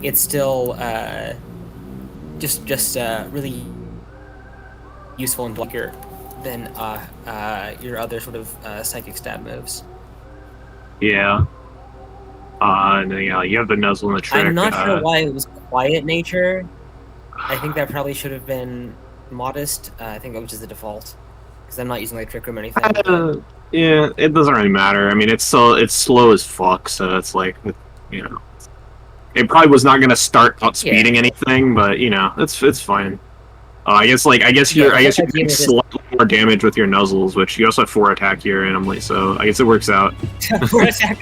it's still just really useful and blocker than your other sort of psychic stab moves. And then, you have the Nuzzle and the Trick. I'm not sure why it was Quiet Nature. I think that probably should have been Modest. I think that was just the default, because I'm not using like Trick Room or anything. Yeah, it doesn't really matter. I mean, it's slow as fuck, so it's like, it probably was not going to start outspeeding anything, but it's fine. I guess you're doing slightly more damage with your Nuzzles, which you also have 4 attack here randomly, so I guess it works out. 4 attack.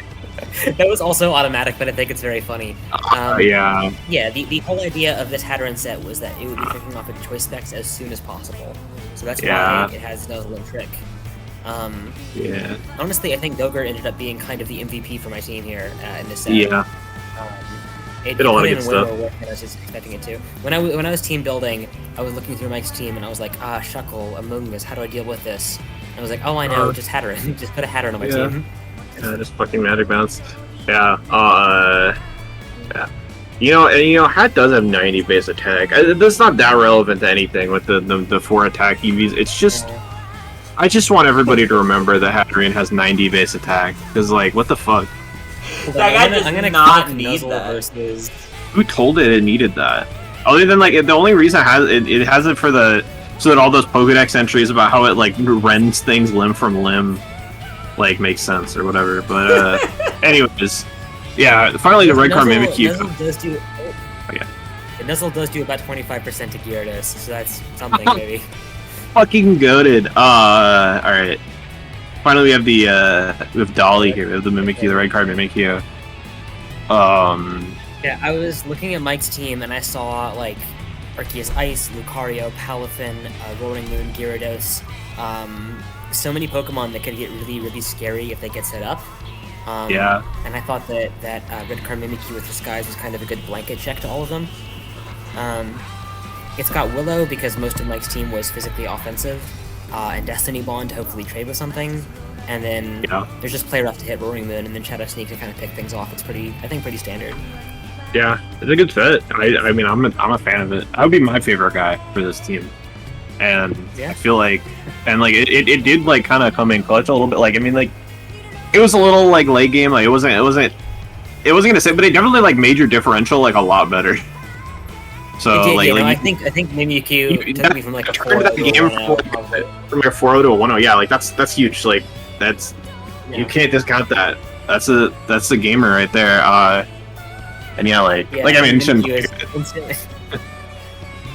That was also automatic, but I think it's very funny. Yeah, the whole idea of this Hatterene set was that it would be picking off its choice specs as soon as possible. So that's why it has Nuzzle and Trick. Honestly, I think Gogurt ended up being kind of the MVP for my team here in this set. Yeah. It put in way more work than I was just expecting it to. When I was team building, I was looking through Mike's team and I was like, Shuckle, Among Us, how do I deal with this? And I was like, oh, I know, just Hatterene. Just put a Hatterene on my team. Yeah, just fucking Magic Bounce. Yeah. Hat does have 90 base attack. That's not that relevant to anything with the 4 attack EVs. It's just, I just want everybody to remember that Hatterene has 90 base attack. Because, like, what the fuck? I'm gonna not need that. Versus... Who told it needed that? Other than, like, the only reason it has it for so that all those Pokedex entries about how it, like, rends things limb from limb, like, makes sense or whatever. But, anyways, yeah, finally the Red Card Mimikyu. The Nuzzle does do about 25% to Gyarados, so that's something, maybe. fucking goated. Alright. Finally, we have Dolly here. We have the Mimikyu, the red card Mimikyu. Yeah, I was looking at Mike's team and I saw like Arceus Ice, Lucario, Palafin, Roaring Moon, Gyarados. So many Pokemon that could get really, really scary if they get set up. Yeah. And I thought that red card Mimikyu with Disguise was kind of a good blanket check to all of them. It's got Willow because most of Mike's team was physically offensive, and Destiny Bond to hopefully trade with something. And then there's just Play Rough to hit Roaring Moon, and then Shadow Sneak to kind of pick things off. It's I think pretty standard. Yeah, it's a good fit. I mean, I'm a fan of it. I would be my favorite guy for this team, and I feel like, it did like kind of come in clutch a little bit. Like, I mean, like, it was a little like late game. Like, it wasn't gonna say, but it definitely like made your differential like a lot better. So it did, like, I think Mimikyu took me from like a 4-0 to a 1-0. From your 4-0 to a 1-0, yeah, like that's huge. Like you can't discount that. That's a gamer right there. And yeah, like I mean, I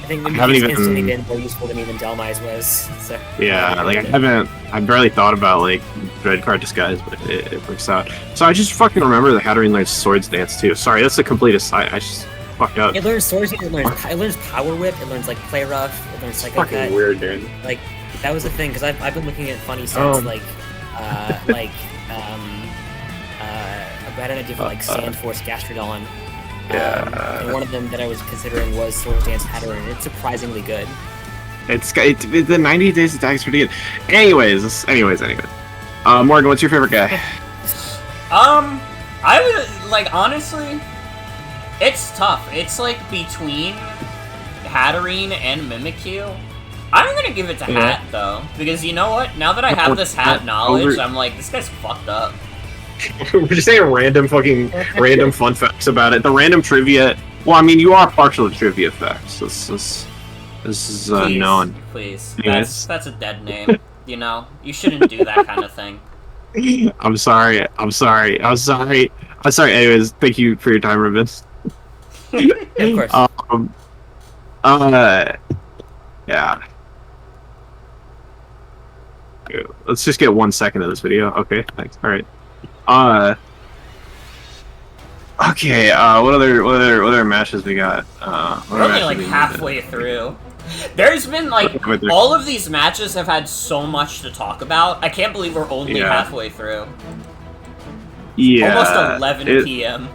think Mimikyu is instantly been more useful than even Delmise was. So yeah, like I barely thought about like red card disguise, but it works out. So I just fucking remember the Hatterene learns Swords Dance too. Sorry, that's the complete aside. I just fucked up. It learns Swords Dance. It learns Power Whip. It learns like Play Rough. It learns Psycho Cut. Fucking weird, dude. Like that was the thing because I've been looking at funny stats I had an idea for like Sand Force Gastrodon. And one of them that I was considering was Swords Dance Hatterene. It's surprisingly good. It's the 90 days attack is pretty good. Anyways. Morgan, what's your favorite guy? I would like honestly, it's tough. It's like between Hatterene and Mimikyu. I'm gonna give it to Hat though, because you know what? Now that I have this Hat knowledge, I'm like, this guy's fucked up. We're just saying random fun facts about it. The random trivia. Well, I mean, you are partial to trivia facts. This is known. Please, that's a dead name. You know, you shouldn't do that kind of thing. I'm sorry. Anyways, thank you for your time, Ribbon. Of course. Yeah. Let's just get 1 second of this video. Okay, thanks. All right. Okay. What other matches we got? We're only like halfway through. There's been like all of these matches have had so much to talk about. I can't believe we're only halfway through. Yeah. Almost 11 p.m.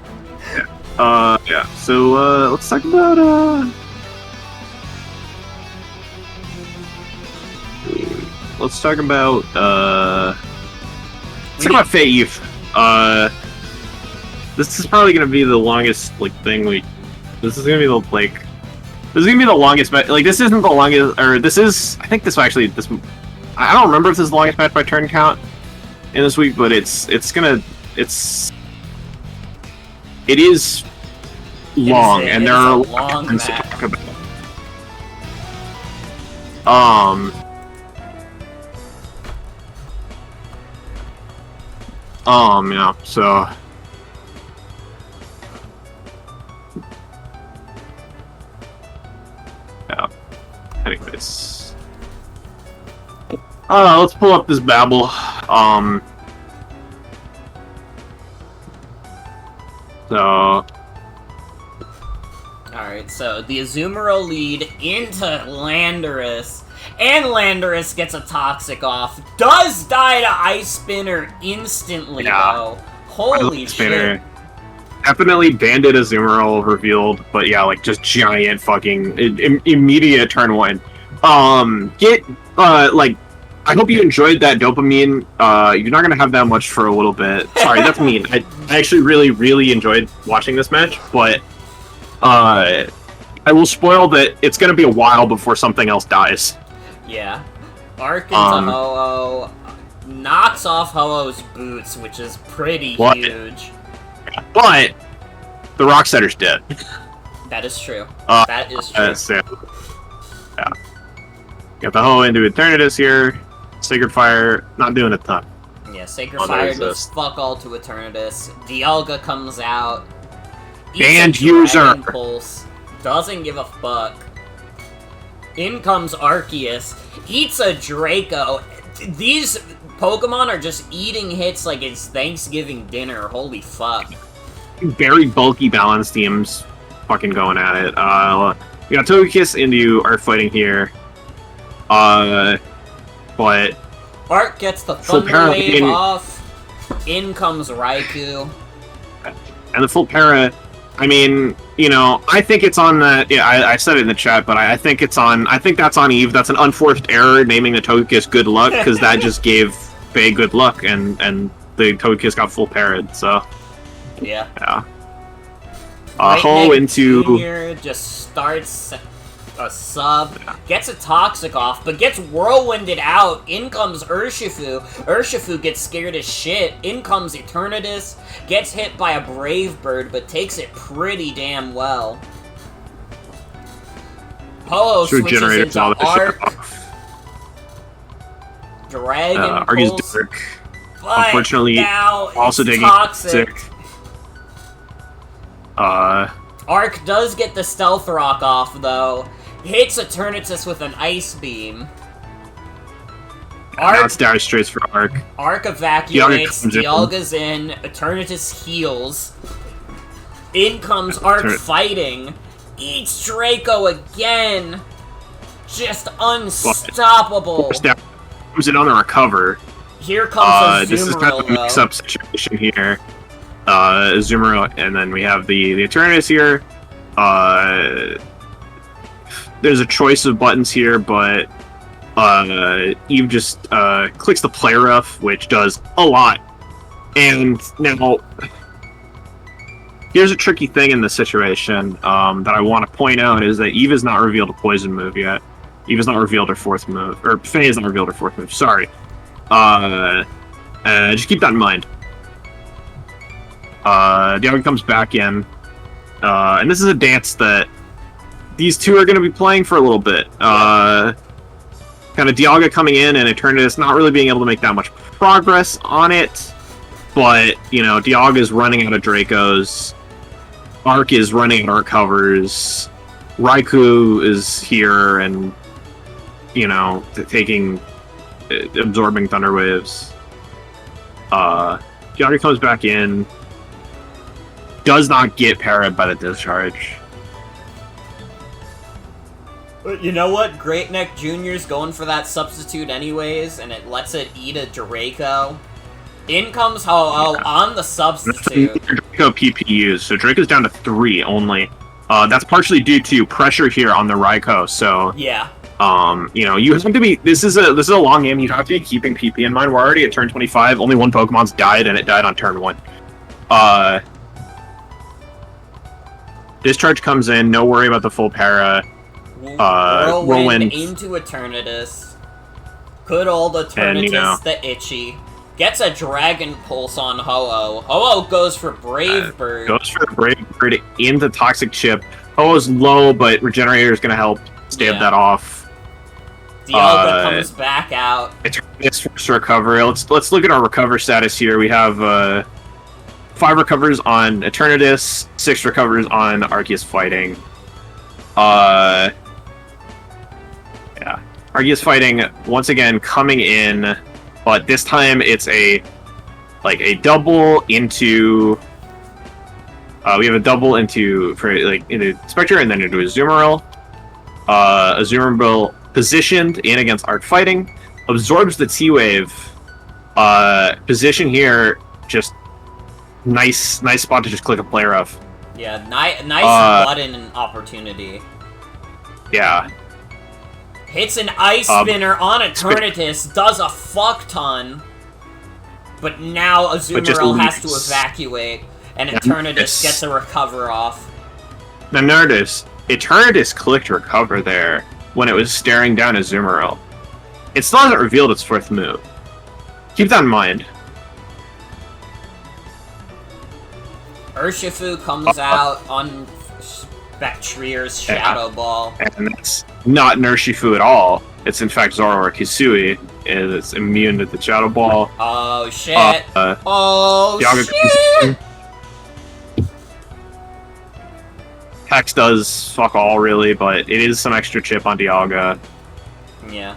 Yeah. So let's talk about Let's talk about Fate Eve. This is probably gonna be the longest thing we. This is gonna be the longest match. Like, this isn't the longest, or this is. I think this actually this. I don't remember if this is the longest match by turn count in this week, but it is long, and there are a lot of things to talk about. Yeah, so yeah. Anyways, let's pull up this babble. Alright, so the Azumarill lead into Landorus, and Landorus gets a Toxic off. Does die to Ice Spinner instantly, though. Holy shit. Definitely Bandit Azumarill revealed, but yeah, like, just giant fucking immediate turn one. I hope you enjoyed that dopamine. You're not gonna have that much for a little bit. Sorry, that's mean. I actually really enjoyed watching this match, but I will spoil that it's gonna be a while before something else dies. Yeah. Arc into Ho-Oh, knocks off Ho-Oh's boots, which is pretty huge. But the Rock Setter's dead. That is true. That is true. Yeah. Got the Ho-Oh into Eternatus here. Sacred Fire, not doing a ton. Yeah, Sacred Fire does fuck all to Eternatus. Dialga comes out. Banned user! Pulse. Doesn't give a fuck. In comes Arceus, eats a Draco. These Pokemon are just eating hits like it's Thanksgiving dinner. Holy fuck. Very bulky balance teams fucking going at it. We got Togekiss into Art fighting here. But Art gets the Thunder Wave off. In comes Raikou. And the full para, I mean, you know, I think it's on the. Yeah, I said it in the chat, but I think it's on. I think that's on Eve. That's an unforced error naming the Togekiss Good Luck, because that just gave Faye good luck, and the Togekiss got full parried. So yeah. Ho into Junior just starts a sub, gets a Toxic off, but gets whirlwinded out. In comes Urshifu. Urshifu gets scared as shit. In comes Eternatus, gets hit by a Brave Bird, but takes it pretty damn well. Ho switches into Arc. Dragon Pulse, Dark. but Unfortunately, now also it's taking Toxic. Arc does get the Stealth Rock off, though. Hits Eternatus with an Ice Beam. That's dire straits for Arc. Arc evacuates, Dialga's in, Eternatus heals. In comes Arc fighting. Eats Draco again! Just unstoppable! Comes in on the recover. Here comes a this is kind of a mix-up situation here. Azumarill, and then we have the Eternatus here. There's a choice of buttons here, but Eve just clicks the play rough, which does a lot. And now, here's a tricky thing in this situation that I want to point out is that Eve has not revealed a poison move yet. Eve has not revealed her fourth move, or Faye has not revealed her fourth move. Sorry. Just keep that in mind. Dialga comes back in, and this is a dance that these two are going to be playing for a little bit. Kind of Dialga coming in and Eternatus not really being able to make that much progress on it, but, you know, Dialga is running out of Dracos, Arc is running out of covers, Raikou is here and, you know, absorbing Thunder Waves. Dialga comes back in, does not get parried by the discharge. You know what? Great Neck Jr.'s going for that substitute anyways, and it lets it eat a Draco. In comes Ho-Oh on the substitute. Draco PPUs, so Draco's down to 3 only. That's partially due to pressure here on the Raikou, so... Yeah. You know, you have to be... This is a long game, you have to be keeping PP in mind. We're already at turn 25, only one Pokemon's died, and it died on turn 1. Discharge comes in, no worry about the full para. Whirlwind into Eternatus. Good old Eternatus, and, you know, the itchy. Gets a Dragon Pulse on Ho-Oh. Ho-Oh goes for Brave Bird. Goes for the Brave Bird into Toxic Chip. Ho-Oh's low, but Regenerator is going to help stab that off. Dialga comes back out. Eternatus first recovery. Let's look at our recover status here. We have 5 recovers on Eternatus, 6 recovers on Arceus fighting. Yeah. Arceus fighting, once again, coming in, but this time it's a double into... we have a double into Spectre and then into Azumarill. Azumarill positioned in against Arc fighting, absorbs the T-Wave. Position here, just nice spot to just click a play rough. Yeah, nice button opportunity. Yeah. Hits an Ice Spinner on Eternatus, does a fuck ton. But now Azumarill has to evacuate, and Eternatus gets a recover off. Now notice, Eternatus clicked recover there when it was staring down Azumarill. It still hasn't revealed its fourth move. Keep that in mind. Urshifu comes out on Bactrier's Shadow Ball. And that's not Urshifu at all. It's in fact Zoro or Kisui. It's immune to the Shadow Ball. Oh shit. Oh shit! Hex does fuck all, really, but it is some extra chip on Dialga. Yeah.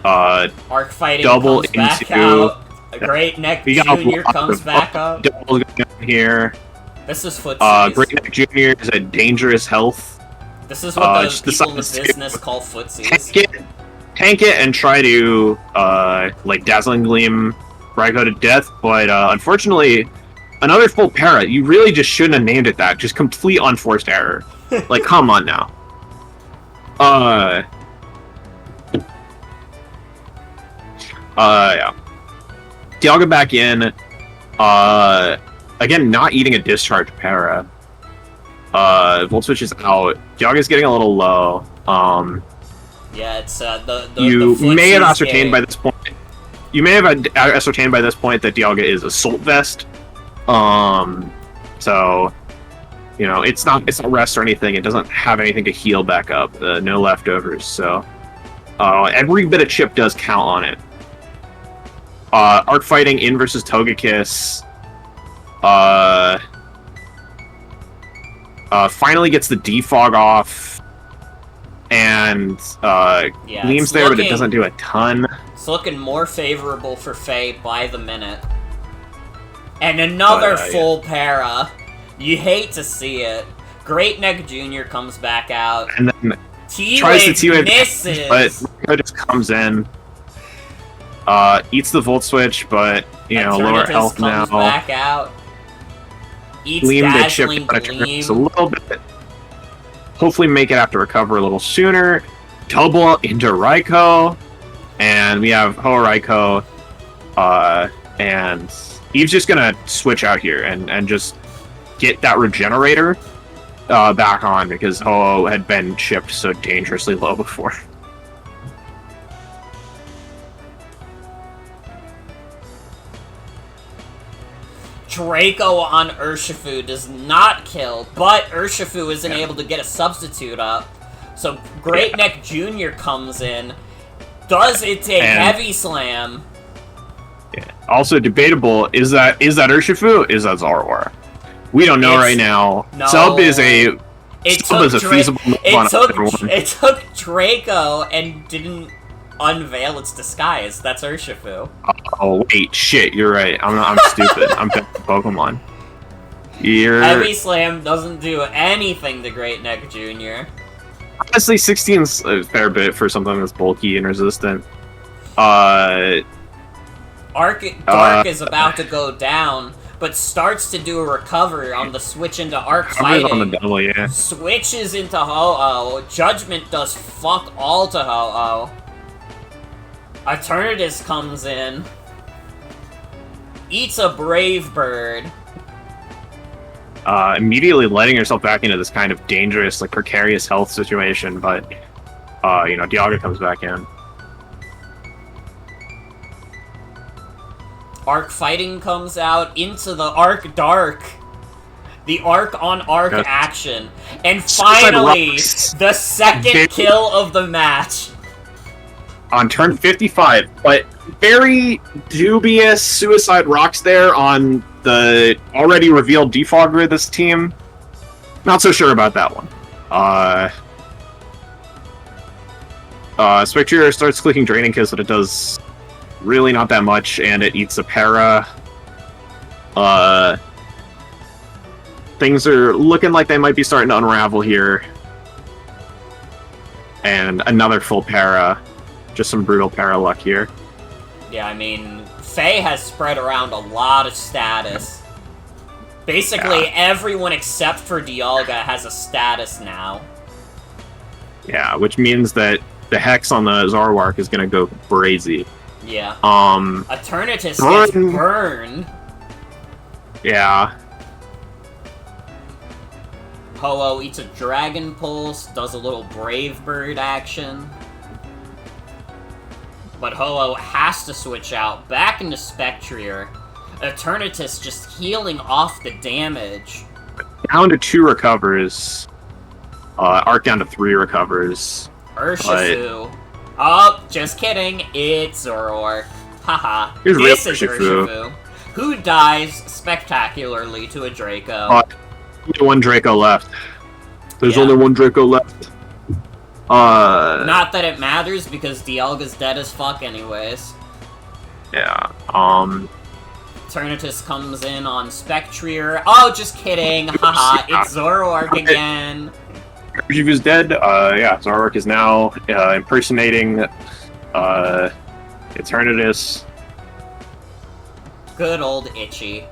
Arc fighting double comes back into... out. A Great Neck Jr. comes back up. Double's going here. This is footsies. Great Neck Jr. is at dangerous health. This is what the people in the business call footsies. Tank it and try to, like, Dazzling Gleam Raikou to death, but, unfortunately, another full para. You really just shouldn't have named it that. Just complete unforced error. Like, come on now. Yeah. Dialga back in. Again, not eating a discharge para. Volt Switch is out. Dialga's getting a little low. Yeah, it's, you may have ascertained by this point. You may have ascertained by this point that Dialga is Assault Vest. So, you know, it's not rest or anything. It doesn't have anything to heal back up. No leftovers. So, every bit of chip does count on it. Arc fighting in versus Togekiss. Finally gets the defog off. And, yeah, Gleam's there, but it doesn't do a ton. It's looking more favorable for Faye by the minute. And another full para. You hate to see it. Great Neck Jr. comes back out. And then tries to T-Wave misses. But Raikou just comes in. Eats the Volt Switch, but, you know, lower health comes now. Back out. Eats Gleam the chip Dazzling Gleam. a little bit. Hopefully make it have to recover a little sooner. Double into Raikou. And we have Ho Raikou. And Eve's just gonna switch out here and just get that regenerator back on because Ho had been chipped so dangerously low before. Draco on Urshifu does not kill, but Urshifu isn't able to get a substitute up. So Great Neck Jr. comes in, does it take Heavy Slam. Yeah. Also debatable, is that Urshifu? Is that Zoroark? We don't know right now. No. Sub is a feasible move on everyone. It took Draco and didn't unveil its disguise. That's Urshifu. Oh wait, shit, you're right. I'm stupid. I'm Pokemon. Heavy Slam doesn't do anything to Great Neck Jr. Honestly, 16's a fair bit for something that's bulky and resistant. Dark is about to go down, but starts to do a recover on the switch into Arc fighting. On the double, yeah. Switches into Ho-Oh. Judgment does fuck all to Ho-Oh. Eternatus comes in. Eats a Brave Bird. Immediately letting herself back into this kind of dangerous, like, precarious health situation, but, you know, Dialga comes back in. Arc Fighting comes out into the Arc Dark. The Arc on Arc action. And finally, the second kill of the match. On turn 55, but very dubious Suicide Rocks there on the already revealed defogger of this team. Not so sure about that one. Spectre starts clicking Draining Kiss, but it does really not that much, and it eats a para. Things are looking like they might be starting to unravel here. And another full para. Just some brutal para luck here. Yeah, I mean, Faye has spread around a lot of status. Basically, everyone except for Dialga has a status now. Yeah, which means that the Hex on the Zoroark is gonna go crazy. Yeah. Eternatus gets burned. Yeah. Ho-Oh eats a Dragon Pulse, does a little Brave Bird action. But Ho-Oh has to switch out back into Spectrier. Eternatus just healing off the damage. Down to 2 recovers. Arc down to 3 recovers. Urshifu. Oh, just kidding. It's Zoroark. Haha. This is Urshifu. Who dies spectacularly to a Draco. Only 1 Draco left. There's Yeah. only one Draco left. Not that it matters, because Dialga's dead as fuck anyways. Yeah, Eternatus comes in on Spectrier. Oh, just kidding. Haha, it's Zoroark again. Urshifu's dead. Yeah, Zoroark is now impersonating Eternatus. Good old Itchy.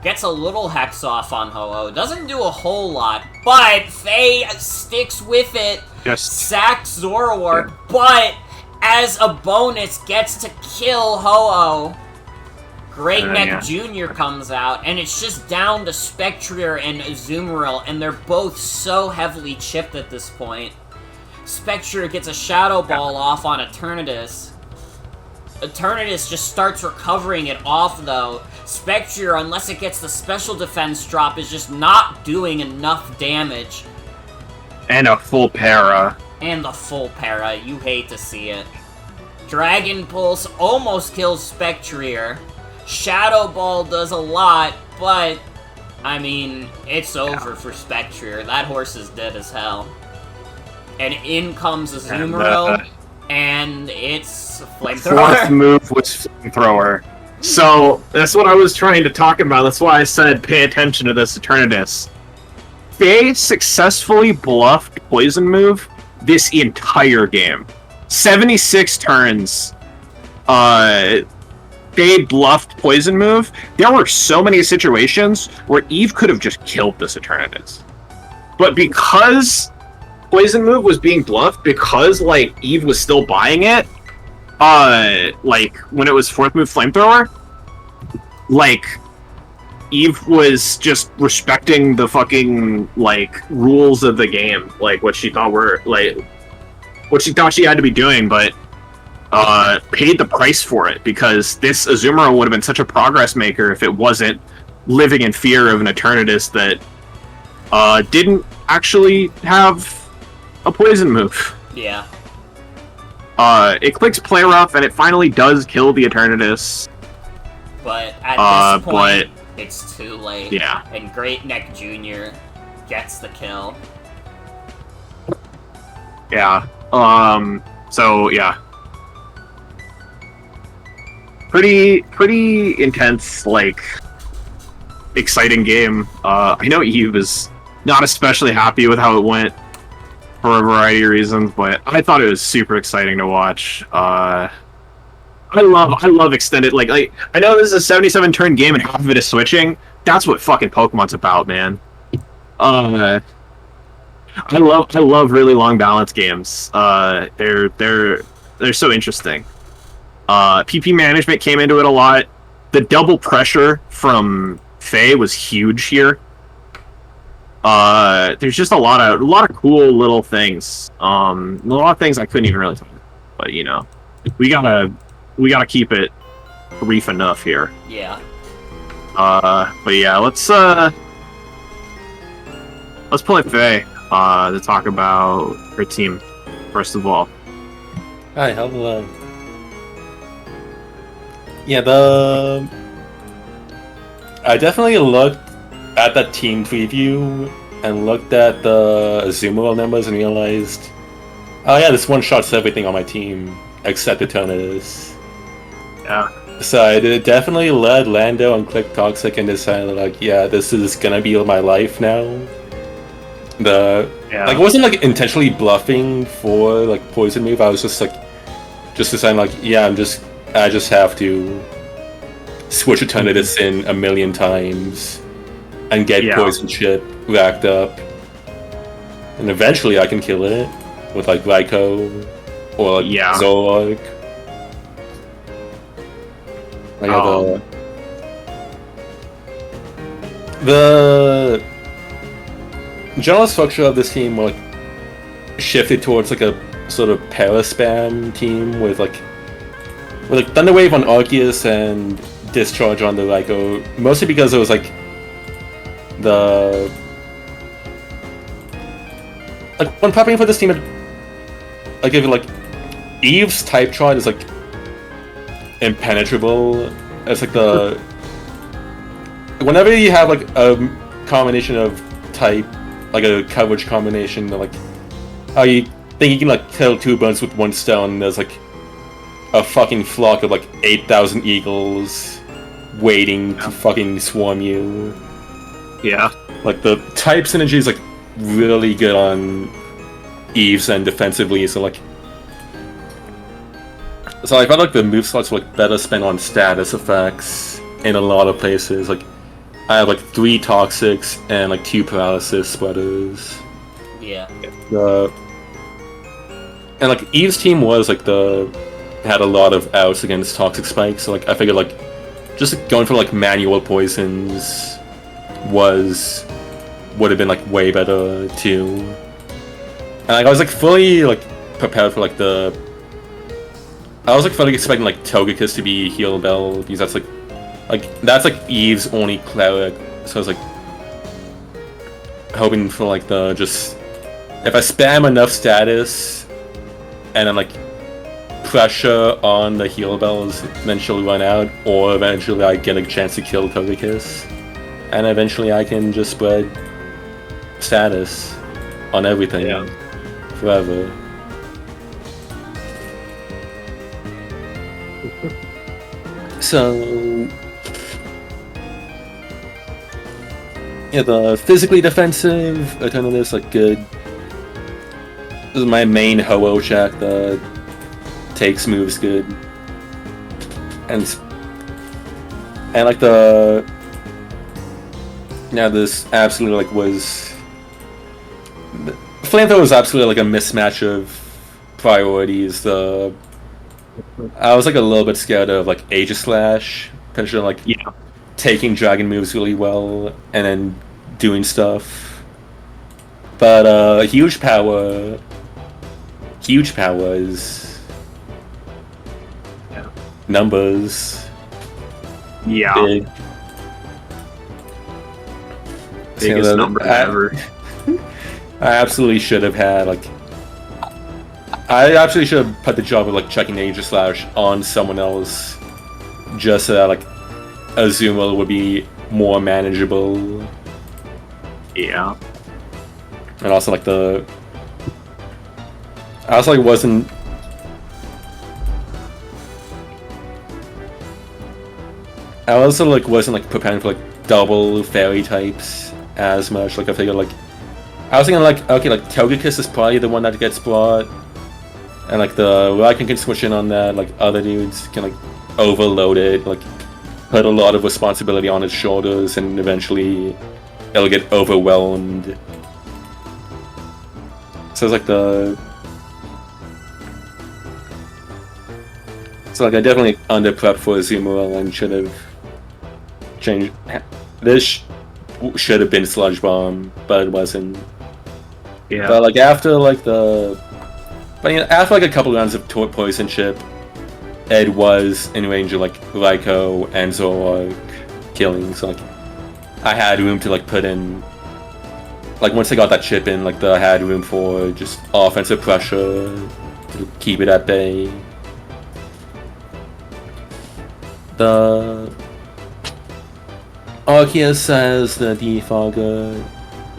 Gets a little Hex off on Ho-Oh. Doesn't do a whole lot, but Faye sticks with it. Just Sacks Zoroark, but as a bonus gets to kill Ho-Oh. Great Neck Jr. comes out, and it's just down to Spectrier and Azumarill, and they're both so heavily chipped at this point. Spectrier gets a Shadow Ball off on Eternatus. Eternatus just starts recovering it off, though. Spectrier, unless it gets the special defense drop, is just not doing enough damage. and a full para. And the full para, you hate to see it. Dragon Pulse almost kills Spectrier. Shadow Ball does a lot, but, I mean, it's over for Spectrier. That horse is dead as hell. And in comes Azumarill, and it's Flamethrower. Fourth move was Flamethrower. So, that's what I was trying to talk about. That's why I said pay attention to this Eternatus. Faye successfully bluffed Poison Move this entire game. 76 turns. Faye bluffed Poison Move. There were so many situations where Eve could have just killed this Eternatus. But because Poison Move was being bluffed, because, like, Eve was still buying it, like, when it was fourth move Flamethrower, like, Eve was just respecting the fucking, like, rules of the game, like, what she thought were, like, what she thought she had to be doing, but, paid the price for it, because this Azumarill would have been such a progress maker if it wasn't living in fear of an Eternatus that, didn't actually have a poison move. Yeah. It clicks Play Rough, and it finally does kill the Eternatus. But at this point, but it's too late. yeah. And Great Neck Jr. gets the kill. Yeah. So yeah. Pretty intense, like, exciting game. I know Eve is not especially happy with how it went for a variety of reasons, but I thought it was super exciting to watch. I love extended, like I know this is a 77 turn game and half of it is switching. That's what fucking Pokemon's about, man. I love really long balance games. They're so interesting. PP management came into it a lot. The double pressure from Faye was huge here. There's just a lot of cool little things. A lot of things I couldn't even really talk about, but you know, we gotta keep it brief enough here. Yeah. But yeah, let's play Faye to talk about her team first of all. Hi, hello. Yeah, I definitely looked at that team preview and looked at the Azumarill numbers and realized, oh yeah, this one shots everything on my team except Eternatus. Yeah. So I definitely led Lando and clicked Toxic and decided, like, yeah, this is gonna be my life now. Like, it wasn't like intentionally bluffing for like Poison Move. I was just deciding, like, yeah, I just have to switch Eternatus in a million times and get Poison Chip racked up, and eventually I can kill it with like Raikou or like Zoroark. I got the general structure of this team like shifted towards like a sort of para spam team with Thunder Wave on Arceus and Discharge on the Raikou, mostly because it was like when prepping for this team, if Eve's type chart is like impenetrable. It's like whenever you have like a combination of type like a coverage combination, like how you think you can like kill 2 birds with 1 stone, and there's like a fucking flock of like 8,000 eagles waiting to fucking swarm you. Yeah. Like the type synergy is like really good on Eve's and defensively, so I felt like the move slots were like better spent on status effects in a lot of places. Like I have like 3 toxics and like 2 paralysis spreaders. Yeah. And like Eve's team was like had a lot of outs against toxic spikes, so like I figured like just going for like manual poisons would have been like way better too. And like I was like fully like prepared for like I was like fully expecting like Togekiss to be heal bell, because that's like Eve's only cleric, so I was like hoping for like just if I spam enough status and then like pressure on the heal bells, then she'll run out, or eventually I get a chance to kill Togekiss, and eventually I can just spread status on everything forever. So yeah, the physically defensive alternatives like good. This is my main Ho-Oh check. The takes moves good, and like this absolutely like was. Flamethrower was absolutely like a mismatch of priorities. I was like a little bit scared of like Aegislash, potentially like taking dragon moves really well and then doing stuff. But huge power is numbers. Yeah. Big. Biggest number ever. I absolutely should have had like. I absolutely should have put the job of like checking Aegislash on someone else, just so that like Azumarill would be more manageable. Yeah. And also like I also like wasn't. I also like wasn't like preparing for like double fairy types as much. Like I figured like I was thinking like okay, like Togekiss is probably the one that gets brought, and like the Lycan can switch in on that. Like other dudes can like overload it, like put a lot of responsibility on its shoulders, and eventually it'll get overwhelmed. So it's like I definitely under prepped for Azumarill and should have changed. This should have been Sludge Bomb, but it wasn't. Yeah. But like after like after like a couple rounds of Poison Chip, Ed was in range of like Raikou and Zoroark killing, so like I had room to like put in. Like once I got that chip in, like I had room for just offensive pressure to keep it at bay. The Arceus says the Defogger,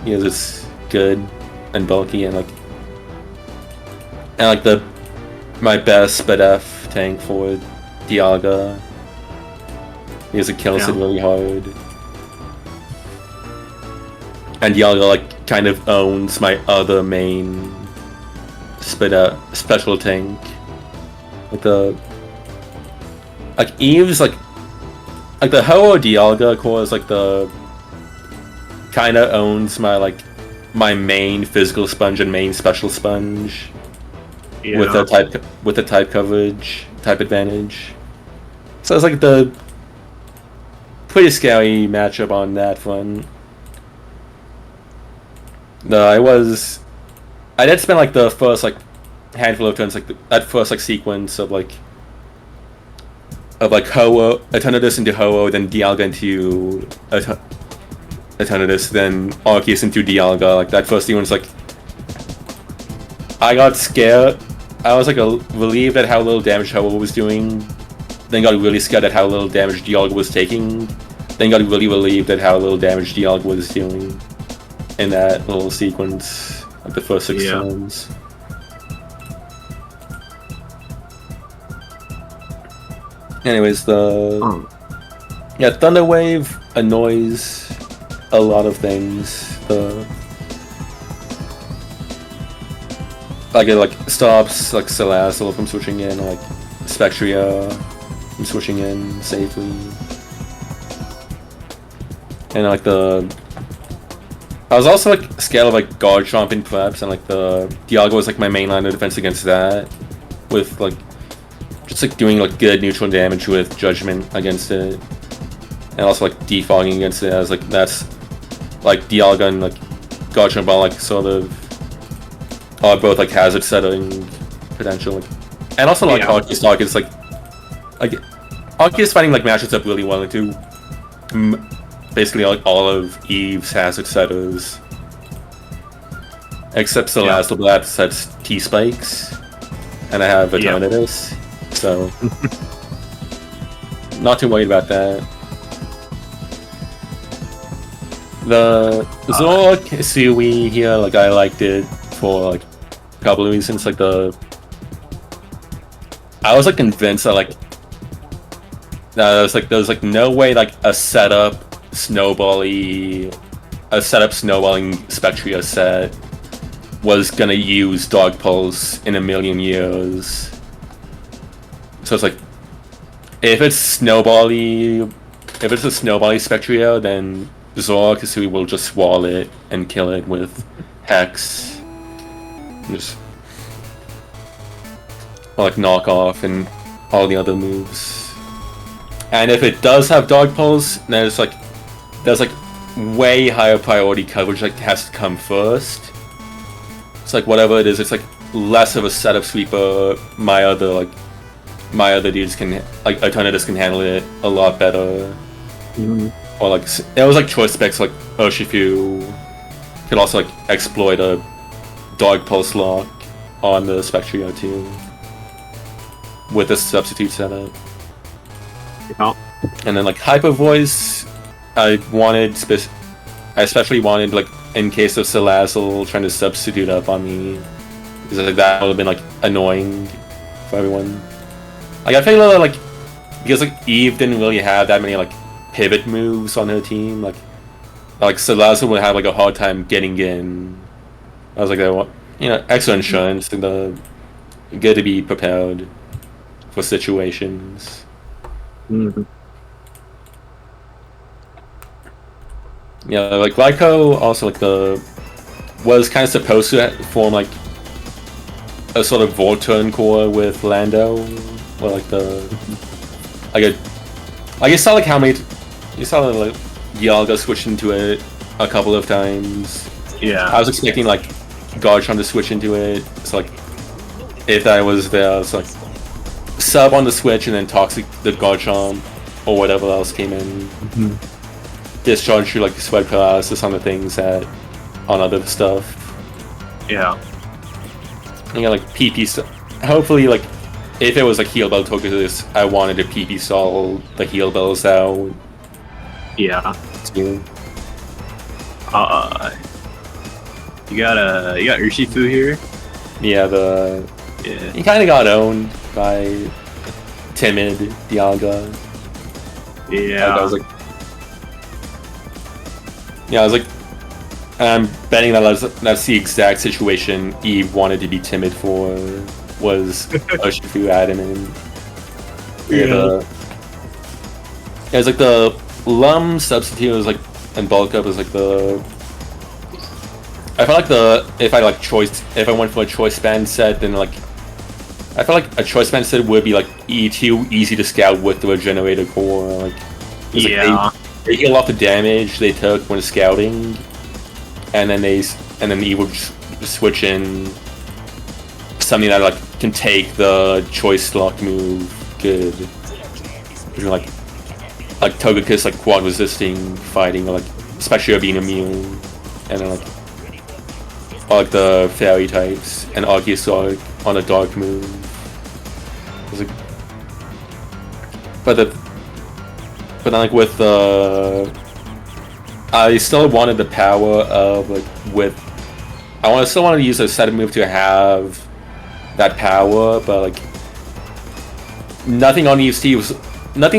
it's good and bulky and like my best Spadef tank for Dialga, because it kills it really hard. And Dialga like kind of owns my other main special tank. Like Eve's like the Ho-Oh Dialga core is like kinda owns my main physical sponge and main special sponge. Yeah. With the type coverage, type advantage. So it's like the pretty scary matchup on that front. No, I did spend like the first like handful of turns, like that first like sequence of Ho-Oh, Eternatus into Ho-Oh, then Dialga into Eternatus, then Arceus into Dialga. Like that first sequence, like I got scared. I was like relieved at how little damage Ho-Oh was doing, then got really scared at how little damage Dialga was taking, then got really relieved at how little damage Dialga was doing. in that little sequence of the first 6 turns. Anyways, Thunder Wave annoys a lot of things. It stops like Salazzle from switching in, or like Spectria from switching in safely. And like I was also like scared of like Garchomp in preps, and like the Dialga was like my main line of defense against that, with like just like doing like good neutral damage with Judgment against it, and also like defogging against it. I was like, that's like Dialga and like Garchomp are like sort of both like hazard setting potential, like, and also like Arceus Stock is like Arceus finding like matches up really well into basically like all of Eve's hazard setters, except Salazzle, but that sets T-Spikes, and I have Eternatus, so not too worried about that. The Zork Suey here, like I liked it for like a couple of reasons. Like I was like convinced that like there was like no way like a setup snowballing Spectria set was gonna use Dog Pulse in a million years. So it's like, if it's a snowbally Spectria, then Zork Hisui will just wall it and kill it with Hex. Just like knock off and all the other moves. And if it does have Dog Pulse, then there's like way higher priority coverage like has to come first. It's like whatever it is, it's like less of a setup sweeper. My other dudes can, like Eternatus can handle it a lot better. Or like there was like choice specs like Urshifu could also like exploit a Dog Pulse lock on the Spectria too with a substitute setup. And then like Hyper Voice, I especially wanted like in case of Salazzle trying to substitute up on me, because like that would have been like annoying for everyone. Like I feel like because like Eve didn't really have that many like pivot moves on her team, like Salazzle would have like a hard time getting in. I was like, extra insurance, and good to be prepared for situations. Yeah, like Glyco also like was kind of supposed to form like a sort of Volturn core with Lando, or like you saw like how many like Dialga switch into it a couple of times. Yeah, I was expecting like Garchomp to switch into it. So like if that was there, it's like sub on the switch and then Toxic the Garchomp or whatever else came in. Discharge through like Sweat Paralysis on the things that on other stuff. Yeah. You got like PP stuff. Hopefully, like if it was like Heal Bell Togekiss, I wanted to PP stall the Heal Bells out. Yeah. Too. You got Urshifu here. Yeah, he kind of got owned by timid Dialga. Yeah. I was like, I'm betting that's the exact situation Eve wanted to be timid for, was Urshifu adding in. It was like the Lum substitute was like, and bulk up was like I felt like if I went for a choice band set, then like I felt like a choice band set would be like too easy to scout with the regenerator core. Like, they heal off the damage they took when scouting, and then Eve would switch in something that like can take the choice lock move good. Like Togekiss like quad resisting fighting, or like especially being immune, and then like the fairy types and Arceus on a dark move. But then like with I I still wanted the power of like still wanted to use a set move to have that power, but like nothing on Eve's team was going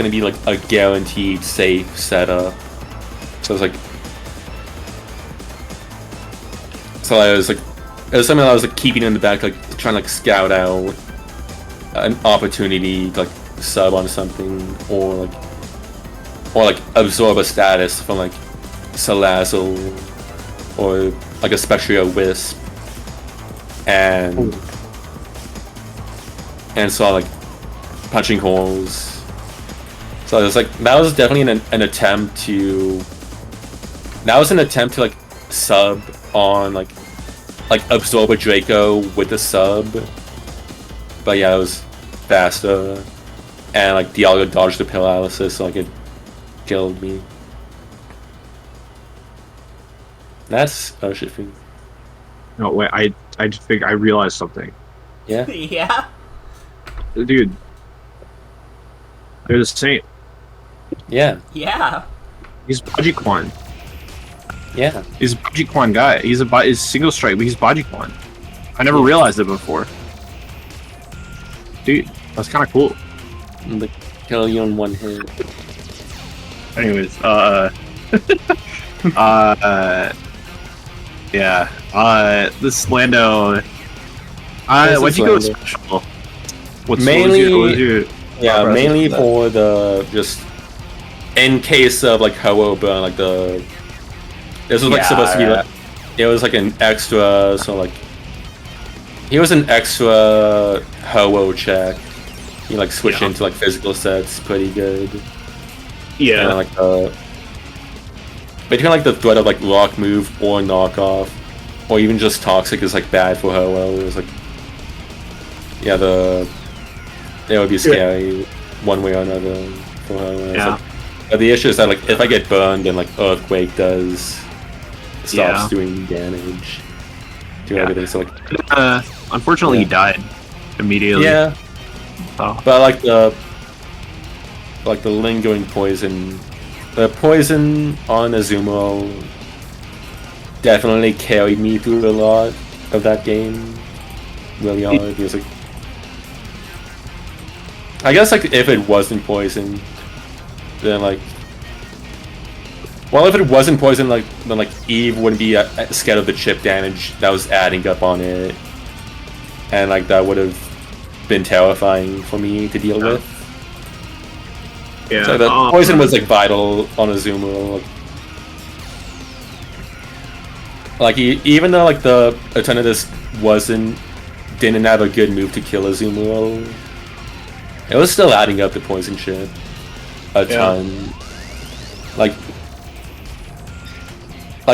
to be like a guaranteed safe setup. So it was something that I was like keeping in the back, like trying to like scout out an opportunity to like sub on something or like absorb a status from like Salazzle or like especially a Wisp, and saw like punching holes. So it was like that was definitely an attempt to like sub on like absorb a Draco with the sub, but yeah, it was faster, and like Dialga dodged the paralysis, so like it killed me. That's shifting. No wait, I just think I realized something. Yeah. Yeah. Dude, they're the same. Yeah. Yeah. He's Bajiquan. Yeah. He's a Bajiquan guy. He's single strike, but he's Bajiquan. I never realized it before. Dude, that's kind of cool. Like kill you on one hit. Anyways, yeah. This Lando. What'd you go special? Mainly for the just in case of like Ho-Oh burn, like this was like supposed to be like it was like an extra, so like he was an extra Ho-Oh check. You like switch into like physical sets pretty good. Yeah. And like between like the threat of like rock move or knockoff, or even just toxic is like bad for Ho-Oh. It was like it would be scary one way or another for Ho-Oh. Yeah. Like, but the issue is that like if I get burned, then like Earthquake stops doing damage to everything. So like unfortunately he died immediately. Yeah. Oh. But like the lingering poison, the poison on Azumarill definitely carried me through a lot of that game. Really hard. It was like, I guess like if it wasn't poison, then like, well, if it wasn't poison, like then like Eve wouldn't be scared of the chip damage that was adding up on it, and like that would have been terrifying for me to deal with. Yeah. So the poison was like vital on Azumarill. Like even though like the Eternatus didn't have a good move to kill Azumarill, it was still adding up the poison chip a ton. Like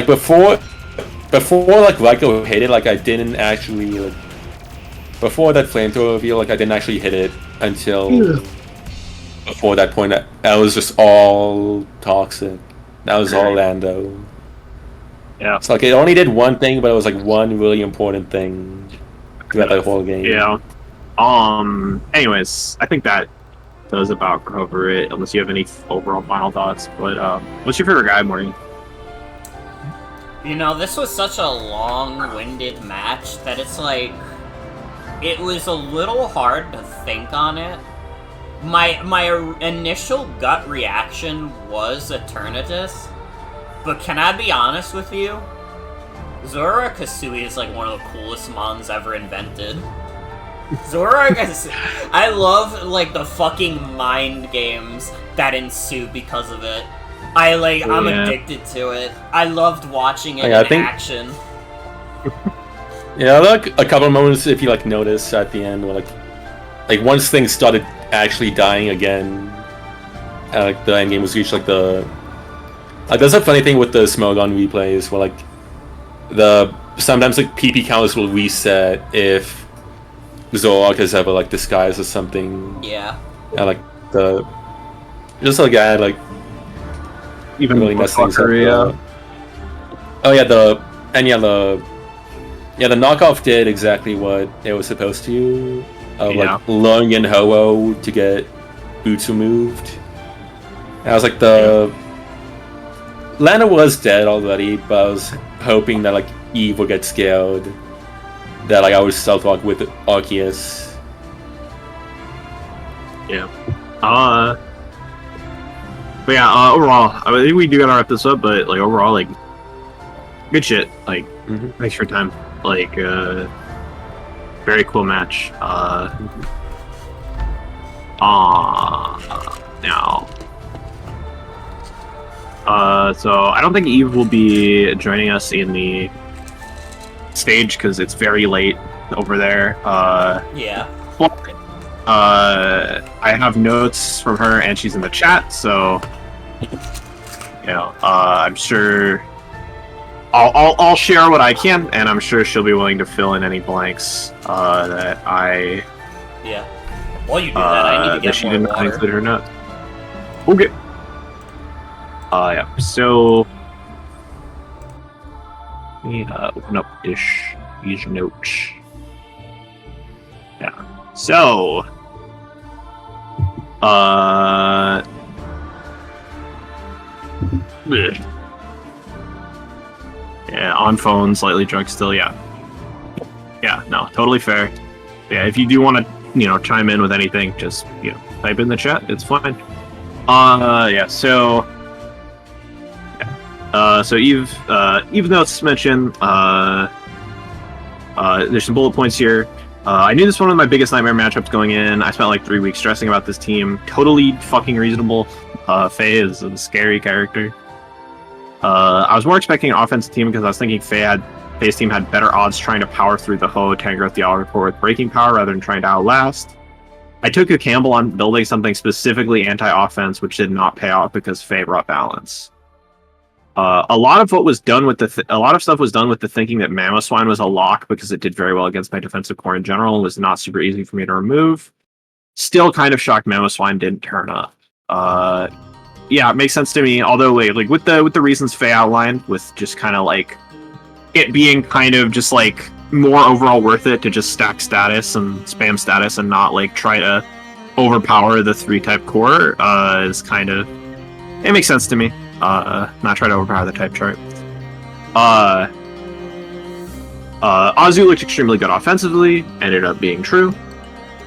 before like Raikou hit it, like I didn't actually like before that flamethrower reveal, like I didn't actually hit it until before that point. That was just all toxic. That was all Lando. Yeah. It's like it only did one thing, but it was like one really important thing throughout the whole game. Yeah. Anyways, I think that does about cover it, unless you have any overall final thoughts. But what's your favorite guy, Morning? You know, this was such a long-winded match that it's like it was a little hard to think on it. My initial gut reaction was Eternatus, but can I be honest with you? Zora Kasui is like one of the coolest mons ever invented. I love like the fucking mind games that ensue because of it. I'm addicted to it. I loved watching it in action. Yeah, like a couple of moments if you like notice at the end where like once things started actually dying again, like the end game was reached, like that's a funny thing with the Smogon replays where like sometimes like PP counters will reset if Zoroark has ever like disguised as something. Yeah. And like just like add like even really mess things up. Yeah. The knockoff did exactly what it was supposed to. Like luring in Ho-Oh to get boots removed. That was like the Lana was dead already, but I was hoping that like Eve would get scared. That like I would stealth walk with Arceus. Yeah. But yeah, overall, I think we do gotta wrap this up, but like overall, like good shit. Like thanks for your time. Like very cool match. Now. So I don't think Eve will be joining us in the stage because it's very late over there. Yeah. I have notes from her and she's in the chat, so you know, I'm sure I'll share what I can, and I'm sure she'll be willing to fill in any blanks that I. Yeah. While you do that, I need to get she more didn't water. include her notes. Okay. Yeah. So, let me open up these notes. Yeah. So, yeah, on phone, slightly drunk still. Yeah. Yeah. No, totally fair. Yeah. If you do want to, you know, chime in with anything, just, you know, type in the chat. It's fine. Yeah. So. So Eve notes mention, there's some bullet points here. I knew this was one of my biggest nightmare matchups going in. I spent like 3 weeks stressing about this team. Totally fucking reasonable. Faye is a scary character. I was more expecting an offensive team because I was thinking Faye's team had better odds trying to power through the Ho Tangrowth Dialga with breaking power rather than trying to outlast. I took a gamble on building something specifically anti-offense, which did not pay off because Faye brought balance. A lot of what was done with a lot of stuff was done with the thinking that Mamoswine was a lock because it did very well against my defensive core in general and was not super easy for me to remove. Still kind of shocked Mamoswine didn't turn up. Yeah, it makes sense to me. Although like with the reasons Faye outlined, with just kind of like it being kind of just like more overall worth it to just stack status and spam status and not like try to overpower the 3-type core is kind of, it makes sense to me. Not try to overpower the type chart. Azu looked extremely good offensively, ended up being true.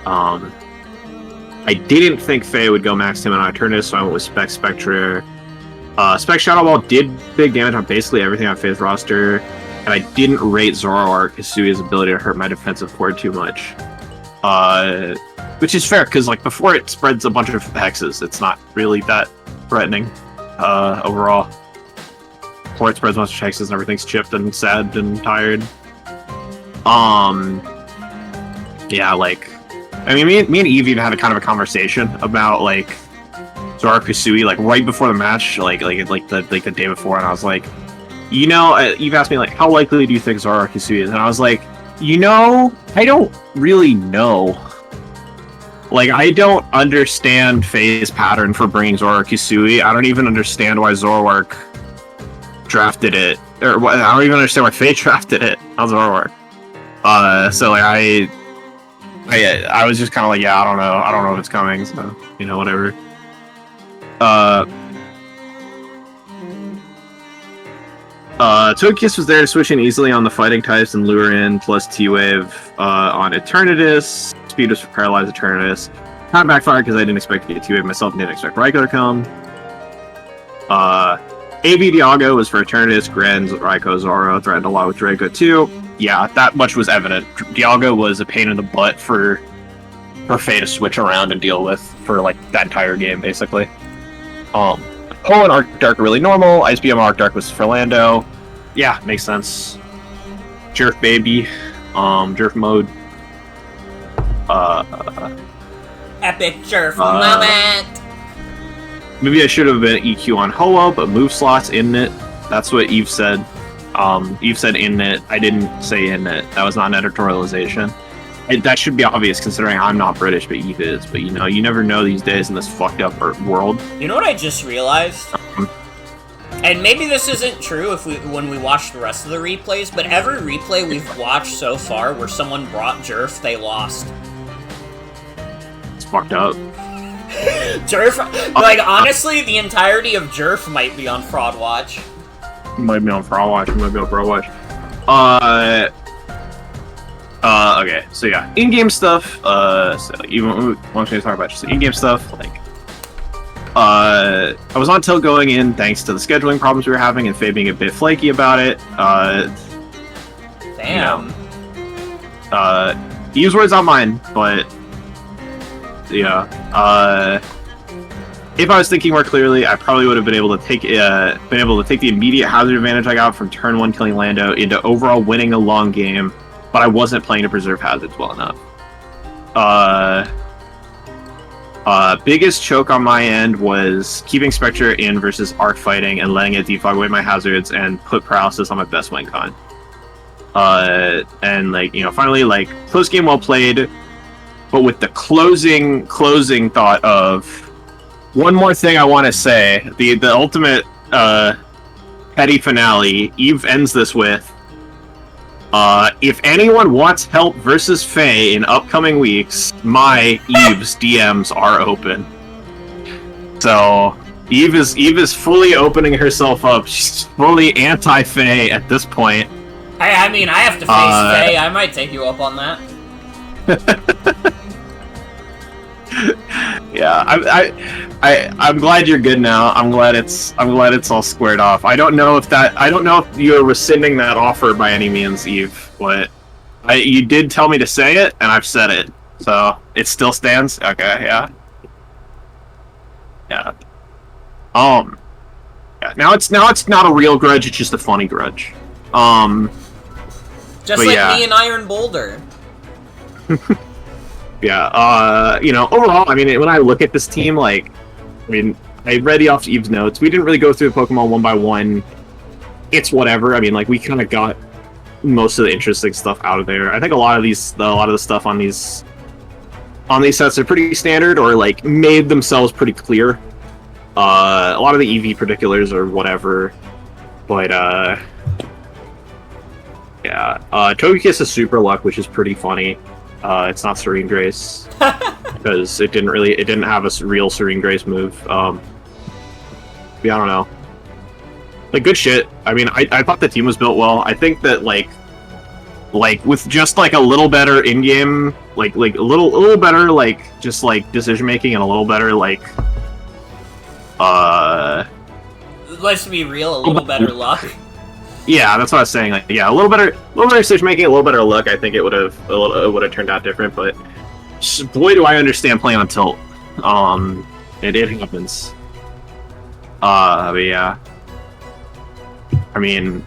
I didn't think Faye would go max him on Eternatus, so I went with Spectre. Spec Shadow Ball did big damage on basically everything on Faye's roster, and I didn't rate Zoroark Hisui's ability to hurt my defensive core too much. Which is fair, because like before it spreads a bunch of hexes, it's not really that threatening. Overall, before it spreads a bunch of hexes and everything's chipped and sad and tired. Yeah, like, I mean, me and Eve even had a kind of a conversation about like Zoroark Hisui, like right before the match, like the day before, and I was like, you know, Eve asked me like, how likely do you think Zoroark Hisui is? And I was like, you know, I don't really know. Like, I don't understand Faye's pattern for bringing Zoroark Hisui. I don't even understand why Zoroark drafted it. Or I don't even understand why Faye drafted it on Zoroark. So, like, I was just kind of like, yeah, I don't know. I don't know if it's coming, so, you know, whatever. Togekiss was there to switch in easily on the fighting types and lure in, plus T-Wave on Eternatus. Speed was for Paralyzed Eternatus. Kind of backfired because I didn't expect to get T-Wave myself and didn't expect Raikou to come. AB Dialga was for Eternatus, Gren, Raikou, Zoro, threatened a lot with Draco too. Yeah, that much was evident. Dialga was a pain in the butt for Faye to switch around and deal with for like that entire game, basically. Ho and Arc Dark are really normal. Ice Beam Arc Dark was for Lando. Yeah, makes sense. Jerf baby. Jerf mode. Epic Jerf moment! Maybe I should have been EQ on Ho-Oh, but move slots in it. That's what Eve said. Eve said in it. I didn't say in it. That was not an editorialization. That should be obvious considering I'm not British, but Eve is. But you know, you never know these days in this fucked up world. You know what I just realized? And maybe this isn't true when we watch the rest of the replays, but every replay we've watched so far where someone brought Jerf, they lost. It's fucked up. Jerf, like, honestly, the entirety of Jerf might be on Fraud Watch. Might be on Fraud Watch. Might be on Fraud Watch. Okay, so yeah, in-game stuff. So even once we talk about just in-game stuff, like, I was on tilt going in thanks to the scheduling problems we were having and Faye being a bit flaky about it. Damn. Eve's words, not mine, but yeah. If I was thinking more clearly, I probably would have been able to take the immediate hazard advantage I got from turn 1 killing Lando into overall winning a long game, but I wasn't playing to preserve hazards well enough. Biggest choke on my end was keeping Spectre in versus arc fighting and letting it defog away my hazards and put paralysis on my best win con. And like, you know, finally, like, close game well played, but with the closing thought of one more thing I want to say, the ultimate petty finale. Eve ends this with, if anyone wants help versus Faye in upcoming weeks, my Eve's DMs are open. So Eve is fully opening herself up. She's fully anti-Faye at this point. I mean, I have to face Faye. I might take you up on that. Yeah, I'm glad you're good now. I'm glad it's all squared off. I don't know if you're rescinding that offer by any means, Eve, but you did tell me to say it, and I've said it, so it still stands. Okay, yeah. Yeah. Yeah. Now it's not a real grudge. It's just a funny grudge. Just like me and Iron Boulder. Yeah, you know, overall, I mean, when I look at this team, like, I mean, I read off Eve's notes. We didn't really go through the Pokemon one by one. It's whatever. I mean, like, we kind of got most of the interesting stuff out of there. I think a lot of the stuff on these sets are pretty standard or, like, made themselves pretty clear. A lot of the EV particulars or whatever, but, yeah. Togekiss is Super Luck, which is pretty funny. It's not Serene Grace because it didn't have a real Serene Grace move. Yeah, I don't know. Like, good shit. I mean, I thought the team was built well. I think that like with just like a little better in-game, like a little better like just like decision making and a little better like Let's be real, a little better luck. Yeah, that's what I was saying. Like, yeah, a little better decision making, a little better look. I think it would have turned out different. But boy, do I understand playing on tilt. It happens. But yeah. I mean,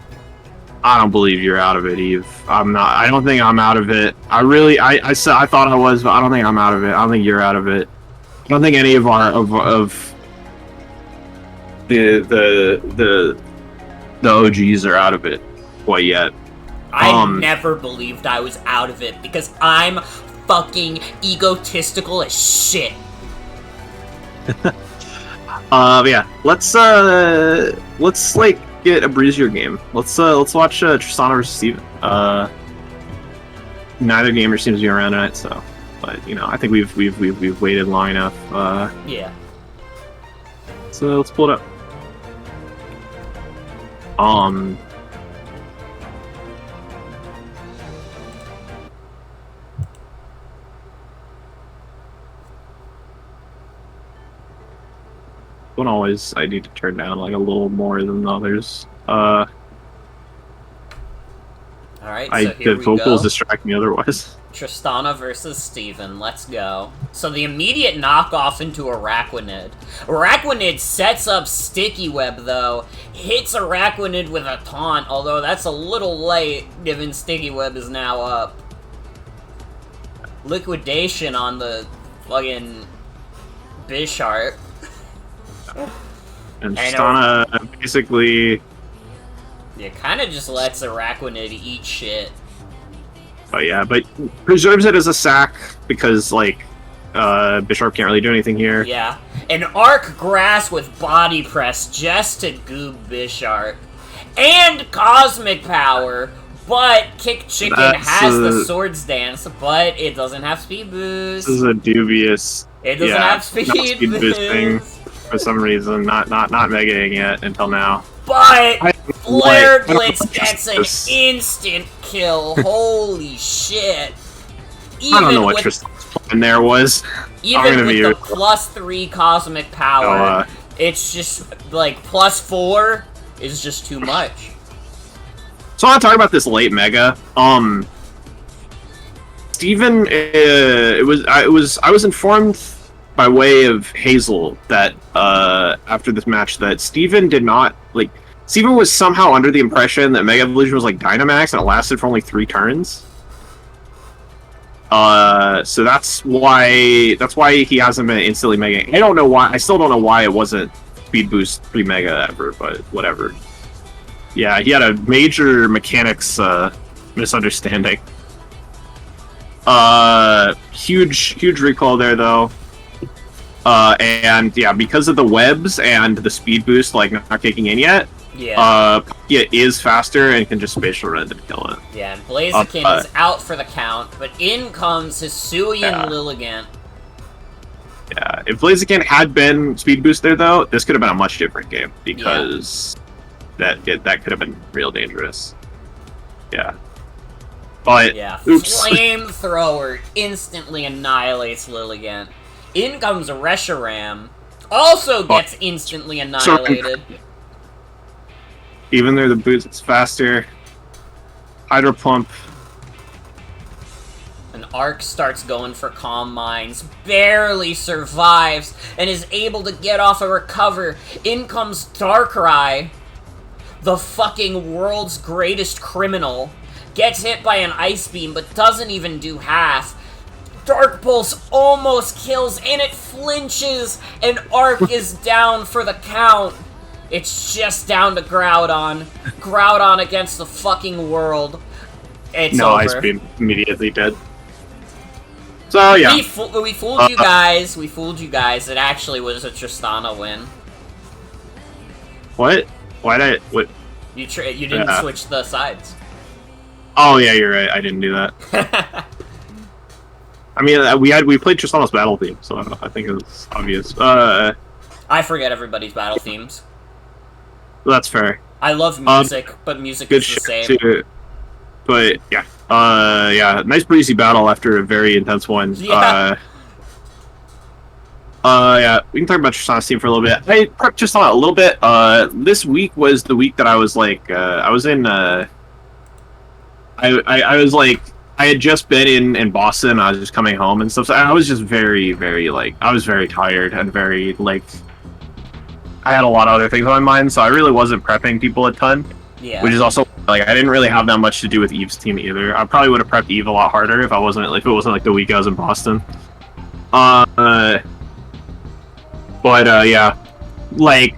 I don't believe you're out of it, Eve. I'm not. I don't think I'm out of it. I thought I was, but I don't think I'm out of it. I don't think you're out of it. I don't think any of the OGs are out of it quite yet. I never believed I was out of it because I'm fucking egotistical as shit. Yeah. Let's like get a breezier game. Let's watch Tristana versus Steven. Neither gamer seems to be around tonight, so. But you know, I think we've waited long enough. Yeah. So let's pull it up. One always I need to turn down like a little more than the others. Alright, so here the we vocals go. distract me otherwise. Tristana versus Steven, let's go. So the immediate knockoff into Araquanid. Araquanid sets up Sticky Web, though. Hits Araquanid with a taunt, although that's a little late, given Sticky Web is now up. Liquidation on the fucking Bisharp. And Tristana basically... Yeah, kind of just lets Araquanid eat shit. But yeah, but preserves it as a sack because, like, Bisharp can't really do anything here. Yeah. An Arc Grass with Body Press just to goob Bisharp. And Cosmic Power, But Kick Chicken That's has the Swords Dance, but it doesn't have speed boost. This is a dubious. It doesn't have speed boosting boost. for some reason. Not megaing it until now. But Flare Blitz like gets an this. instant kill. Holy shit. I don't know what Tristana's plan there was. Even with the +3 cosmic power, it's just, like, +4 is just too much. So I want to talk about this late mega. Steven, I was informed by way of Hazel that after this match that Steven did not like. Steven was somehow under the impression that Mega Evolution was like Dynamax and it lasted for only 3 turns. So that's why he hasn't been instantly mega. I don't know why. I still don't know why it wasn't Speed Boost 3 Mega ever, but whatever. Yeah, he had a major mechanics misunderstanding. Huge recall there though. And yeah, because of the webs and the speed boost like not kicking in yet. Yeah. It is faster and can just spatial rend and kill it. Yeah, and Blaziken is out for the count, but in comes Hisuian Lilligant. Yeah, if Blaziken had been speed boost there though, this could have been a much different game because that could have been real dangerous. Yeah. But oops. Flamethrower instantly annihilates Lilligant. In comes Reshiram, also gets instantly annihilated. Even though the boost is faster. Hydro Pump. An Arc starts going for Calm Minds, barely survives, and is able to get off a recover. In comes Darkrai, the fucking world's greatest criminal. Gets hit by an Ice Beam, but doesn't even do half. Dark Pulse almost kills, and it flinches, and Arc is down for the count. It's just down to Groudon. Groudon against the fucking world. It's over. Ice Beam immediately dead. So yeah, we fooled you guys. We fooled you guys. It actually was a Tristana win. What? Why did I? What? You didn't switch the sides. Oh yeah, you're right. I didn't do that. I mean, we played Tristana's battle theme, so I think it was obvious. I forget everybody's battle themes. That's fair. I love music, but music is the same. Too. But yeah, yeah, nice breezy battle after a very intense one. Yeah. Yeah, we can talk about Tristana's team for a little bit. I prepped Tristana a little bit. This week was the week that I was like, I was in. I was like, I had just been in Boston. I was just coming home and stuff. So I was just very, very like, I was very tired and very like. I had a lot of other things on my mind, so I really wasn't prepping people a ton. Yeah. Which is also like I didn't really have that much to do with Eve's team either. I probably would have prepped Eve a lot harder if it wasn't like the week I was in Boston. But yeah, like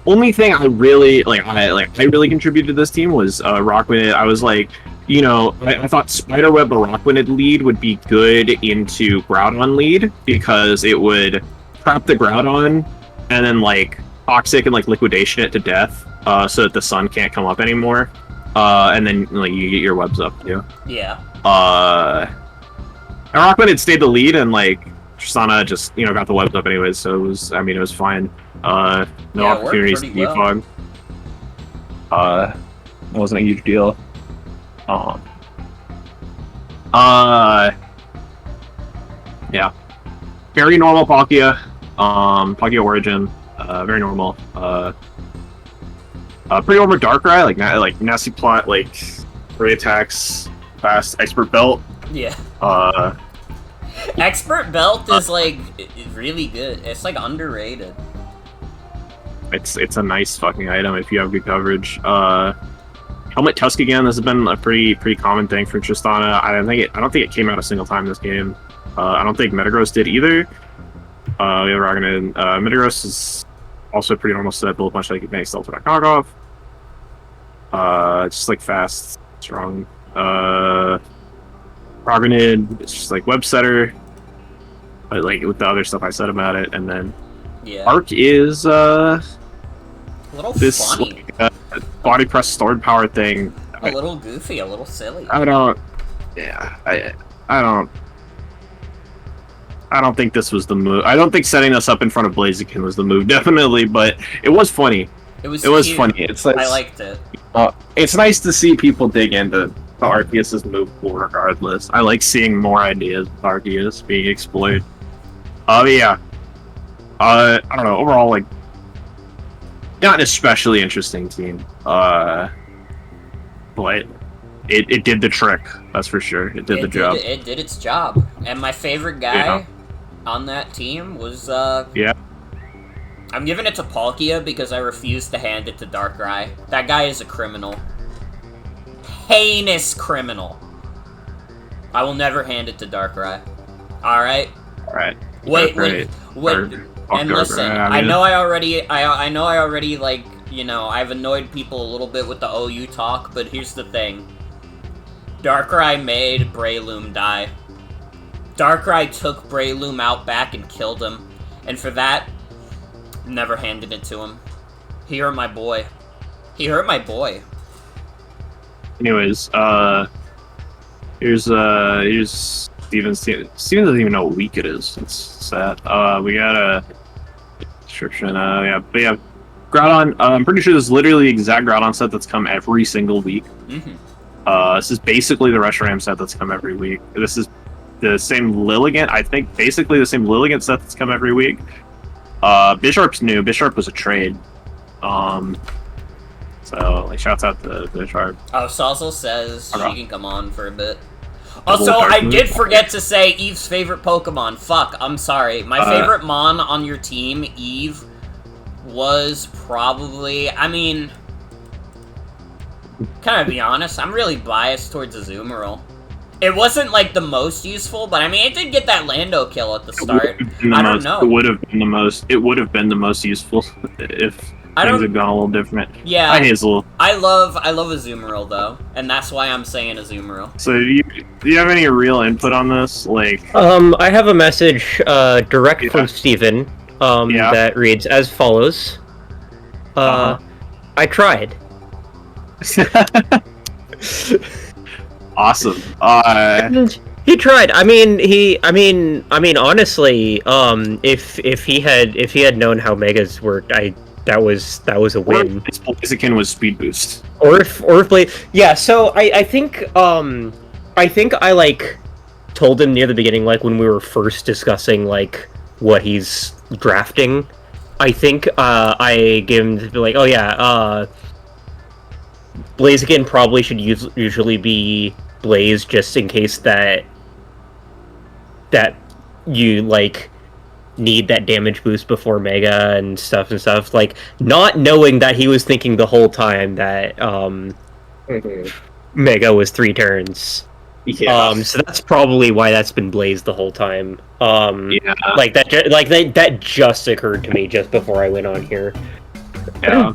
only thing I really I really contributed to this team was Rockwind. I was like, you know, I thought Spiderweb or Rockwind lead would be good into Groudon lead because it would trap the Groudon and then like Toxic and like liquidation it to death, so that the sun can't come up anymore, and then like you get your webs up too. Yeah. And Rockman had stayed the lead, and like Tristana just got the webs up anyways, so it was it was fine. No opportunities to defog. It wasn't a huge deal. Yeah. Very normal Palkia. Palkia Origin. Very normal. Pretty normal Darkrai, like nasty plot, like great attacks, fast, expert belt. Yeah. Expert belt is like really good. It's like underrated. It's a nice fucking item if you have good coverage. Helmet Tusk again. This has been a pretty common thing for Tristana. I don't think it came out a single time this game. I don't think Metagross did either. We have Ragnar. Metagross is also a pretty normal set, build a bunch like Magnetic Stealth or knockoff. Just like fast, strong. Progonid, it's just like web setter. But like with the other stuff I said about it, and then Arc is a little this funny. Like, body press stored power thing. A little goofy, a little silly. I don't think this was the move. I don't think setting us up in front of Blaziken was the move, definitely, but it was funny. It was funny. I liked it. It's nice to see people dig into Arceus' move pool regardless. I like seeing more ideas with Arceus being exploited. Yeah. I don't know, overall, like, not an especially interesting team. But it did the trick, that's for sure. It did the job. It did its job. And my favorite guy on that team was, yeah. I'm giving it to Palkia because I refuse to hand it to Darkrai. That guy is a criminal. Heinous criminal. I will never hand it to Darkrai. Alright? Alright. Wait. And listen, I know I already, like, you know, I've annoyed people a little bit with the OU talk, but here's the thing. Darkrai made Breloom die. Darkrai took Breloom out back and killed him. And for that, never handed it to him. He hurt my boy. He hurt my boy. Anyways, here's Steven's team. Steven doesn't even know what week it is. It's sad. We got a description. But yeah, Groudon. I'm pretty sure this is literally the exact Groudon set that's come every single week. This is basically the Reshiram set that's come every week. This is the same Lilligant. I think basically the same Lilligant set that's come every week. Bisharp's new. Bisharp was a trade. So, like, shouts out to Bisharp. Oh, Sauzels says she can come on for a bit. Also, I did forget to say Eve's favorite Pokemon. Fuck, I'm sorry. My favorite Mon on your team, Eve, was probably... I mean... Kind of be honest, I'm really biased towards Azumarill. It wasn't, like, the most useful, but I mean, it did get that Lando kill at the start. I don't know. It would have been the most useful if things had gone a little different. Yeah. Hi, Hazel. I love Azumarill, though, and that's why I'm saying Azumarill. So, do you have any real input on this? Like, I have a message direct from Steven that reads as follows. I tried. Awesome. He tried. I mean, honestly, if he had known how megas worked, that was a win. Or if Blaziken was speed boost. Or if yeah. So I think I like told him near the beginning, like when we were first discussing like what he's drafting. I think I gave him to be like, oh yeah, Blaziken probably should usually be Blaze just in case that you like need that damage boost before Mega and stuff, like not knowing that he was thinking the whole time that Mega was 3 turns. Yeah. So that's probably why that's been Blaze the whole time. Yeah. That just occurred to me just before I went on here. Yeah.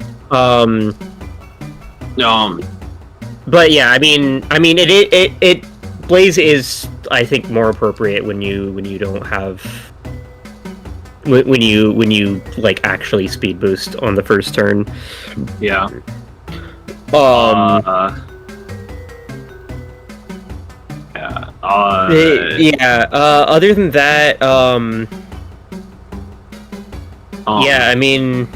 But yeah, I mean, it Blaze is, I think, more appropriate when you don't have when you like actually speed boost on the first turn. Yeah. Other than that, yeah, I mean,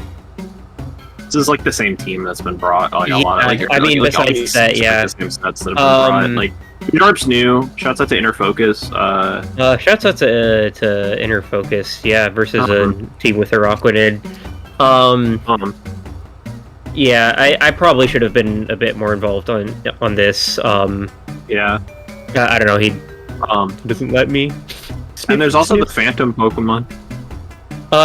this is like the same team that's been brought. Like, a lot of, like, besides that, yeah, the same sets that have been brought. Like, Sharp's new. Shouts out to Inner Focus. Shouts out to Inner Focus. Yeah, versus a team with Araquanid. Yeah, I probably should have been a bit more involved on this. Yeah. I don't know. He doesn't let me. And there's also the Phantom Pokemon.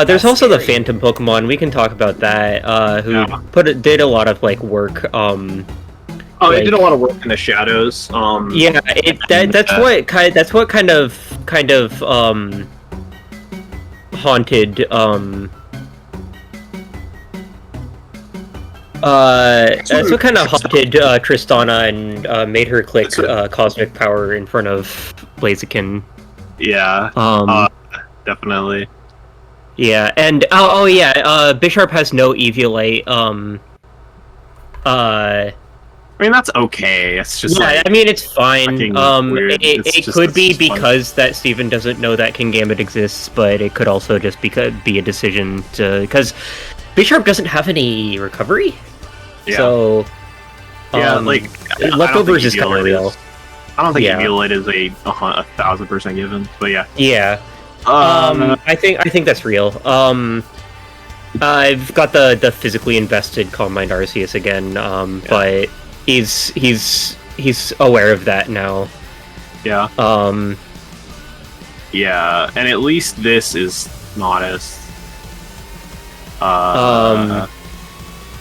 There's also the Phantom Pokemon. We can talk about that. Who did a lot of like work. It did a lot of work in the shadows. Yeah, that's what kind of haunted that's what kind of haunted Tristana and made her click Cosmic Power in front of Blaziken. Yeah. Definitely. Yeah, and Bisharp has no Eviolite. I mean, that's okay. It's just yeah, like, I mean, it's fine. weird. It could be because that Steven doesn't know that King Gambit exists, but it could also just be a decision to because B-Sharp doesn't have any recovery. Yeah. So yeah, like leftovers is kind of real. I don't think Eviolite is a 1,000% given, but yeah. Yeah. I think that's real. I've got the physically invested Calm Mind Arceus again, but he's aware of that now. Yeah. Yeah, and at least this is not as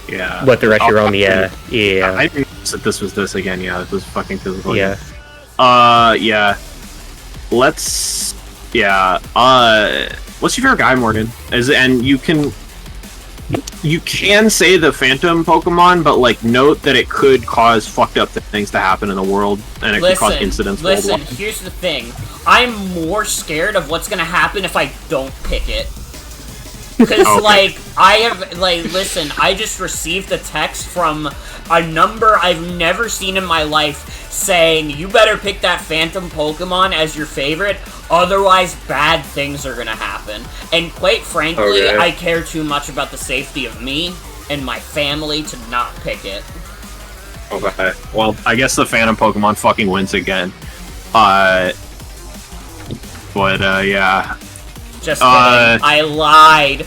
yeah. What the Reshiram, yeah. I didn't notice that this was this again, yeah, this was fucking physical. Yeah. Yeah. Let's what's your favorite guy, Morgan? And you can say the Phantom Pokemon, but like note that it could cause fucked up things to happen in the world, and it could cause incidents. Listen, here's the thing. I'm more scared of what's gonna happen if I don't pick it. Because, like, listen, I just received a text from a number I've never seen in my life saying, you better pick that Phantom Pokemon as your favorite, otherwise bad things are gonna happen. And quite frankly, I care too much about the safety of me and my family to not pick it. Okay, well, I guess the Phantom Pokemon fucking wins again. But, yeah. Just kidding. I lied.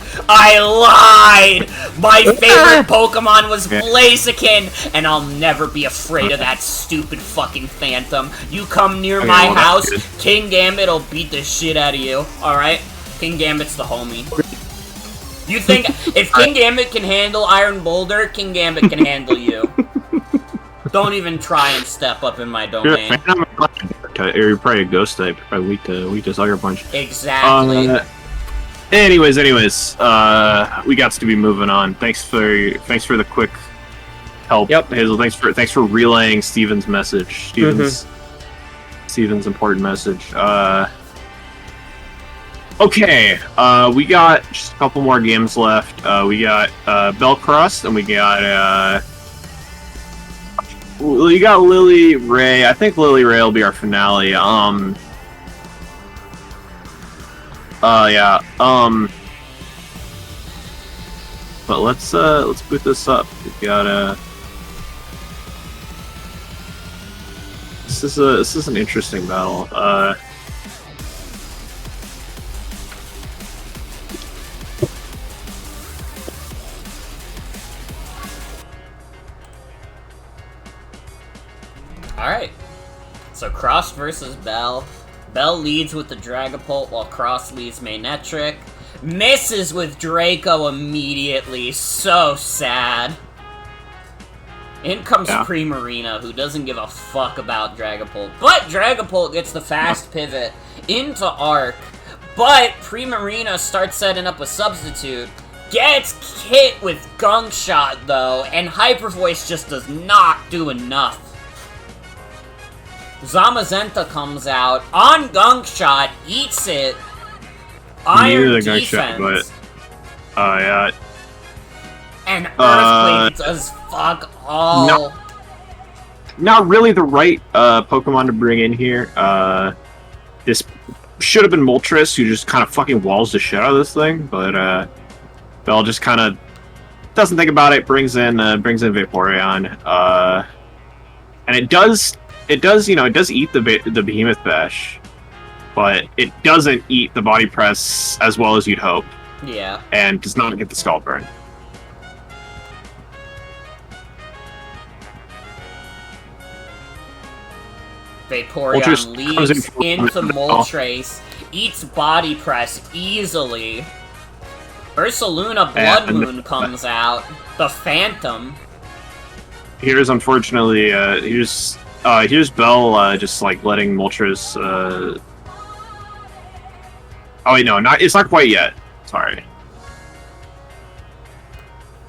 My favorite Pokemon was Blaziken, and I'll never be afraid of that stupid fucking Phantom. You come near my house, King Gambit will beat the shit out of you. Alright? King Gambit's the homie. You think if King Gambit can handle Iron Boulder, King Gambit can handle you. Don't even try and step up in my domain. You're probably a ghost type. You're probably weak to Sucker Punch. Exactly. Anyways, we got to be moving on. Thanks for the quick help, Hazel. Thanks for relaying Steven's message. Steven's important message. Okay, we got just a couple more games left. We got Bellcrust, and we got Lilly Ray. I think Lilly Ray will be our finale. But let's boot this up. We've got this is an interesting battle. Alright. So Cross versus Bell. Bell leads with the Dragapult while Cross leads Manectric. Misses with Draco immediately. So sad. In comes Primarina, who doesn't give a fuck about Dragapult. But Dragapult gets the fast pivot into Arc. But Primarina starts setting up a substitute. Gets hit with Gunk Shot, though. And Hyper Voice just does not do enough. Zamazenta comes out on Gunk Shot, eats it. Iron defense. And Earthquake does fuck all. Not really the right Pokemon to bring in here. This should have been Moltres, who just kind of fucking walls the shit out of this thing, but Bell just kind of doesn't think about it. Brings in Vaporeon, and it does eat the Behemoth Bash, but it doesn't eat the Body Press as well as you'd hope. Yeah. And does not get the Skull Burn. Vaporeon leads into Moltres, eats Body Press easily. Ursaluna Blood Moon comes out. The Phantom. Here's unfortunately, here's Bell just like letting Moltres. Oh wait, no, it's not quite yet. Sorry.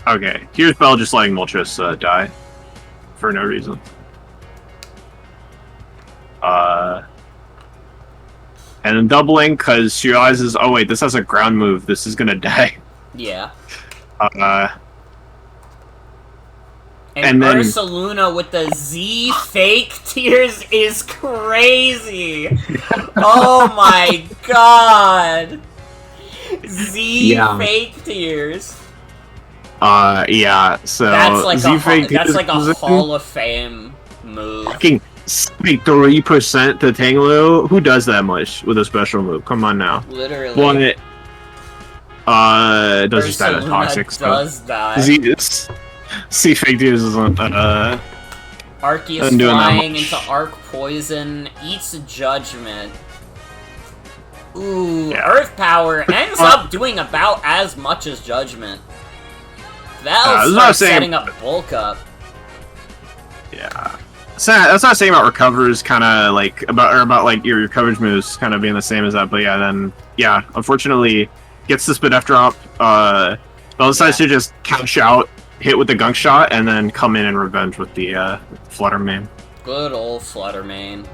Okay, here's Bell just letting Moltres die for no reason. And then doubling because she realizes, oh wait, this has a ground move. This is gonna die. Yeah. And then Ursaluna with the Z fake tears is crazy. Oh my god. Z fake tears. Yeah. So that's like a Hall of Fame move. Fucking 3% to Tanglu. Who does that much with a special move? Come on now. Literally. Well, it does just die to toxic does die. See, fake tears isn't Arceus flying into Arc Poison, eats a Judgment. Ooh, Earth Power ends up doing about as much as Judgment. That'll start setting up Bulk Up. Yeah. So, that's not saying about recovers, kind of like about like your coverage moves kind of being the same as that. But yeah, unfortunately, gets the Spit F drop. Bell decides to just cash out, hit with the Gunk Shot, and then come in and revenge with the Flutter Mane. Good old Flutter Mane.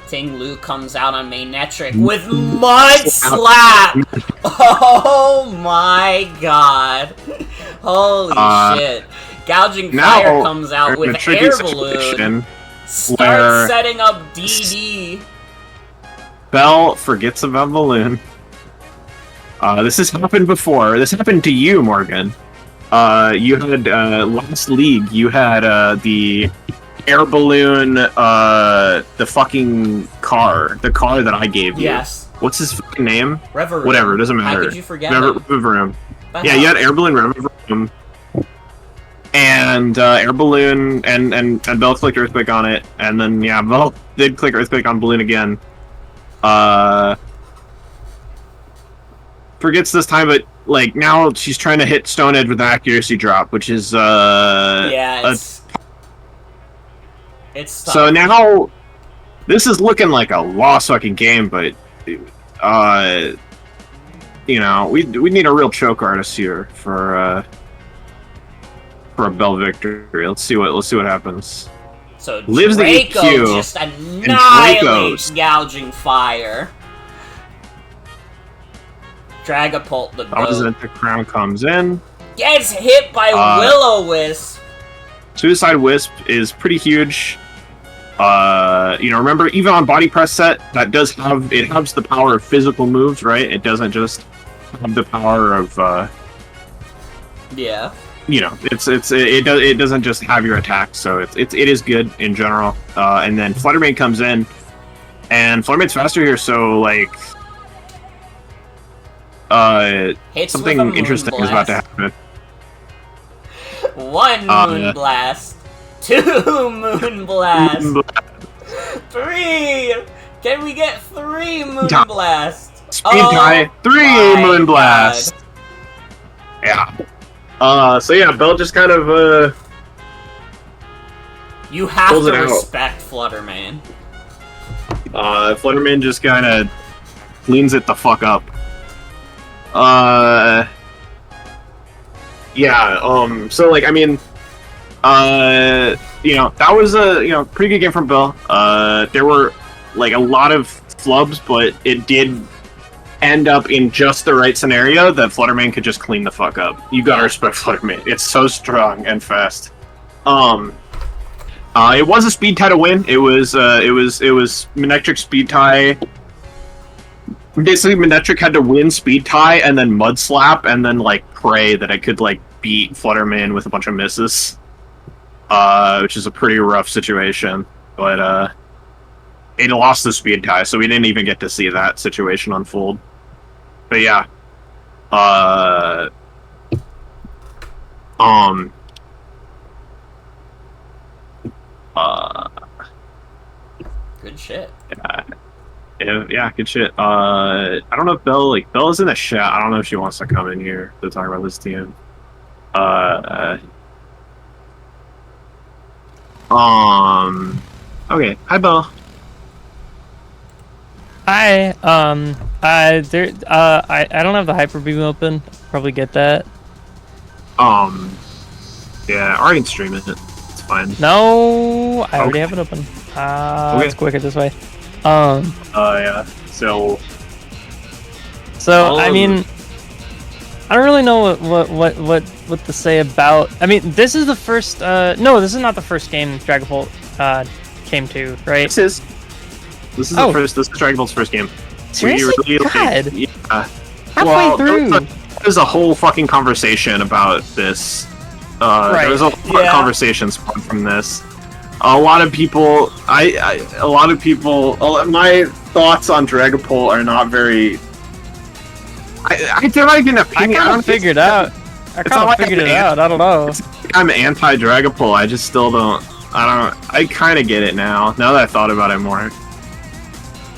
Tinglu comes out on Mainetric with Mud Slap! Oh my god. Holy shit. Gouging Fire comes out with Air Balloon. Starts setting up DD. Bell forgets about Balloon. This has happened before. This happened to you, Morgan. You had, last league, you had, the Air Balloon, the fucking car. The car that I gave you. Yes. What's his fucking name? Reverie. Whatever, it doesn't matter. How could you forget him? Reverie. Yeah, you had Air Balloon, Reverie, and Air Balloon, and Bell clicked Earthquake on it, and then, yeah, Bell did click Earthquake on Balloon again. Forgets this time, but, like, now she's trying to hit Stone Edge with an accuracy drop, which is, yeah, it's tough. So now, this is looking like a lost fucking game, but, you know, we need a real choke artist here for a Bell victory. Let's see what happens. So Lives Draco the EQ, just annihilates Gouging Fire. Dragapult the goat. The crown comes in. Gets hit by Will-O-Wisp. Suicide Wisp is pretty huge. You know, remember, even on Body Press set, that does have, it has the power of physical moves, right? It doesn't just have the power of, yeah. You know, it doesn't just have your attack, so it is good in general. And then Fluttermane comes in, and Fluttermane's faster here, so like, something interesting is about to happen. One Moon Blast, 2 Moon Blast, 3. Can we get 3 Moon Blast? Speed tie, 3 Moon Blast. Yeah. So yeah, Bell just kind of, you have to respect Fluttermane. Fluttermane just kind of cleans it the fuck up. Yeah, so like, I mean, you know, that was a, you know, pretty good game from Bell. There were, like, a lot of flubs, but it did end up in just the right scenario that Fluttermane could just clean the fuck up. You gotta respect Fluttermane. It's so strong and fast. It was a speed tie to win. It was Manectric speed tie. Basically, Manectric had to win speed tie and then Mud Slap and then, like, pray that I could, like, beat Fluttermane with a bunch of misses. Which is a pretty rough situation. But, it lost the speed tie, so we didn't even get to see that situation unfold. But yeah. Good shit. Yeah, good shit. I don't know if Bell is in the chat. I don't know if she wants to come in here to talk about this team. Okay. Hi, Bell. Hi. I don't have the Hyper Beam open. Probably get that. Yeah, I can stream it. It's fine. No, I already have it open. Okay. It's quicker this way. Yeah. So I mean, I don't really know what to say about. I mean, this is the first. No, this is not the first game Dragapult came to, right? This is the first. This is Dragapult's first game. Seriously? God. Yeah. Halfway through. There's a whole fucking conversation about this. Right. There's a lot of conversations spawned from this. A lot of people, my thoughts on Dragapult are not very. I don't even opinion. I kind of figured out. I kind of figured it out. I don't know. I'm anti-Dragapult. I just still don't. I kind of get it now. Now that I thought about it more.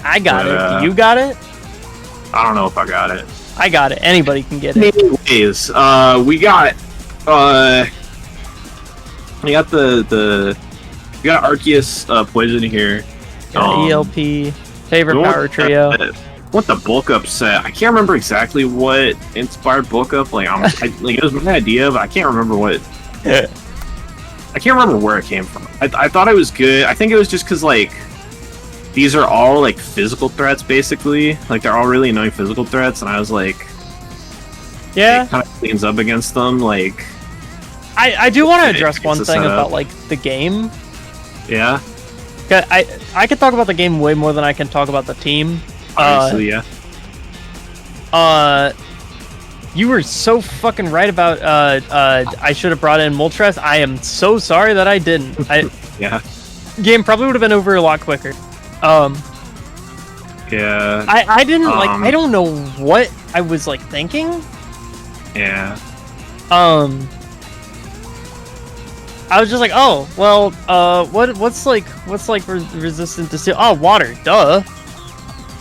I got it. You got it? I don't know if I got it. I got it. Anybody can get it. Anyways, we got Arceus Poison here. ELP, favorite power trio. What the bulk up set? I can't remember exactly what inspired bulk up. Like, it was my idea, but I can't remember what. I can't remember where it came from. I thought it was good. I think it was just because like these are all like physical threats, basically. Like they're all really annoying physical threats, and I was like, yeah, it kind of cleans up against them. Like, I do want to address one thing about like the game. Yeah. I could talk about the game way more than I can talk about the team. Obviously, yeah. You were so fucking right about I should have brought in Moltres. I am so sorry that I didn't. Yeah. Game probably would have been over a lot quicker. Yeah. I didn't like. I don't know what I was like thinking. Yeah. I was just like, oh well. What's resistant to steel? Oh, water. Duh.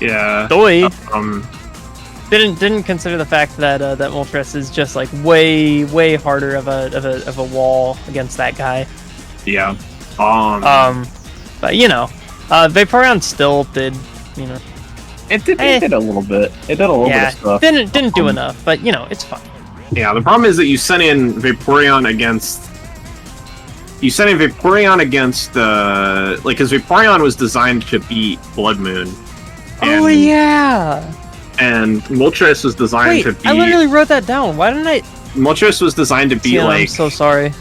Yeah. Doi. Didn't consider the fact that that Moltres is just like way harder of a wall against that guy. Yeah. But you know, Vaporeon still did, you know. It did a little bit. It did a little bit of stuff. Didn't do enough, but you know, it's fine. Yeah, the problem is that you sent in Vaporeon against. Like, because Vaporeon was designed to beat Blood Moon. Oh yeah. And Moltres was designed to beat. I literally wrote that down. Why didn't I? Moltres was designed to be Sienna, like. I'm so sorry.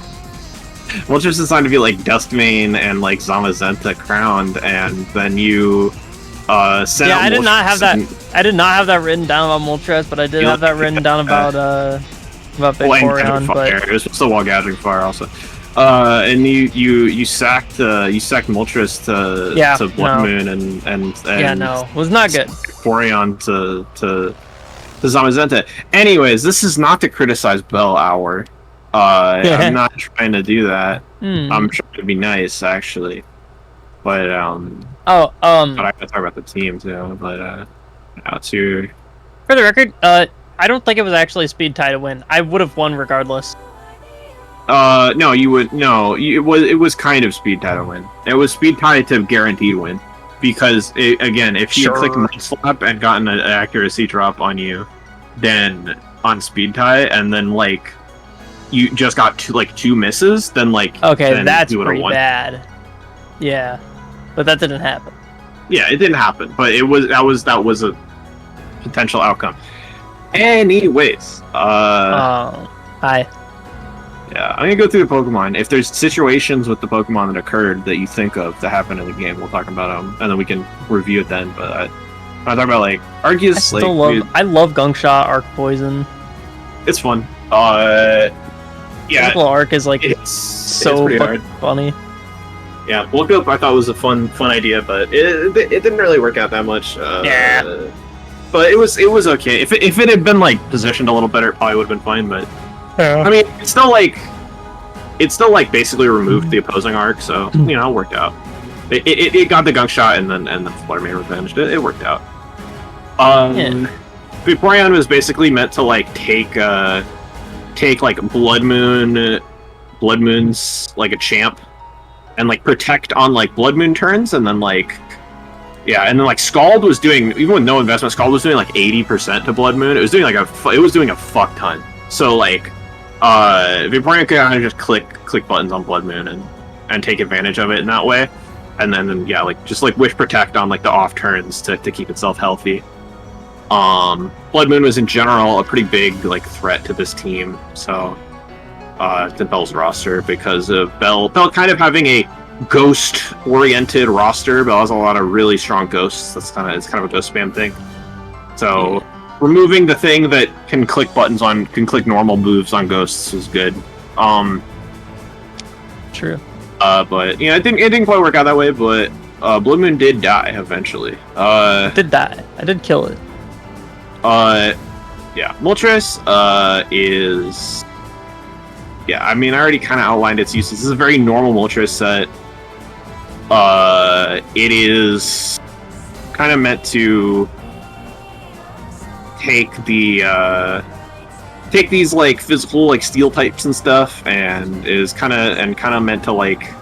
Moltres was designed to be like Duskmane and like Zamazenta crowned, and then you sent. Yeah, out I did not have that. and- I did not have that written down about Moltres, but I did have that written down about Vaporeon. But it was just the wall gouging fire also. And you sacked Moltres to Blood Moon and yeah, no, it was not good. Vaporeon to Zamazenta. Anyways, this is not to criticize Bell Hour. I'm not trying to do that. I'm trying to be nice, actually. But but I gotta talk about the team too. But out your. For the record, I don't think it was actually a speed tie to win. I would have won regardless. No, you would no. It was kind of speed tie to win. It was speed tie to guaranteed win, because if you click Mudslap and gotten an accuracy drop on you, then on speed tie, and then like you just got two misses, then like then that's pretty bad. Yeah, but that didn't happen. Yeah, it didn't happen, but that was a potential outcome. Anyways, hi. Yeah, I'm gonna go through the Pokemon. If there's situations with the Pokemon that occurred that you think of that happened in the game, we'll talk about them, and then we can review it then. But I talk about like Arceus. I love Gungshot, Arc Poison. It's fun. Yeah. Physical Arc is like it's so hard. Funny. Yeah, Bulk Up I thought was a fun idea, but it didn't really work out that much. Yeah. But it was okay. If it had been like positioned a little better, it probably would have been fine. But I mean, it's still like basically removed the opposing arc, so you know, it worked out. It got the gunk shot and then Flare Mane revenged it. It worked out. Vaporeon was basically meant to like take like Blood Moon's like a champ, and like protect on like Blood Moon turns, and then like. Yeah, and then like Scald was doing, even with no investment, Scald was doing like 80% to Blood Moon. It was doing a fuck ton. So like, Vaporeon could kind of just click buttons on Blood Moon and take advantage of it in that way, and then yeah, like just like Wish Protect on like the off turns to keep itself healthy. Blood Moon was in general a pretty big like threat to this team, so to Bell's roster, because of Bell kind of having a ghost-oriented roster. Bell has a lot of really strong ghosts. It's kind of a ghost spam thing. So removing the thing that can click normal moves on ghosts is good. True. But it didn't quite work out that way. But Blood Moon did die eventually. It did die. I did kill it. Yeah, Moltres is. Yeah, I mean, I already kind of outlined its uses. This is a very normal Moltres set. It is kind of meant to take these like physical like steel types and stuff, and is kind of meant to like,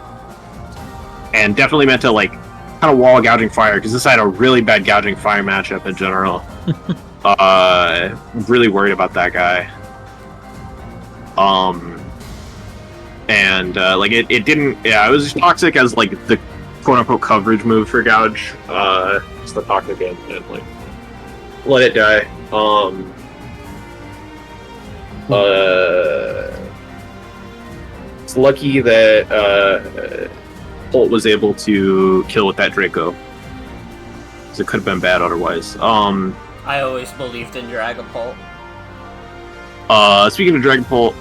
and definitely meant to like kind of wall gouging fire, because this had a really bad gouging fire matchup in general. Really worried about that guy. And like it didn't. Yeah, it was toxic as like the quote unquote coverage move for gouge. Just the toxic and like let it die. It's lucky that Holt was able to kill with that Draco, because it could have been bad otherwise. I always believed in Dragapult. Speaking of Dragapult,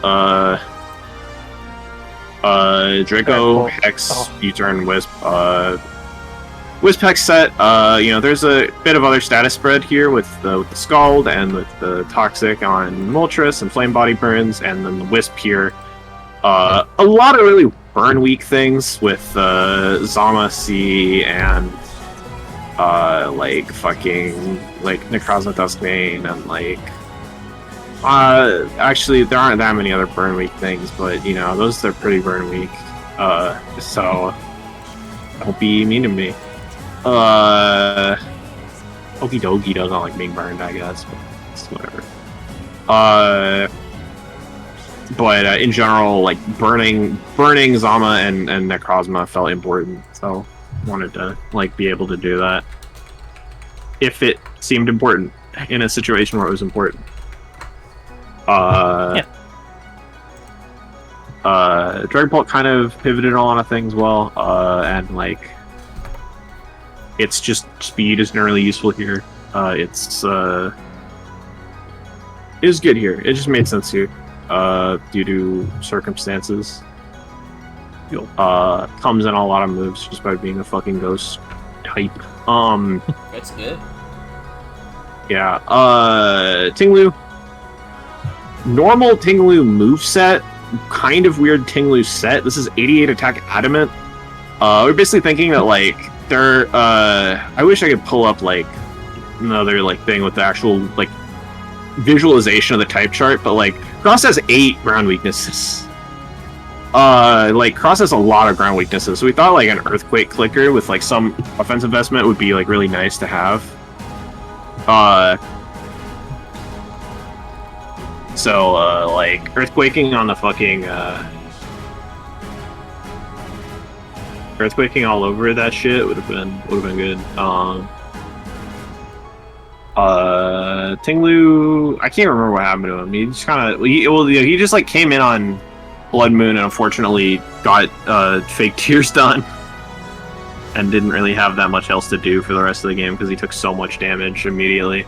Draco, Hex, U-turn, Wisp. Wisp Hex set, there's a bit of other status spread here with the Scald and with the Toxic on Moltres and Flame Body Burns, and then the Wisp here. A lot of really burn weak things with Zama C and like fucking like Necrozma Duskbane and like actually there aren't that many other burn weak things, but those are pretty burn weak. So don't be mean to me. Okie dokie doesn't like being burned, I guess, but it's whatever. But in general, like burning Zama and Necrozma felt important, so wanted to like be able to do that if it seemed important in a situation where it was important. Dragapult kind of pivoted on a lot of things well, and like it's just speed isn't really useful here. It's good here. It just made sense here. Due to circumstances. Comes in a lot of moves just by being a fucking ghost type. That's good. Yeah. Tinglu. Normal Tinglu moveset. Kind of weird Tinglu set. This is 88 attack adamant. We're basically thinking that like they're I wish I could pull up like another like thing with the actual like visualization of the type chart, but like Cross has 8 ground weaknesses. Like Cross has a lot of ground weaknesses, so we thought like an Earthquake clicker with like some offensive investment would be like really nice to have. So like Earthquaking on the fucking Earthquaking all over that shit would have been good. Tinglu, I can't remember what happened to him. He just kind of, he just like came in on Blood Moon and unfortunately got fake tears done, and didn't really have that much else to do for the rest of the game because he took so much damage immediately,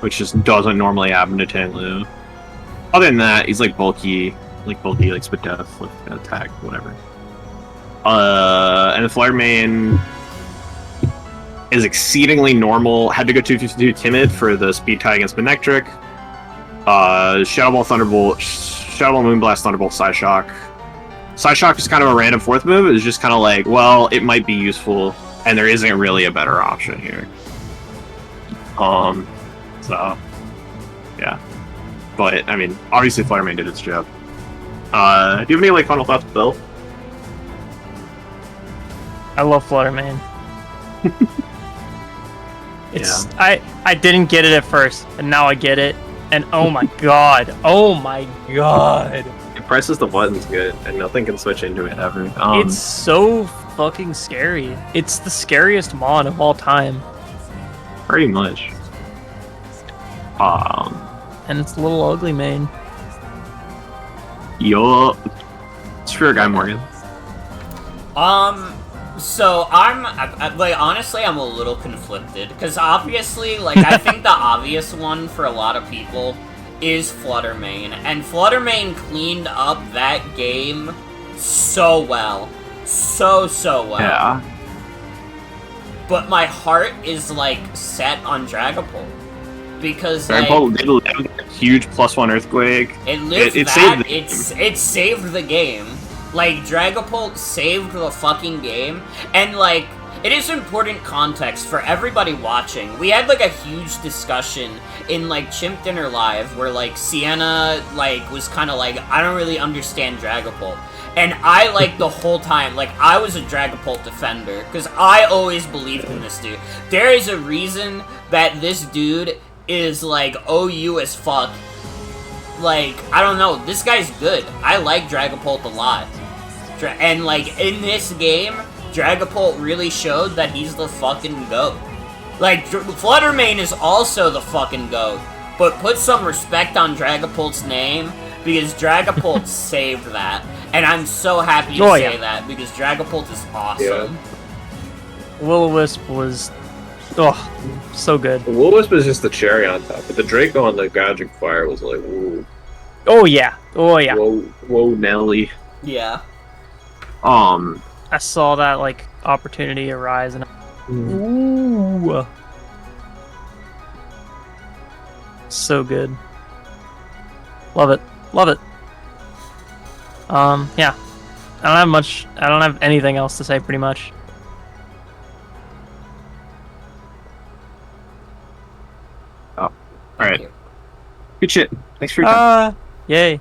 which just doesn't normally happen to Tinglu. Other than that, he's like bulky, like spit death, like attack, whatever. And the Flare main is exceedingly normal. Had to go 2-2 timid for the speed tie against Manectric. Shadow Ball, Thunderbolt, Shadow Ball, Moonblast, Thunderbolt, Psyshock. Psyshock is kind of a random fourth move. It's just kind of like, well, it might be useful, and there isn't really a better option here. So, yeah. But, I mean, obviously Flare main did its job. Do you have any, like, final thoughts, Bill? I love Fluttermane. It's Yeah. I didn't get it at first, and now I get it, and oh my god, oh my god, It presses the buttons good, and nothing can switch into it ever. it's so fucking scary. It's the scariest mon of all time. Pretty much. And it's a little ugly, man. Yo, Sphere guy Morgan. So like, honestly, I'm a little conflicted, because obviously, like, I think the obvious one for a lot of people is Fluttermane, and Fluttermane cleaned up that game so well. So well. Yeah. But my heart is, like, set on Dragapult. Because, Dragapult did live a huge +1 earthquake. It lived it that. Saved it saved the game. Like, Dragapult saved the fucking game. And, like, it is important context for everybody watching. We had, like, a huge discussion in, like, Chimp Dinner Live where, like, Sienna, like, was kind of like, I don't really understand Dragapult. And I, like, the whole time, like, I was a Dragapult defender, because I always believed in this dude. There is a reason that this dude is, like, OU as fuck. Like, I don't know, this guy's good. I like Dragapult a lot. And, like, in this game, Dragapult really showed that he's the fucking GOAT. Like, Fluttermane is also the fucking GOAT, but put some respect on Dragapult's name, because Dragapult saved that. And I'm so happy to say that, because Dragapult is awesome. Yeah. Will-O-Wisp was, so good. The Will-O-Wisp was just the cherry on top, but the Draco on the Gouging Fire was like, ooh. Oh yeah. Whoa, Nelly. Yeah. I saw that, like, opportunity arise, and ooh. So good. Love it. Yeah. I don't have anything else to say, pretty much. Oh, alright. Good shit. Thanks for your time. Yay.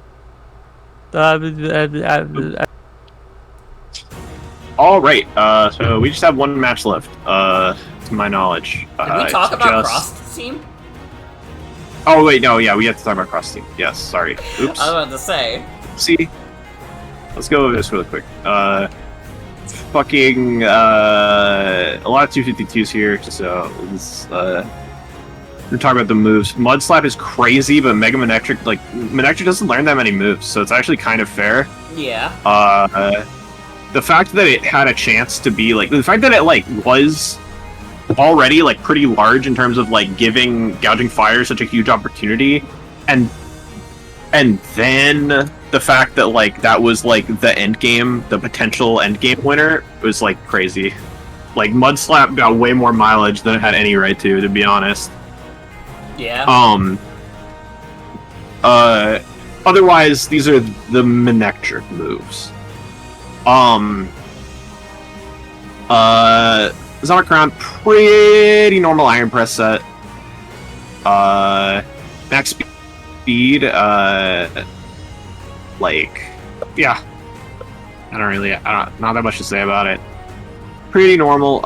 Alright, so we just have one match left, to my knowledge. Did we talk about Xrossed Team? Oh, wait, no, yeah, we have to talk about Xrossed Team. Yes, sorry. Oops. I was about to say. See? Let's go over this really quick. Fucking, a lot of 252s here, so let's, we're talking about the moves. Mud Slap is crazy, but Mega Manectric, like, Manectric doesn't learn that many moves, so it's actually kind of fair. Yeah. The fact that it had a chance to be, like, the fact that it, like, was already, like, pretty large in terms of, like, giving Gouging Fire such a huge opportunity, and then the fact that, like, that was, like, the end game, the potential end game winner, was, like, crazy. Like, Mud Slap got way more mileage than it had any right to be honest. Yeah. Otherwise, these are the Manectric moves. Zonocron, pretty normal Iron Press set. Max speed, like, yeah. Not that much to say about it. Pretty normal.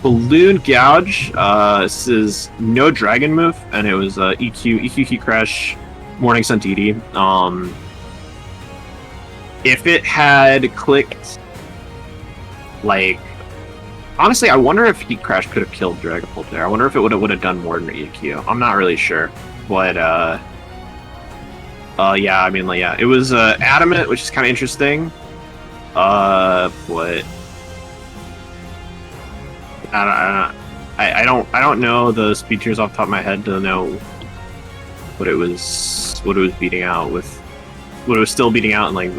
Balloon Gouge, this is no dragon move, and it was EQ Key Crash, Morning Sun DD. If it had clicked, like, honestly, I wonder if Heat Crash could have killed Dragapult there. I wonder if it would have done more than EQ. I'm not really sure, but yeah, I mean, like, yeah, it was Adamant, which is kind of interesting. But I don't know the speed tiers off the top of my head to know what it was beating out with, what it was still beating out, and like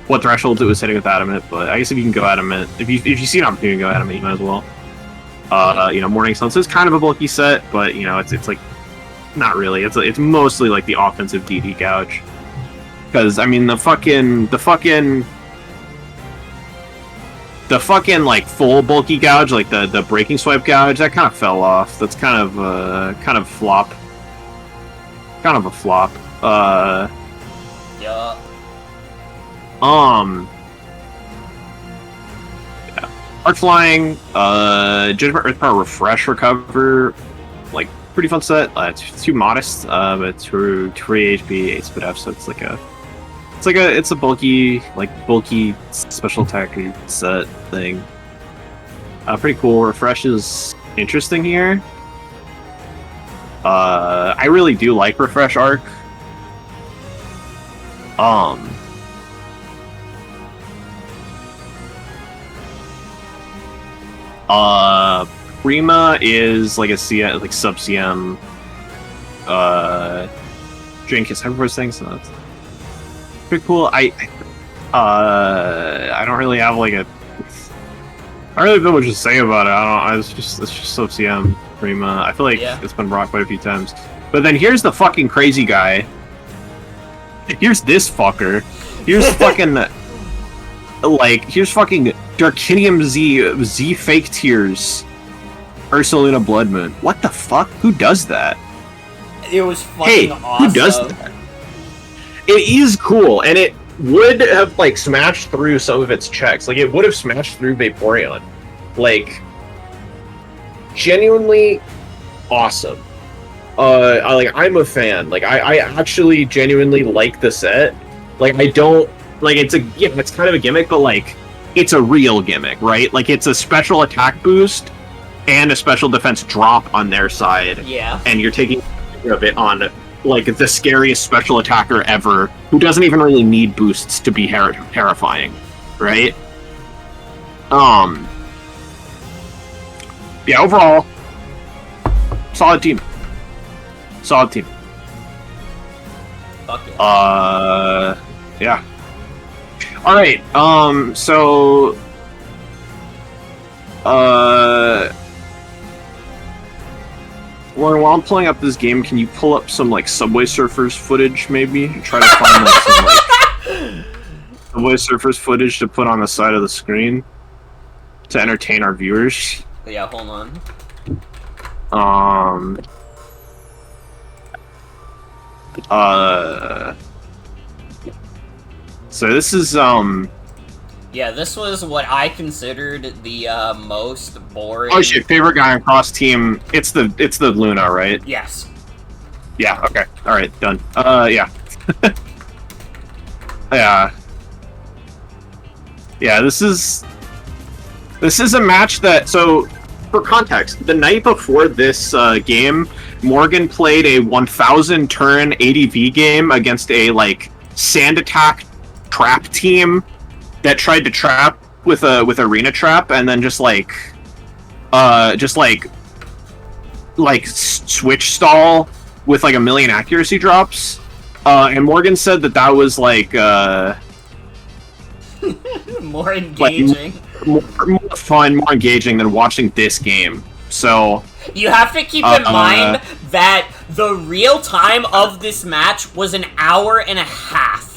what thresholds it was hitting with Adamant. But I guess if you can go Adamant, if you see an opportunity to go Adamant, you might as well. You know, Morning Sun is kind of a bulky set, but you know, it's like not really. It's mostly like the offensive DD Gouge, because I mean the fucking like full bulky Gouge, like the breaking swipe Gouge, that kind of fell off. That's kind of a flop. Yeah. Yeah. Arc Flying, Judgment, Earth Power, Refresh, Recover, like pretty fun set. It's too modest, but it's for 3 HP, 8 speed F, so it's a bulky special attack set thing. Pretty cool. Refresh is interesting here. I really do like Refresh Arc. Prima is like a CM, like sub CM. Drink is everyone's thing, so that's pretty cool. I don't really have like a. I don't really know what to say about it. I don't. It's just sub CM Prima. I feel like it's been brought quite a few times. But then here's the fucking crazy guy. Here's this fucker. Here's fucking here's fucking Darkinium Z Fake Tears Ursaluna Bloodmoon. What the fuck? Who does that? It was fucking awesome. Who does that? It is cool, and it would have like smashed through some of its checks. Like it would have smashed through Vaporeon. Like genuinely awesome. I'm a fan. Like I actually genuinely like the set. Like I don't like it's it's kind of a gimmick, but like it's a real gimmick, right? Like it's a special attack boost and a special defense drop on their side. Yeah. And you're taking care of it on like the scariest special attacker ever, who doesn't even really need boosts to be terrifying, right? Yeah, overall, solid team. Solid team. Fuck yeah. Yeah. Alright, so... While I'm pulling up this game, can you pull up some, like, Subway Surfers footage, maybe? Try to find, like, some, like, Subway Surfers footage to put on the side of the screen to entertain our viewers. Yeah, hold on. So this is, Yeah, this was what I considered the, most boring... Oh shit, favorite guy on cross team, it's the Luna, right? Yes. Yeah, okay. Alright, done. Yeah. Yeah. Yeah, this is a match that, so, for context, the night before this, game, Morgan played a 1,000 turn ADV game against a, like, sand attack trap team that tried to trap with arena trap and then just switch stall with like a million accuracy drops. And Morgan said that was like more engaging, more fun, more engaging than watching this game. So you have to keep in mind that the real time of this match was an hour and a half.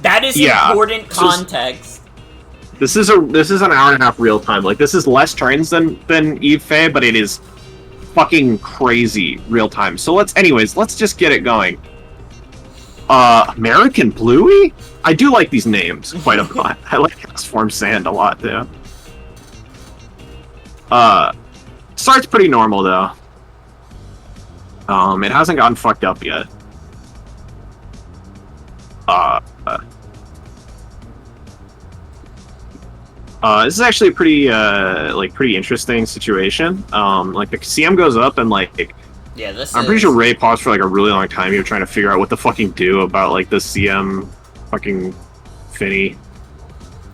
That is important context. This is an hour and a half real time. Like this is less turns than Eve Faye, but it is fucking crazy real time. So let's just get it going. American Bluey? I do like these names quite a lot. I like Transform Sand a lot too. Starts pretty normal though. It hasn't gotten fucked up yet. This is actually a pretty interesting situation. Like the CM goes up and like, yeah, I'm pretty sure Ray paused for like a really long time. He was trying to figure out what to fucking do about like the CM fucking Finny.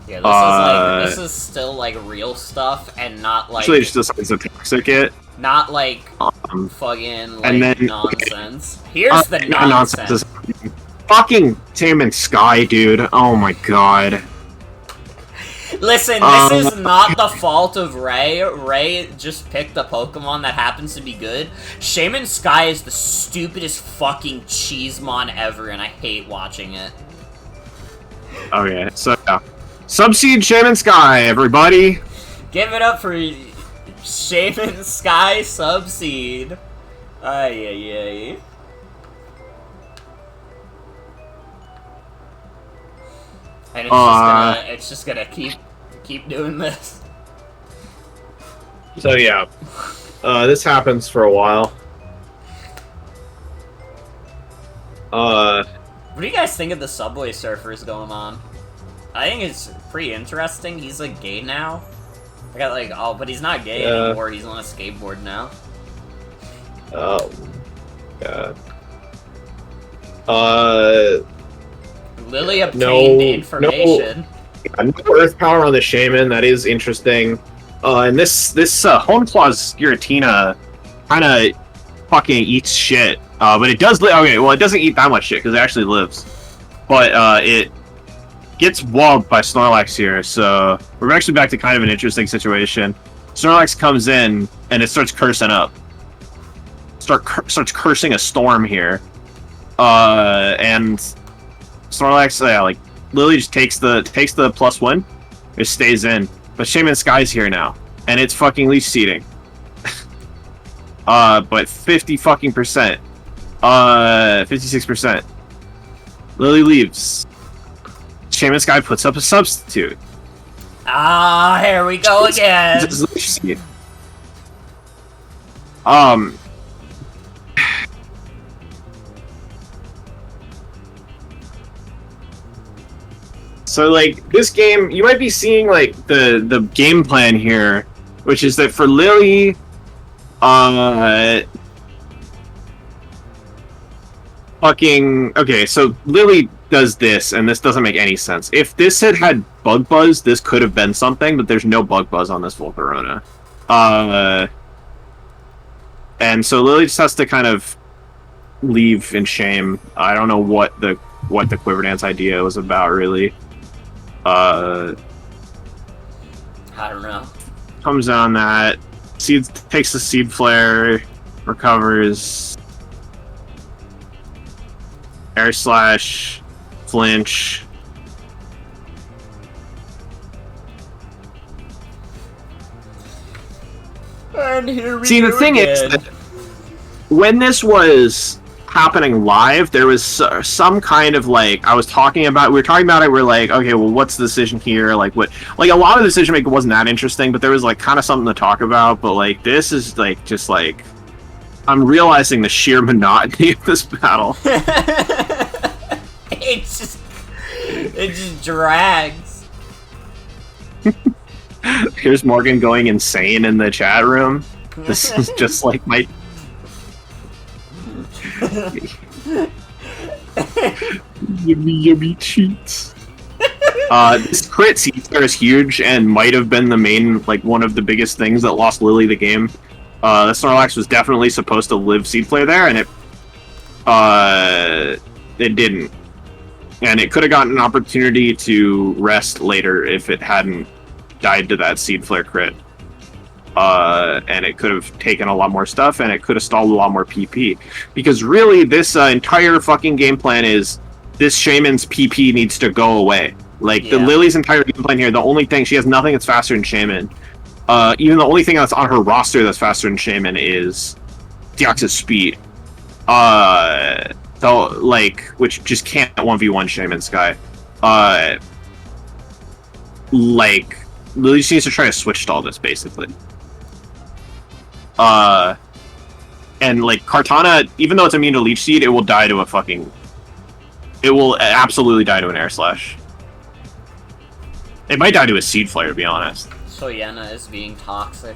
Yeah, this is still like real stuff and not like. Actually, just decides to toxic it. Not like fucking like and then, nonsense. Here's the nonsense. Fucking Tim and Sky, dude. Oh my god. Listen, this is not the fault of Ray. Ray just picked a Pokemon that happens to be good. Shaman Sky is the stupidest fucking Cheesemon ever, and I hate watching it. Okay, so yeah. Subseed Shaman Sky, everybody! Give it up for Shaman Sky Subseed. Ay. And it's just gonna keep doing this. So yeah, this happens for a while. What do you guys think of the Subway Surfers going on? I think it's pretty interesting. He's like gay now. I got like but he's not gay anymore. He's on a skateboard now. Oh, God. Lily obtained information. No earth power on the shaman. That is interesting. And this Honeclaw's Giratina kind of fucking eats shit. But it does okay, well, it doesn't eat that much shit because it actually lives. But it gets walled by Snorlax here, so we're actually back to kind of an interesting situation. Snorlax comes in and it starts cursing up. Starts cursing a storm here. And Snorlax, like Lily just takes the +1, it stays in. But Shaman Sky's here now, and it's fucking leech seeding. But 50 fucking %. 56%. Lily leaves. Shaman Sky puts up a substitute. Ah, here we go again. So, like, this game, you might be seeing, like, the game plan here, which is that for Lily, okay, so Lily does this, and this doesn't make any sense. If this had Bug Buzz, this could have been something, but there's no Bug Buzz on this Volcarona. And so Lily just has to kind of leave in shame. I don't know what the Quiver Dance idea was about, really. I don't know. Comes on that. Takes the Seed Flare, recovers. Air Slash, flinch. And here we See, the thing is that when this was happening live, there was some kind of, like, we were talking about it, we're like, okay, well, what's the decision here? Like, what, like, a lot of the decision making wasn't that interesting, but there was, like, kind of something to talk about, but, like, this is, like, just, like, I'm realizing the sheer monotony of this battle. it just drags. Here's Morgan going insane in the chat room. This is just like my... yummy cheats. This crit Seed Flare is huge and might have been the main, like, one of the biggest things that lost Lily the game. The Snorlax was definitely supposed to live Seed Flare there, and it didn't. And it could have gotten an opportunity to rest later if it hadn't died to that Seed Flare crit. And it could have taken a lot more stuff, and it could have stalled a lot more PP. Because really, this entire fucking game plan is this Shaman's PP needs to go away. Like, the Lily's entire game plan here, the only thing, she has nothing that's faster than Shaman. Even the only thing that's on her roster that's faster than Shaman is Deoxys speed. So, like, which just can't 1v1 Shaman Sky. Like, Lily just needs to try to switch stall this, basically. And, like, Kartana, even though it's immune to Leech Seed, it will die to a fucking... It will absolutely die to an Air Slash. It might die to a Seed Flare, to be honest. Sienna is being toxic.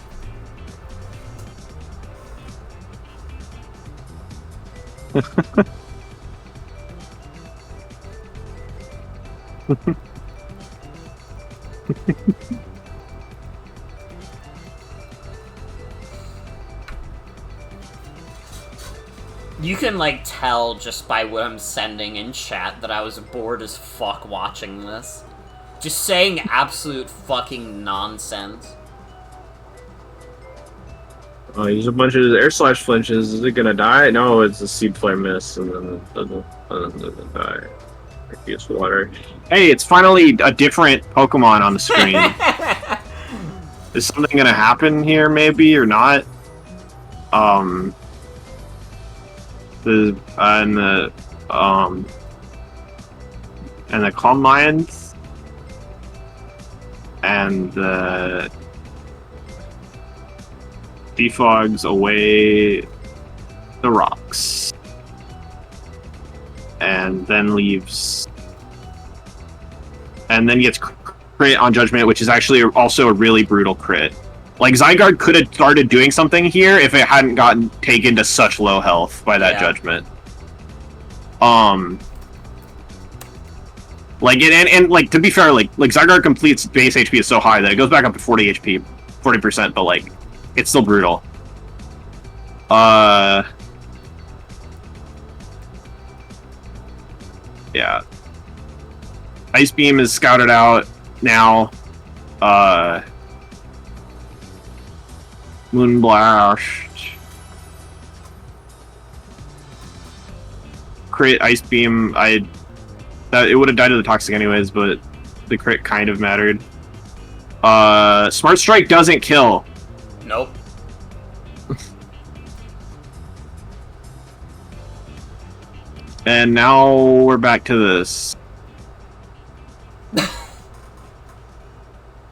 You can, like, tell just by what I'm sending in chat that I was bored as fuck watching this. Just saying absolute fucking nonsense. Oh, use a bunch of Air Slash flinches. Is it gonna die? No, it's a Seed Flare miss, and then it die. Use water. Hey, it's finally a different Pokemon on the screen. Is something gonna happen here, maybe, or not? The Calm Lions and the defogs away the rocks, and then leaves, and then gets crit on Judgment, which is actually also a really brutal crit. Like, Zygarde could have started doing something here if it hadn't gotten taken to such low health by that judgment. Like, and like, to be fair, like Zygarde completes base HP is so high that it goes back up to 40 HP, 40%, but, like, it's still brutal. Yeah. Ice Beam is scouted out now. Moonblast. Crit, Ice Beam, it would have died to the Toxic anyways, but the crit kind of mattered. Smart Strike doesn't kill. Nope. And now we're back to this.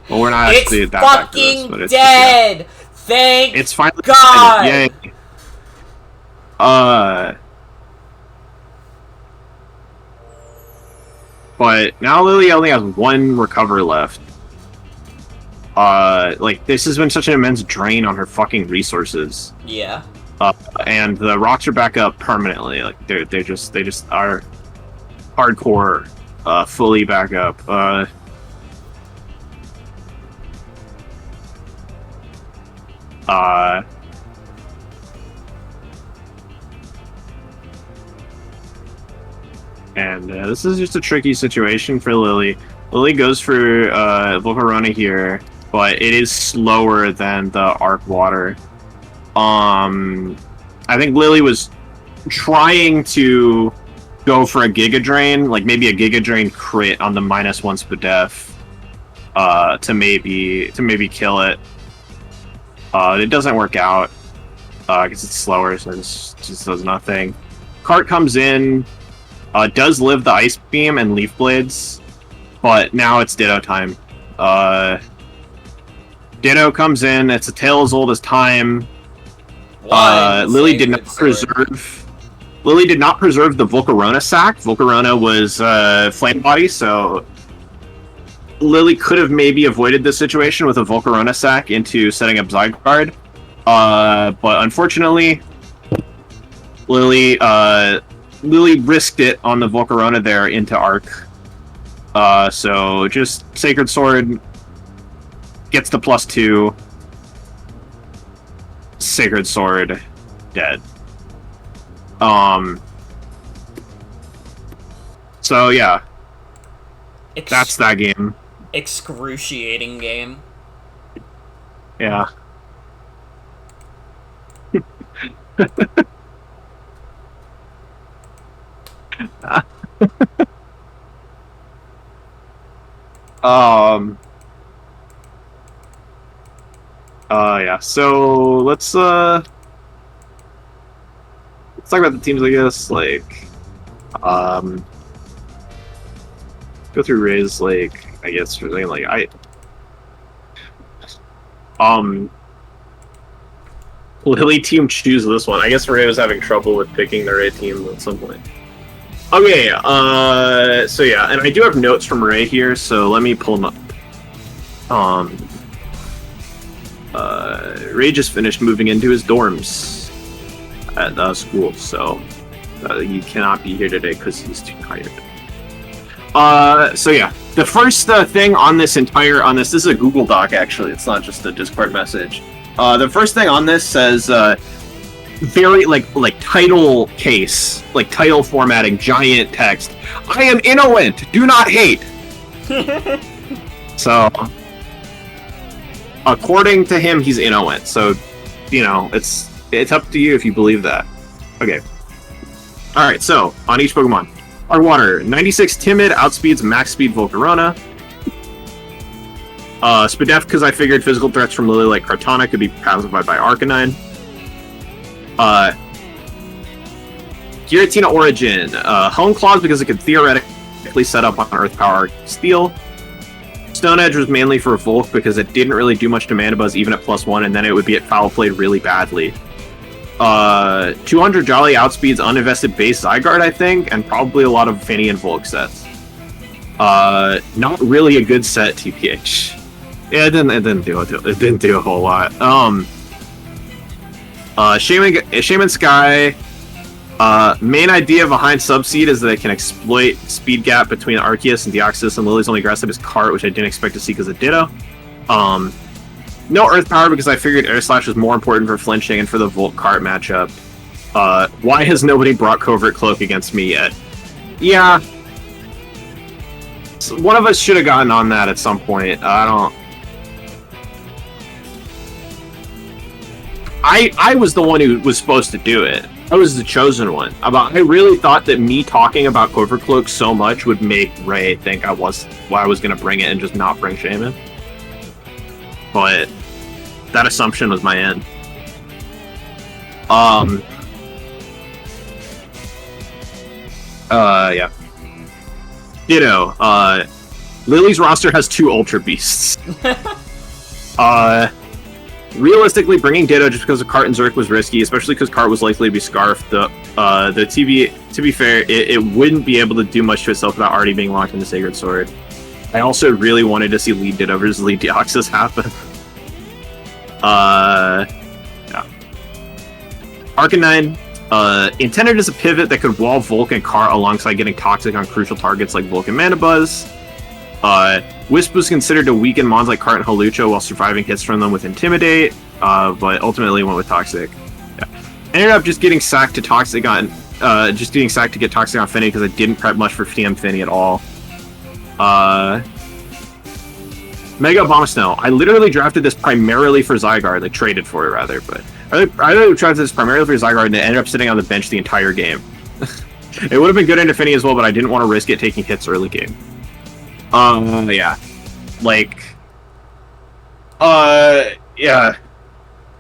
Well, we're not actually that back to this, but it's dead. Just, yeah. Thank it's finally God. Yay. But now Lilly only has one recover left. Like, this has been such an immense drain on her fucking resources. Yeah. And the rocks are back up permanently. Like, they just are hardcore, fully back up. And this is just a tricky situation for Lilly. Lilly goes for Volcarona here, but it is slower than the Arc Water. I think Lilly was trying to go for a Giga Drain, like maybe a Giga Drain crit on the -1 Spadef, to maybe kill it. It doesn't work out because it's slower, so it just does nothing. Cart comes in, does live the Ice Beam and Leaf Blades, but now it's Ditto time. Ditto comes in, it's a tale as old as time. Lilly did not preserve. Lilly did not preserve the Volcarona sack. Volcarona was Flame Body, so Lilly could have maybe avoided this situation with a Volcarona sack into setting up Zygarde. But unfortunately, Lilly risked it on the Volcarona there into Arc. So just Sacred Sword gets the +2. Sacred Sword dead. So yeah. That's that game. Excruciating game. Yeah. Yeah. So let's talk about the teams, I guess. Like, go through Ray's, like, I guess, for something like Lilly team choose this one. I guess Ray was having trouble with picking the Ray team at some point. Okay, so yeah, and I do have notes from Ray here, so let me pull them up. Ray just finished moving into his dorms at school, so he cannot be here today because he's too tired. So yeah, the first thing on this this is a Google Doc actually, it's not just a Discord message. The first thing on this says, very, like title case, like title formatting, giant text. I am innoent, do not hate! So, according to him, he's innoent, so, you know, it's up to you if you believe that. Okay. Alright, so, on each Pokemon. Our water, 96 Timid, outspeeds max speed Volcarona. Spadef, because I figured physical threats from Lilly like Kartana could be pacified by Arcanine. Giratina Origin, Hone Claws because it could theoretically set up on Earth Power Steel. Stone Edge was mainly for Volk because it didn't really do much to Mana Buzz even at +1, and then it would be at Foul Played really badly. 200 Jolly outspeeds uninvested base Zygarde, I think, and probably a lot of Finny and Volk sets. Not really a good set, TPH. Yeah, it didn't do a whole lot. Shaman Sky. Main idea behind Subseed is that it can exploit speed gap between Arceus and Deoxys, and Lily's only grass type is Cart, which I didn't expect to see because of Ditto. No Earth Power because I figured Air Slash was more important for flinching and for the Volt Cart matchup. Why has nobody brought Covert Cloak against me yet? Yeah. So one of us should have gotten on that at some point. I was the one who was supposed to do it. I was the chosen one. I really thought that me talking about Covert Cloak so much would make Ray think I was going to bring it and just not bring Shaman. But that assumption was my end. Yeah. Ditto. Lily's roster has 2 Ultra Beasts. Realistically, bringing Ditto just because of Cart and Zerk was risky, especially because Cart was likely to be Scarfed. To be fair, it wouldn't be able to do much to itself without already being locked into Sacred Sword. I also really wanted to see Lead Ditto versus Lead Deoxys happen. Yeah. Arcanine, intended as a pivot that could wall Volk and Cart alongside getting toxic on crucial targets like Volk and Manabuzz. Wisp was considered to weaken mons like Cart and Hawlucha while surviving hits from them with Intimidate, but ultimately went with Toxic. Yeah. Ended up just getting sacked to Toxic on, to get Toxic on Finny because I didn't prep much for TM Finny at all. Mega Abomasnow. I literally drafted this primarily for Zygarde, like traded for it rather, but I literally drafted this primarily for Zygarde and it ended up sitting on the bench the entire game. It would have been good into Finny as well, but I didn't want to risk it taking hits early game. Yeah. Like, yeah.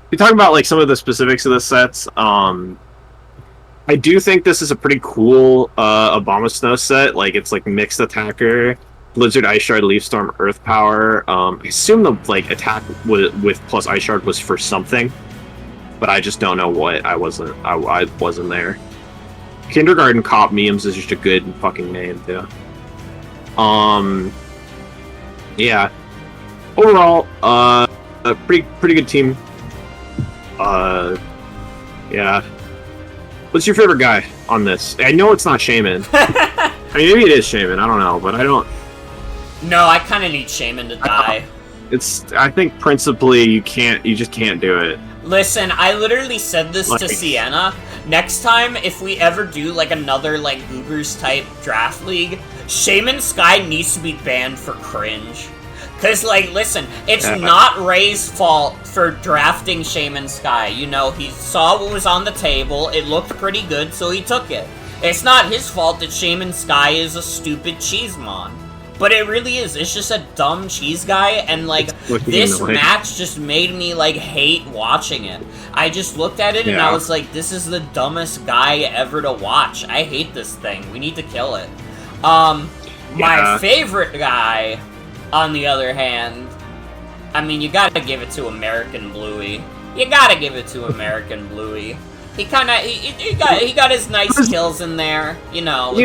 We talk about, like, some of the specifics of the sets. I do think this is a pretty cool, Abomasnow set. Like, it's, like, mixed attacker, Blizzard, Ice Shard, Leaf Storm, Earth Power. I assume the, like, attack with plus Ice Shard was for something, but I just don't know what. I wasn't there. Kindergarten Cop Memes is just a good fucking name, too. Yeah. Overall, a pretty good team. Yeah. What's your favorite guy on this? I know it's not Shaman. I mean, maybe it is Shaman. I don't know, but I don't. No, I kind of need Shaman to die. I think principally you just can't do it. Listen, I literally said this to Sienna. Next time, if we ever do, like, another, like, Ubers-type draft league, Shaman Sky needs to be banned for cringe. Because, like, listen, it's not Ray's fault for drafting Shaman Sky. You know, he saw what was on the table, it looked pretty good, so he took it. It's not his fault that Shaman Sky is a stupid cheesemon. But it really is. It's just a dumb cheese guy, and, like, this match just made me, like, hate watching it. I just looked at it, and I was like, this is the dumbest guy ever to watch. I hate this thing. We need to kill it. My favorite guy, on the other hand, I mean, you gotta give it to American Bluey. You gotta give it to American Bluey. He kinda, he got his nice kills in there, you know.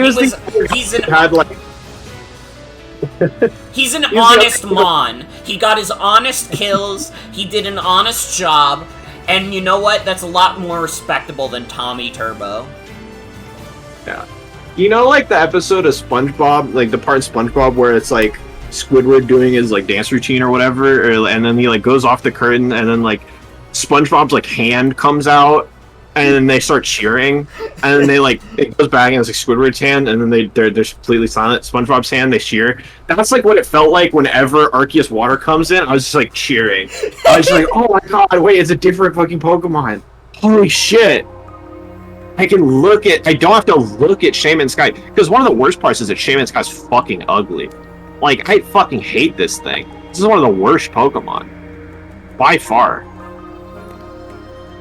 He's an honest mon. He got his honest kills, he did an honest job, and you know what? That's a lot more respectable than Tommy Turbo. Yeah. You know, like, the episode of SpongeBob, like, the part in SpongeBob where it's, like, Squidward doing his, like, dance routine or whatever, and then he, like, goes off the curtain, and then, like, SpongeBob's, like, hand comes out, and then they start cheering, and then they, like, it goes back and it's like Squidward's hand, and then they're completely silent. SpongeBob's hand, they cheer. That's like what it felt like whenever Arceus Water comes in. I was just like cheering. I was just like, oh my god, wait, it's a different fucking Pokemon. Holy shit. I don't have to look at Shaman Sky, because one of the worst parts is that Shaman Sky's fucking ugly. Like, I fucking hate this thing. This is one of the worst Pokemon. By far.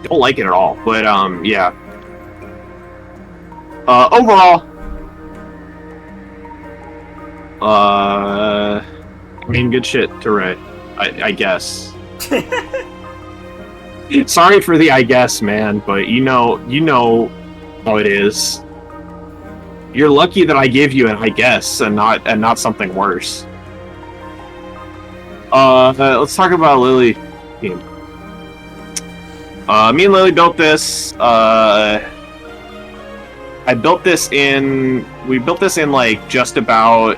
Don't like it at all, but yeah. Overall, I mean, good shit to Ray, I guess. Sorry for the I guess, man, but you know how it is. You're lucky that I gave you an I guess and not something worse. Let's talk about Lilly team. Me and Lilly built this. We built this in like just about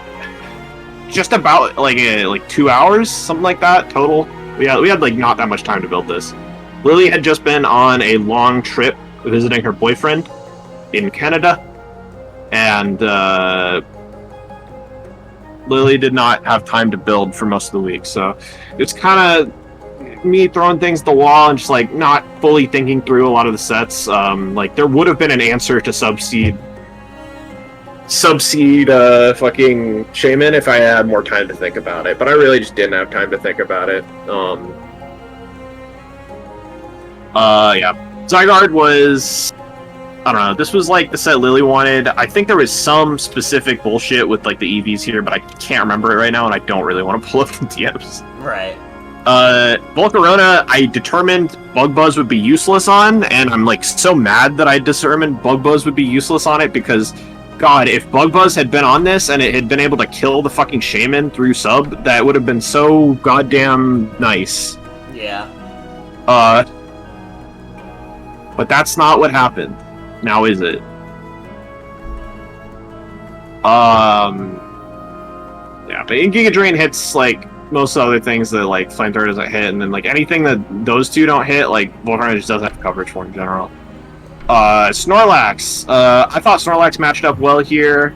like 2 hours, something like that total. We had like not that much time to build this. Lilly had just been on a long trip visiting her boyfriend in Canada, and Lilly did not have time to build for most of the week, so it's kind of me throwing things at the wall and just like not fully thinking through a lot of the sets. Like there would have been an answer to subseed fucking Shaman if I had more time to think about it, but I really just didn't have time to think about it. Yeah, Zygarde was, I don't know, this was like the set Lilly wanted. I think there was some specific bullshit with like the EVs here, but I can't remember it right now, and I don't really want to pull up the DMs. Right. Volcarona, I determined Bug Buzz would be useless on, and I'm like so mad that I determined Bug Buzz would be useless on it, because God, if Bug Buzz had been on this and it had been able to kill the fucking Shaman through sub, that would have been so goddamn nice. Yeah. But that's not what happened. Now is it? Yeah, but Giga Drain hits like most other things that like Flamethrower doesn't hit, and then like anything that those two don't hit, like Volcarona just doesn't have coverage for in general. Snorlax. I thought Snorlax matched up well here.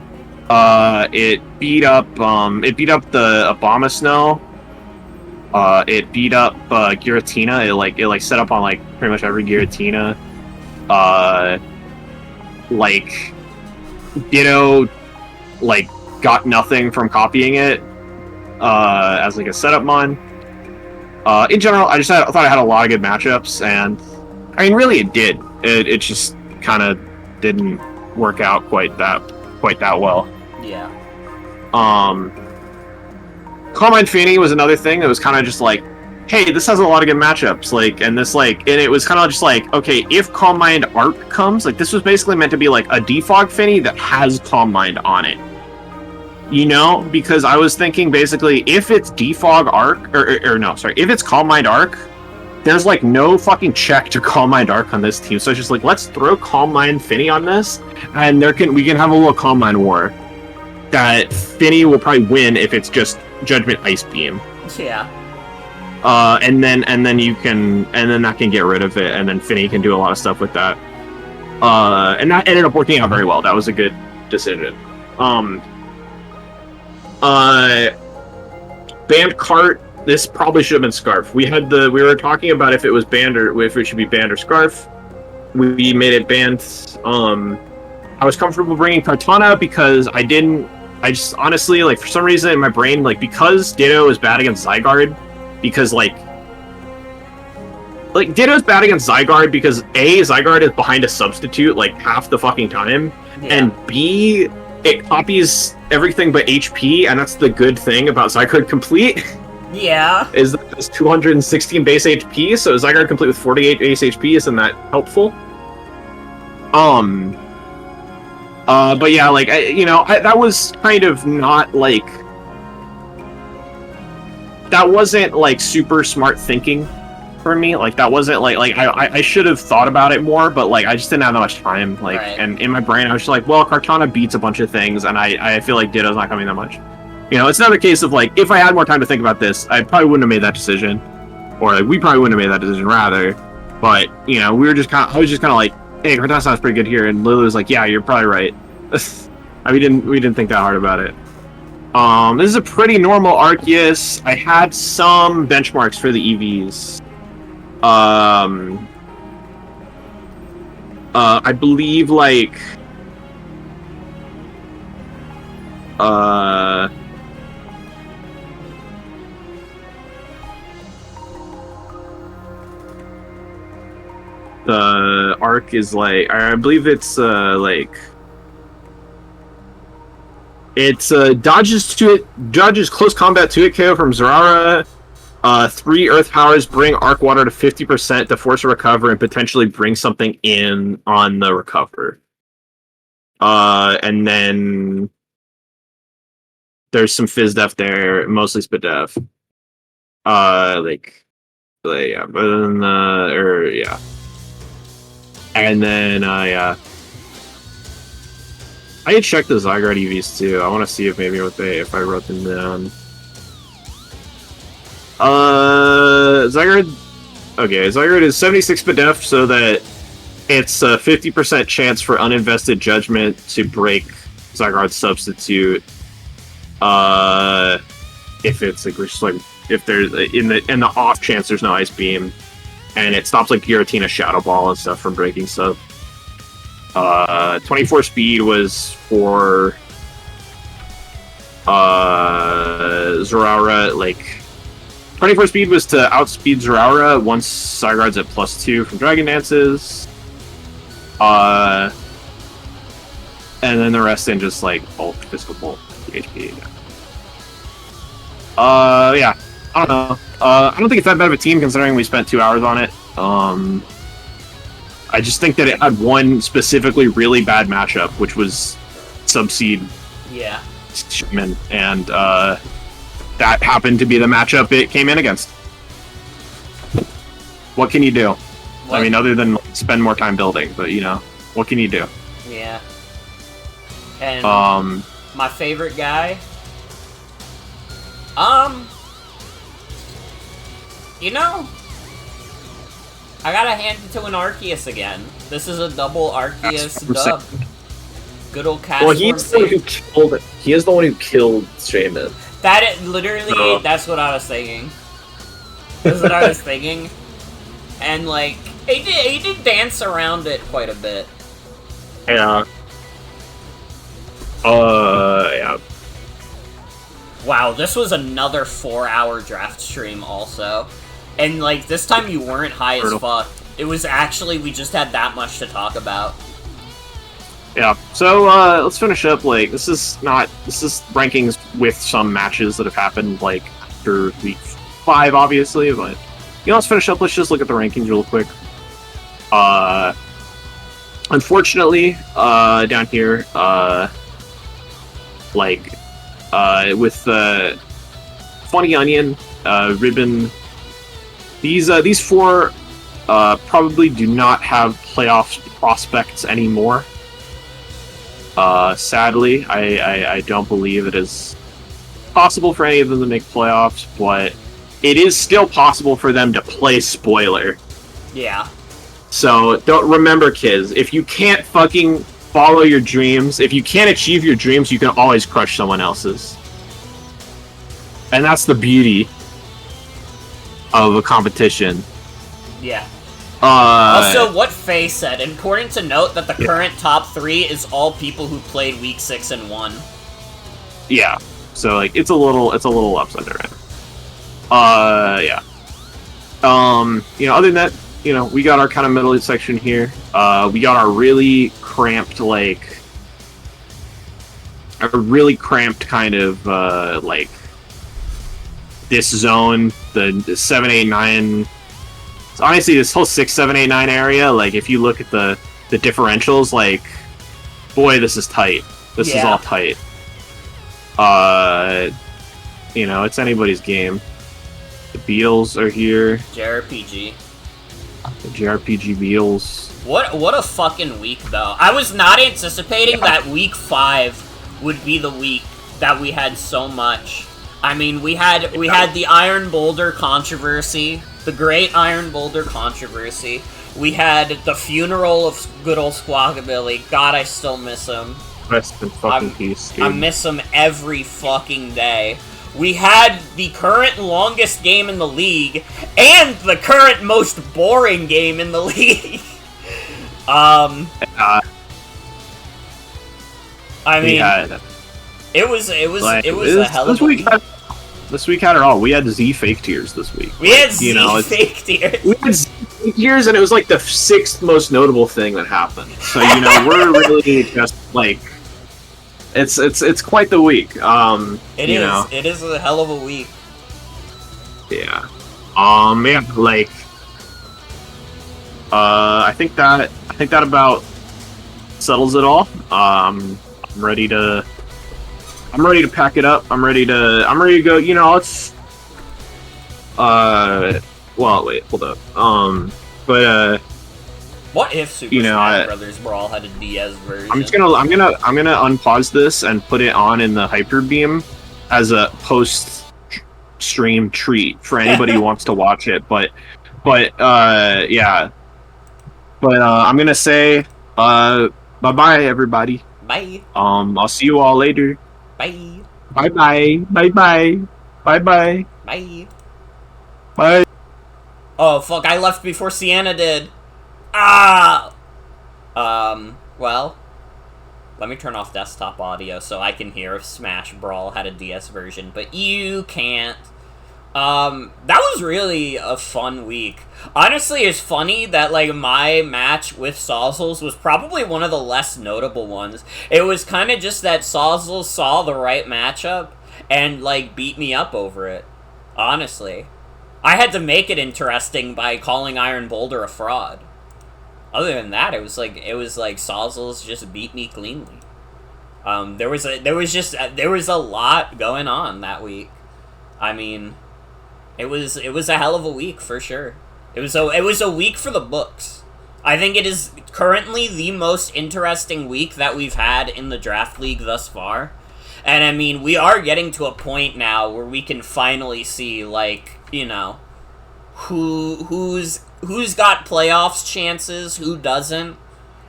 It beat up the Abomasnow. It beat up Giratina. It set up on like pretty much every Giratina. Like Ditto like got nothing from copying it as like a setup mon. In general, I thought I had a lot of good matchups, and I mean really it did. It just kind of didn't work out quite that well. Yeah. Calm Mind Fanny was another thing that was kind of just like, hey, this has a lot of good matchups, like, and it was kind of just like, okay, if Calm Mind Arc comes, like, this was basically meant to be like a defog Fanny that has Calm Mind on it. You know, because I was thinking basically if it's defog Arc, if it's Calm Mind Arc, there's like no fucking check to Calm Mind Arc on this team, so it's just like, let's throw Calm Mind Finny on this, and we can have a little Calm Mind war. That Finny will probably win if it's just Judgment Ice Beam. Yeah. And then that can get rid of it, and then Finny can do a lot of stuff with that. And that ended up working out very well. That was a good decision. Banned Cart. This probably should have been Scarf. We were talking about if it was banned or if it should be banned or Scarf. We made it banned. I was comfortable bringing Kartana because I just honestly, like, for some reason in my brain, like, because Ditto is bad against Zygarde, because like Ditto's bad against Zygarde because A, Zygarde is behind a substitute like half the fucking time, and B, it copies everything but HP, and that's the good thing about Zygarde Complete. Yeah. Is that it's 216 base HP, so Zygarde Complete with 48 base HP isn't that helpful? But yeah, like, that was kind of not like, that wasn't like super smart thinking for me. Like, that wasn't like I should have thought about it more, but like I just didn't have that much time. Like, right. And in my brain I was just like, well, Kartana beats a bunch of things, and I feel like Ditto's not coming that much. It's another case of like, if I had more time to think about this, I probably wouldn't have made that decision, or like we probably wouldn't have made that decision rather. But I was just kind of like, hey, Kartana sounds pretty good here, and Lily was like, yeah, you're probably right. we didn't think that hard about it. This is a pretty normal Arceus. I had some benchmarks for the EVs. I believe like the arc is like, I believe it's like, it's dodges close combat 2-hit KO from Zerara. 3 Earth Powers bring Arc Water to 50% to force a recover and potentially bring something in on the recover. And then there's some Fizz Def there, mostly Spit Def. Yeah, but then yeah. And then I had checked the Zygarde EVs too. I want to see if maybe if I wrote them down. Zygarde. Okay, Zygarde is 76-bit def, so that it's a 50% chance for uninvested judgment to break Zygarde's substitute. If it's like if there's in the off chance there's no Ice Beam, and it stops like Giratina Shadow Ball and stuff from breaking sub. 24 speed was for Zeraora. Like 24 speed was to outspeed Zeraora once Zygarde's at +2 from Dragon Dances. And then the rest in just like bulk, physical bulk, HP. Yeah. I don't know. I don't think it's that bad of a team considering we spent 2 hours on it. I just think that it had one specifically really bad matchup, which was Subseed. Yeah. Shipman, and that happened to be the matchup it came in against. What can you do? What? I mean, other than spend more time building, but you know, what can you do? Yeah. And my favorite guy. You know, I gotta hand it to an Arceus again. This is a double Arceus dub. Good old cat. Well, he's the one who killed it. He is the one who killed Shaman. Literally, that's what I was thinking. That's what I was thinking. And like, he did dance around it quite a bit. Yeah. Yeah. Wow, this was another 4-hour draft stream also. And like, this time you weren't high as fuck. It was actually, we just had that much to talk about. Yeah, so let's finish up. Like, this is rankings with some matches that have happened like after week 5, obviously. But you know, let's finish up. Let's just look at the rankings real quick. Unfortunately, down here, with Funyonion, Ribbon, these 4 probably do not have playoff prospects anymore. Sadly, I don't believe it is possible for any of them to make playoffs, but it is still possible for them to play spoiler. Yeah. So, don't remember, kids, if you can't fucking follow your dreams, if you can't achieve your dreams, you can always crush someone else's. And that's the beauty of a competition. Yeah. Also, what Faye said, important to note that the current top 3 is all people who played week 6 and 1. Yeah. So like it's a little upside down. Yeah. You know, other than that, you know, we got our kind of middle section here. We got our really cramped kind of like this zone, the 7, 8, 9. So honestly, this whole 6, 7, 8, 9 area, like if you look at the differentials, like, boy, this is tight. This is all tight. You know, it's anybody's game. The Beatles are here. JRPG. The JRPG Beatles. What a fucking week, though. I was not anticipating that week 5 would be the week that we had so much. I mean, we had the Iron Boulder controversy, the great Iron Boulder controversy. We had the funeral of good old SQUAWKABILLY. God, I still miss him. Rest in fucking peace, dude. I miss him every fucking day. We had the current longest game in the league, and the current most boring game in the league. I mean, it was a hell of a week. This week had it all. We had Z fake tiers this week. We had Z fake tiers. We had Z fake tiers, and it was like the 6th most notable thing that happened. So you know, we're really just like, it's quite the week. It is a hell of a week. Yeah. Yeah, like, I think that about settles it all. I'm ready to pack it up. I'm ready to go. You know, Well, wait, hold up. But what if Super Smash Brothers Brawl had a DS version? I'm gonna unpause this and put it on in the Hyper Beam as a post-stream treat for anybody who wants to watch it. But yeah. But I'm gonna say bye-bye, everybody. Bye. I'll see you all later. Bye. Bye-bye. Bye-bye. Bye-bye. Bye. Bye. Oh, fuck, I left before Sienna did. Ah! Well, let me turn off desktop audio so I can hear if Smash Brawl had a DS version, but you can't. That was really a fun week. Honestly, it's funny that, like, my match with Sauzels was probably one of the less notable ones. It was kind of just that Sauzels saw the right matchup and, like, beat me up over it. Honestly. I had to make it interesting by calling Iron Boulder a fraud. Other than that, it was like Sauzels just beat me cleanly. There was a lot going on that week. I mean, it was a hell of a week for sure. It was a week for the books. I think it is currently the most interesting week that we've had in the draft league thus far. And I mean, we are getting to a point now where we can finally see, like, you know, who's got playoffs chances, who doesn't.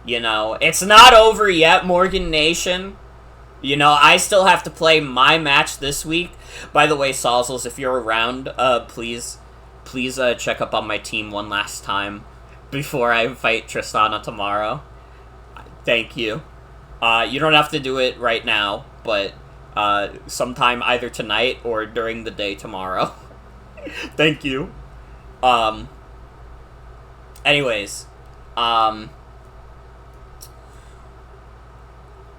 You know, it's not over yet, Morgan Nation. You know, I still have to play my match this week. By the way, Sauzels, if you're around, please check up on my team one last time before I fight Tristana tomorrow. Thank you. You don't have to do it right now, but sometime either tonight or during the day tomorrow. Thank you. Anyways, I'm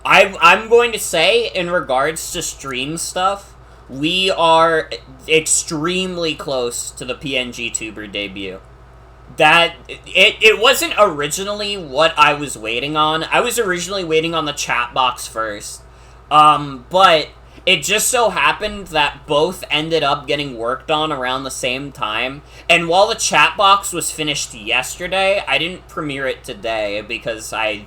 going to say, in regards to stream stuff, we are extremely close to the PNG Tuber debut. That, it wasn't originally what I was waiting on. I was originally waiting on the chat box first. But it just so happened that both ended up getting worked on around the same time. And while the chat box was finished yesterday, I didn't premiere it today because I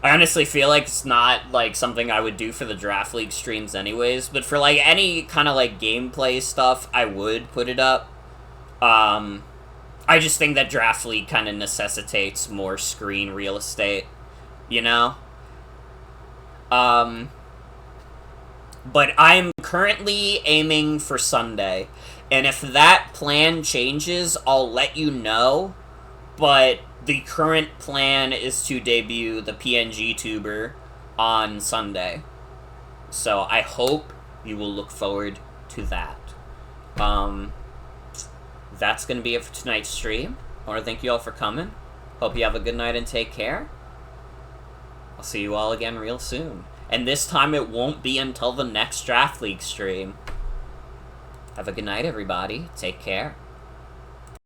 honestly feel like it's not, like, something I would do for the Draft League streams anyways. But for, like, any kind of, like, gameplay stuff, I would put it up. I just think that Draft League kind of necessitates more screen real estate, you know? But I'm currently aiming for Sunday. And if that plan changes, I'll let you know. But the current plan is to debut the PNG Tuber on Sunday. So I hope you will look forward to that. That's going to be it for tonight's stream. I want to thank you all for coming. Hope you have a good night and take care. I'll see you all again real soon. And this time it won't be until the next Draft League stream. Have a good night, everybody. Take care.